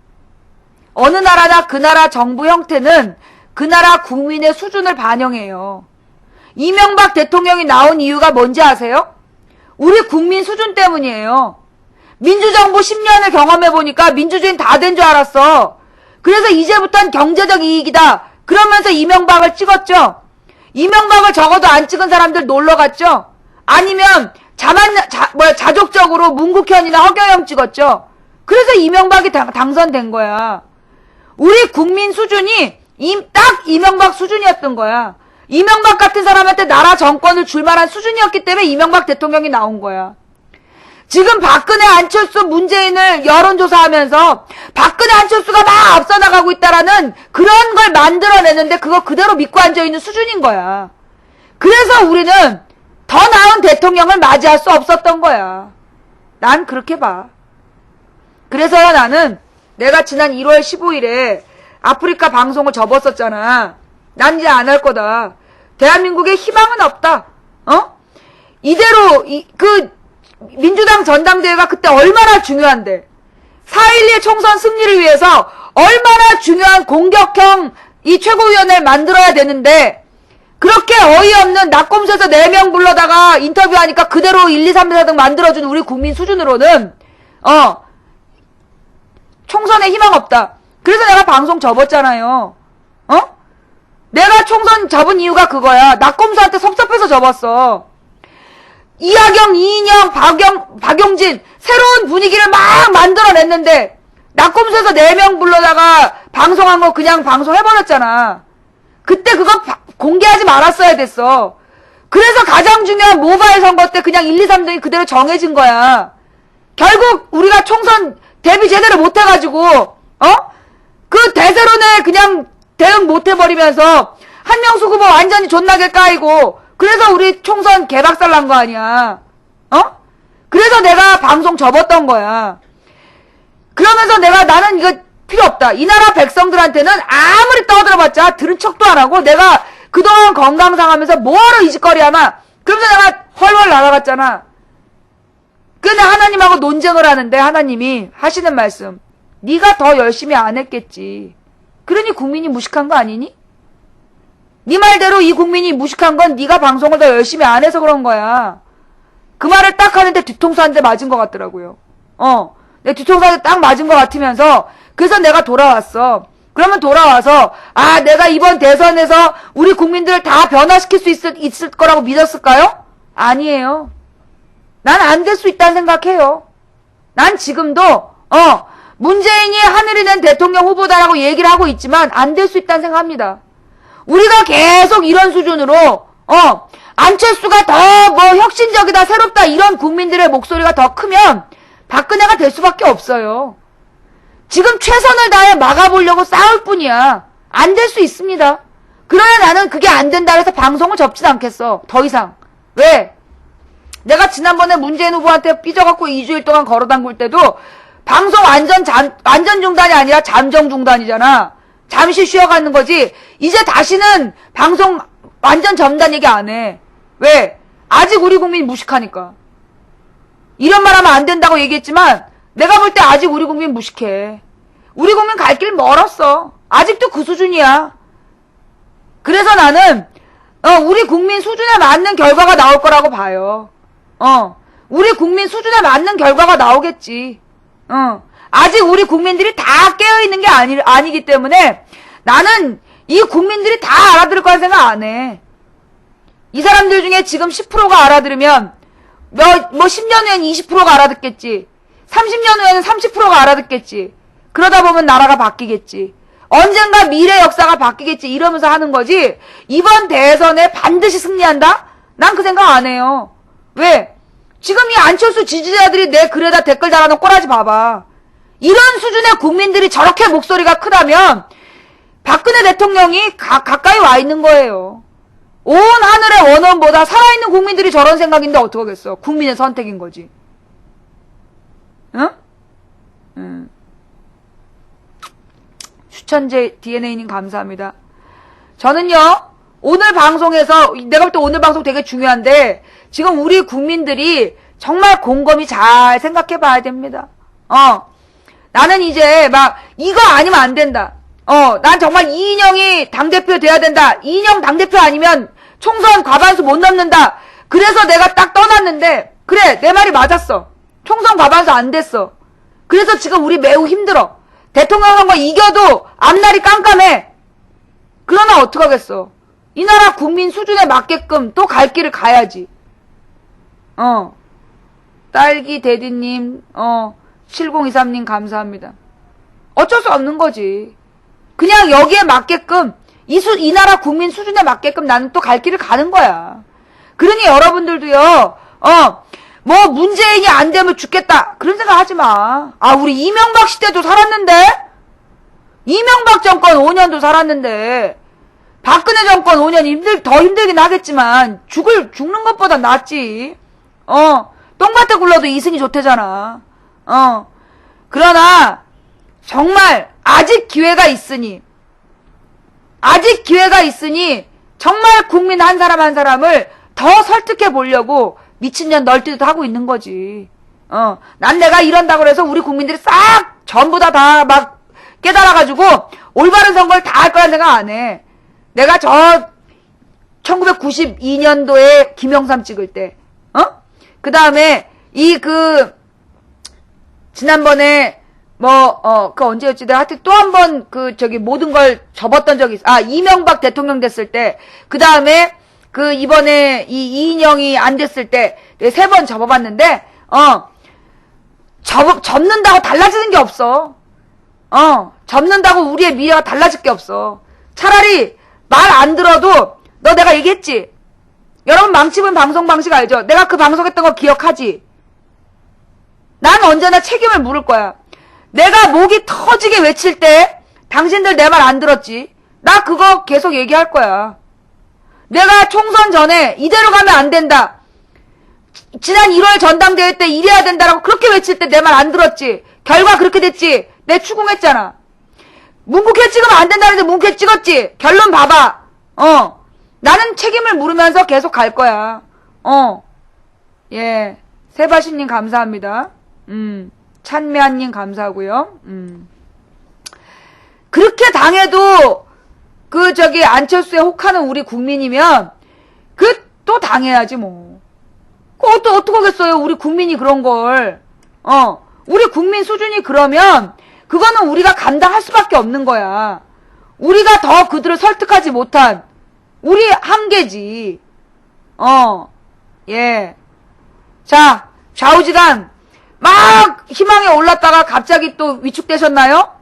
A: 어느 나라나 그 나라 정부 형태는 그 나라 국민의 수준을 반영해요. 이명박 대통령이 나온 이유가 뭔지 아세요? 우리 국민 수준 때문이에요. 민주정부 10년을 경험해보니까 민주주의는 다 된 줄 알았어. 그래서 이제부터는 경제적 이익이다. 그러면서 이명박을 찍었죠. 이명박을 적어도 안 찍은 사람들 놀러 갔죠. 아니면 자족적으로 문국현이나 허경영 찍었죠. 그래서 이명박이 당선된 거야. 우리 국민 수준이 딱 이명박 수준이었던 거야. 이명박 같은 사람한테 나라 정권을 줄 만한 수준이었기 때문에 이명박 대통령이 나온 거야. 지금 박근혜, 안철수, 문재인을 여론조사하면서 박근혜, 안철수가 막 앞서 나가고 있다라는 그런 걸 만들어내는데 그거 그대로 믿고 앉아있는 수준인 거야. 그래서 우리는 더 나은 대통령을 맞이할 수 없었던 거야. 난 그렇게 봐. 그래서야 나는 내가 지난 1월 15일에 아프리카 방송을 접었었잖아. 난 이제 안 할 거다. 대한민국에 희망은 없다. 이대로 민주당 전당대회가 그때 얼마나 중요한데 4.12 총선 승리를 위해서 얼마나 중요한 공격형 이 최고위원회를 만들어야 되는데 그렇게 어이없는 낙검수에서 4명 불러다가 인터뷰하니까 그대로 1, 2, 3, 4 등 만들어준 우리 국민 수준으로는 총선에 희망 없다. 그래서 내가 방송 접었잖아요. 내가 총선 접은 이유가 그거야. 낙검수한테 섭섭해서 접었어. 이하경, 이인영, 박용진 새로운 분위기를 막 만들어냈는데 낙검수에서 4명 불러다가 방송한 거 그냥 방송해버렸잖아. 그때 그거 공개하지 말았어야 됐어. 그래서 가장 중요한 모바일 선거 때 그냥 1, 2, 3등이 그대로 정해진 거야. 결국 우리가 총선 대비 제대로 못해가지고 그 대세론에 그냥 대응 못해버리면서 한명숙 후보 완전히 존나게 까이고 그래서 우리 총선 개박살 난 거 아니야. 그래서 내가 방송 접었던 거야. 그러면서 나는 이거 필요 없다. 이 나라 백성들한테는 아무리 떠들어봤자 들은 척도 안 하고 내가 그동안 건강 상하면서 뭐하러 이 짓거리 하나. 그러면서 내가 훨훨 날아갔잖아. 근데 하나님하고 논쟁을 하는데 하나님이 하시는 말씀. 네가 더 열심히 안 했겠지. 그러니 국민이 무식한 거 아니니? 네 말대로 이 국민이 무식한 건 네가 방송을 더 열심히 안 해서 그런 거야. 그 말을 딱 하는데 뒤통수 한 대 맞은 것 같더라고요. 내 뒤통수 한 대 딱 맞은 것 같으면서 그래서 내가 돌아왔어. 그러면 돌아와서 내가 이번 대선에서 우리 국민들을 다 변화시킬 수 있을 거라고 믿었을까요? 아니에요. 난 안 될 수 있다는 생각해요. 난 지금도 문재인이 하늘이 낸 대통령 후보다라고 얘기를 하고 있지만 안 될 수 있다는 생각합니다. 우리가 계속 이런 수준으로 안철수가 더 혁신적이다 새롭다 이런 국민들의 목소리가 더 크면 박근혜가 될 수밖에 없어요. 지금 최선을 다해 막아보려고 싸울 뿐이야. 안 될 수 있습니다. 그러나 나는 그게 안 된다 해서 방송을 접진 않겠어. 더 이상. 왜? 내가 지난번에 문재인 후보한테 삐져갖고 2주일 동안 걸어담글 때도 방송 완전 중단이 아니라 잠정 중단이잖아. 잠시 쉬어가는 거지. 이제 다시는 방송 완전 점단 얘기 안 해. 왜? 아직 우리 국민 무식하니까. 이런 말 하면 안 된다고 얘기했지만 내가 볼 때 아직 우리 국민 무식해. 우리 국민 갈 길 멀었어. 아직도 그 수준이야. 그래서 나는 우리 국민 수준에 맞는 결과가 나올 거라고 봐요. 우리 국민 수준에 맞는 결과가 나오겠지. 아직 우리 국민들이 다 깨어있는 게 아니기 때문에 나는 이 국민들이 다 알아들을 거라 생각 안 해. 이 사람들 중에 지금 10%가 알아들으면 뭐 10년 후엔 20%가 알아듣겠지. 30년 후에는 30%가 알아듣겠지. 그러다 보면 나라가 바뀌겠지. 언젠가 미래 역사가 바뀌겠지. 이러면서 하는 거지. 이번 대선에 반드시 승리한다? 난 그 생각 안 해요. 왜? 지금 이 안철수 지지자들이 내 글에다 댓글 달아놓은 꼬라지 봐봐. 이런 수준의 국민들이 저렇게 목소리가 크다면 박근혜 대통령이 가까이 와 있는 거예요. 온 하늘의 원원보다 살아있는 국민들이 저런 생각인데 어떡하겠어. 국민의 선택인 거지. 응? 추천제 DNA님 감사합니다. 저는요, 오늘 방송에서, 내가 볼 때 오늘 방송 되게 중요한데, 지금 우리 국민들이 정말 곰곰이 잘 생각해 봐야 됩니다. 나는 이제 이거 아니면 안 된다. 난 정말 이인영이 당대표 돼야 된다. 이인영 당대표 아니면 총선 과반수 못 넘는다. 그래서 내가 딱 떠났는데, 그래, 내 말이 맞았어. 총선 과반수 안 됐어. 그래서 지금 우리 매우 힘들어. 대통령 선거 이겨도 앞날이 깜깜해. 그러나 어떡하겠어. 이 나라 국민 수준에 맞게끔 또 갈 길을 가야지. 딸기 대디님, 7023님 감사합니다. 어쩔 수 없는 거지. 그냥 여기에 맞게끔, 이 나라 국민 수준에 맞게끔 나는 또 갈 길을 가는 거야. 그러니 여러분들도요, 뭐 문재인이 안 되면 죽겠다. 그런 생각 하지 마. 우리 이명박 시대도 살았는데? 이명박 정권 5년도 살았는데, 박근혜 정권 5년 더 힘들긴 하겠지만, 죽는 것보다 낫지. 똥밭에 굴러도 이승이 좋대잖아. 그러나, 정말, 아직 기회가 있으니, 정말 국민 한 사람 한 사람을 더 설득해 보려고 미친년 널뛰듯 하고 있는 거지. 난 내가 이런다고 해서 우리 국민들이 싹, 전부 다 막 깨달아가지고, 올바른 선거를 다 할 거란 생각 안 해. 내가 1992년도에 김영삼 찍을 때, 그 다음에, 지난번에, 그 언제였지? 내가 하여튼 또 한 번, 모든 걸 접었던 적이 있어. 이명박 대통령 됐을 때, 그 다음에, 이번에, 이인영이 안 됐을 때, 3번 접어봤는데, 접는다고 달라지는 게 없어. 접는다고 우리의 미래가 달라질 게 없어. 차라리, 말 안 들어도, 내가 얘기했지? 여러분 망치분 방송 방식 알죠? 내가 그 방송했던 거 기억하지? 난 언제나 책임을 물을 거야. 내가 목이 터지게 외칠 때 당신들 내 말 안 들었지? 나 그거 계속 얘기할 거야. 내가 총선 전에 이대로 가면 안 된다. 지난 1월 전당대회 때 이래야 된다라고 그렇게 외칠 때 내 말 안 들었지? 결과 그렇게 됐지? 내 추궁했잖아. 문국회 찍으면 안 된다는데 문국회 찍었지? 결론 봐봐. 나는 책임을 물으면서 계속 갈 거야. 예. 세바시님 감사합니다. 찬미아님 감사하고요. 그렇게 당해도 안철수에 혹하는 우리 국민이면 또 당해야지 뭐. 또 어떡하겠어요. 우리 국민이 그런 걸. 우리 국민 수준이 그러면 그거는 우리가 감당할 수밖에 없는 거야. 우리가 더 그들을 설득하지 못한 우리 한계지. 예. 자, 좌우지간 막 희망에 올랐다가 갑자기 또 위축되셨나요?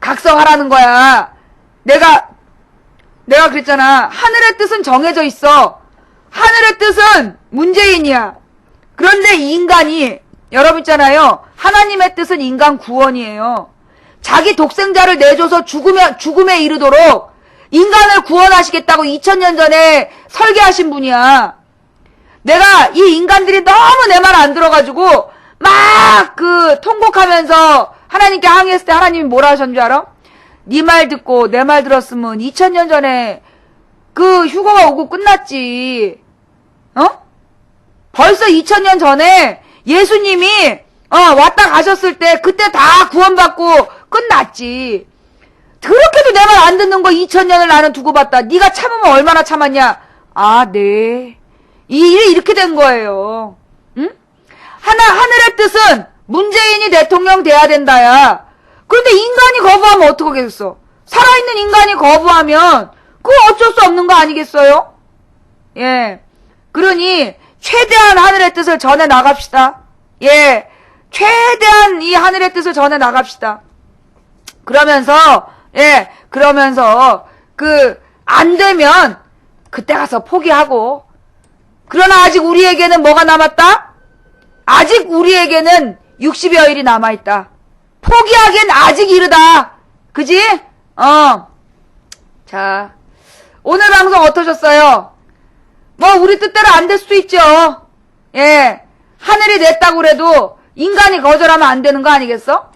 A: 각성하라는 거야. 내가 그랬잖아. 하늘의 뜻은 정해져 있어. 하늘의 뜻은 문재인이야. 그런데 이 인간이, 여러분 있잖아요. 하나님의 뜻은 인간 구원이에요. 자기 독생자를 내줘서 죽음에 이르도록 인간을 구원하시겠다고 2000년 전에 설계하신 분이야. 내가 이 인간들이 너무 내 말 안 들어가지고 막 통곡하면서 하나님께 항의했을 때 하나님이 뭐라 하셨는 줄 알아? 네 말 듣고 내 말 들었으면 2000년 전에 휴거가 오고 끝났지. 벌써 2000년 전에 예수님이 왔다 가셨을 때 그때 다 구원받고 끝났지. 그렇게도 내 말 안 듣는 거 2000년을 나는 두고 봤다. 네가 참으면 얼마나 참았냐? 네. 이 일이 이렇게 된 거예요. 응? 하늘의 뜻은 문재인이 대통령 돼야 된다야. 그런데 인간이 거부하면 어떡하겠어? 살아있는 인간이 거부하면 그거 어쩔 수 없는 거 아니겠어요? 예. 그러니 최대한 하늘의 뜻을 전해 나갑시다. 예. 최대한 이 하늘의 뜻을 전해 나갑시다. 그러면서 안 되면 그때 가서 포기하고. 그러나 아직 우리에게는 뭐가 남았다? 아직 우리에게는 60여일이 남아있다. 포기하기엔 아직 이르다. 그지? 자, 오늘 방송 어떠셨어요? 뭐 우리 뜻대로 안 될 수도 있죠. 예, 하늘이 냈다고 그래도 인간이 거절하면 안 되는 거 아니겠어?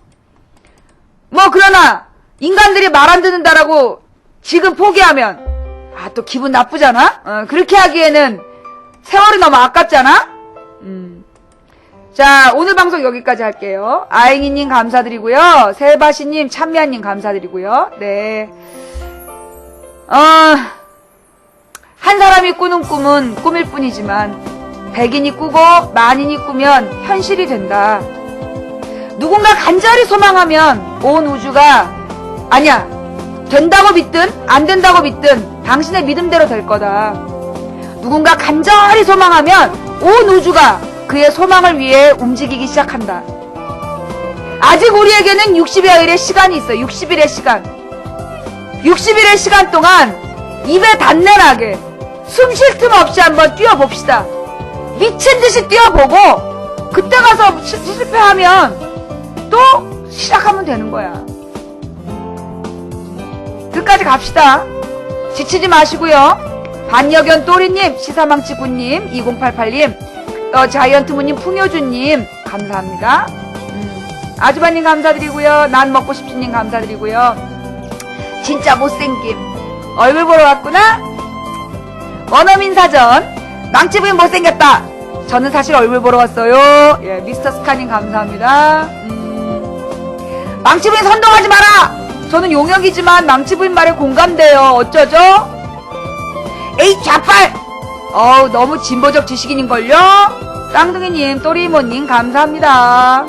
A: 뭐 그러나 인간들이 말 안 듣는다라고 지금 포기하면 또 기분 나쁘잖아? 그렇게 하기에는 세월이 너무 아깝잖아? 자, 오늘 방송 여기까지 할게요. 아잉이님 감사드리고요. 세바시님, 찬미아님 감사드리고요. 네. 한 사람이 꾸는 꿈은 꿈일 뿐이지만 100인이 꾸고 만인이 꾸면 현실이 된다. 누군가 간절히 소망하면 온 우주가 아니야. 된다고 믿든 안 된다고 믿든 당신의 믿음대로 될 거다. 누군가 간절히 소망하면 온 우주가 그의 소망을 위해 움직이기 시작한다. 아직 우리에게는 60여일의 시간이 있어요. 60일의 시간. 60일의 시간 동안 입에 단내나게 숨 쉴 틈 없이 한번 뛰어봅시다. 미친 듯이 뛰어보고 그때 가서 실패하면 또 시작하면 되는 거야. 끝까지 갑시다. 지치지 마시고요. 반려견 또리님, 시사망치구님, 2088님, 자이언트무님, 풍효주님 감사합니다. 아주바님 감사드리고요. 난 먹고 싶지님 감사드리고요. 진짜 못생김 얼굴 보러 왔구나. 원어민 사전 망치부인 못생겼다. 저는 사실 얼굴 보러 왔어요. 예, 미스터 스카님 감사합니다. 망치부인 선동하지 마라. 저는 용역이지만 망치부인 말에 공감돼요. 어쩌죠? 에이 좌빨. 너무 진보적 지식인인걸요? 쌍둥이님, 또리이모님 감사합니다.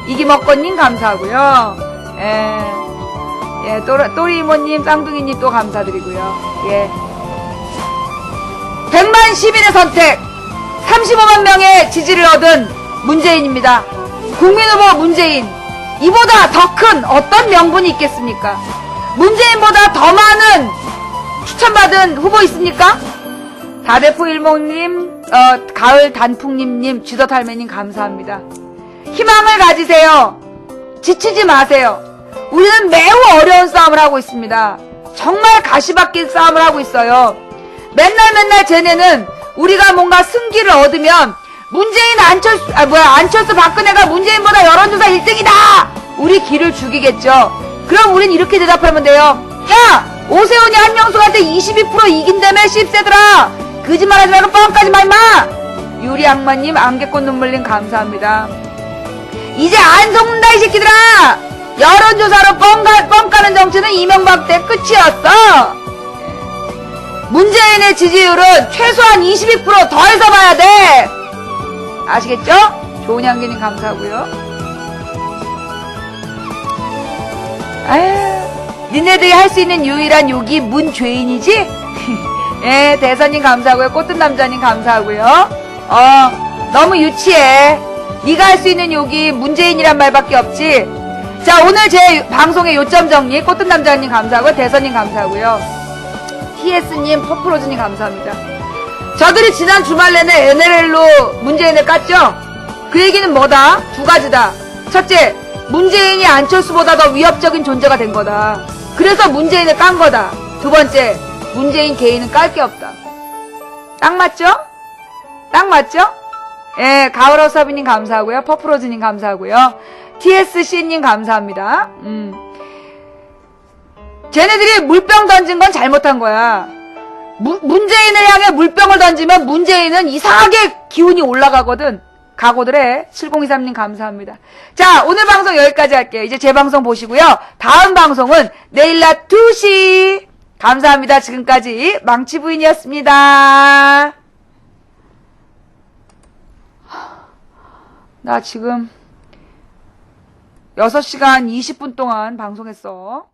A: 이기먹건님 감사하고요. 또리이모님, 쌍둥이님 또 감사드리고요. 예. 100만 시민의 선택, 35만 명의 지지를 얻은 문재인입니다. 국민후보 문재인. 이보다 더 큰 어떤 명분이 있겠습니까? 문재인보다 더 많은 추천받은 후보 있습니까? 다대포 일몽님, 가을 단풍님님, 쥐더탈매님 감사합니다. 희망을 가지세요. 지치지 마세요. 우리는 매우 어려운 싸움을 하고 있습니다. 정말 가시밭길 싸움을 하고 있어요. 맨날 쟤네는 우리가 뭔가 승기를 얻으면 문재인 안철수 박근혜가 문재인보다 여론조사 1등이다! 우리 기를 죽이겠죠. 그럼 우린 이렇게 대답하면 돼요. 야! 오세훈이 한명숙한테 22% 이긴다며 씹새들아! 거짓말하지 말고 뻥까지 마 임마! 유리악마님, 안개꽃 눈물님 감사합니다. 이제 안 속는다 이 새끼들아! 여론조사로 뻥 까는 정치는 이명박 때 끝이었어! 문재인의 지지율은 최소한 22% 더해서 봐야 돼! 아시겠죠? 좋은 향기님 감사하고요. 아유, 니네들이 할 수 있는 유일한 욕이 문죄인이지? 예, 대선님 감사하고요. 꽃든 남자님 감사하고요. 너무 유치해. 네가 할 수 있는 욕이 문재인이란 말밖에 없지. 자, 오늘 제 방송의 요점 정리, 꽃든 남자님 감사하고요. 대선님 감사하고요. TS님, 퍼프로즈님 감사합니다. 저들이 지난 주말 내내 NLL로 문재인을 깠죠? 그 얘기는 뭐다? 두 가지다. 첫째, 문재인이 안철수보다 더 위협적인 존재가 된 거다. 그래서 문재인을 깐 거다. 두 번째, 문재인 개인은 깔 게 없다. 딱 맞죠? 딱 맞죠? 예, 가을어사비님 감사하고요. 퍼프로즈님 감사하고요. TSC님 감사합니다. 쟤네들이 물병 던진 건 잘못한 거야. 문재인을 향해 물병을 던지면 문재인은 이상하게 기운이 올라가거든. 각오들 해. 7023님 감사합니다. 자, 오늘 방송 여기까지 할게요. 이제 제 방송 보시고요. 다음 방송은 내일 낮 2시. 감사합니다. 지금까지 망치부인이었습니다. 나 지금 6시간 20분 동안 방송했어.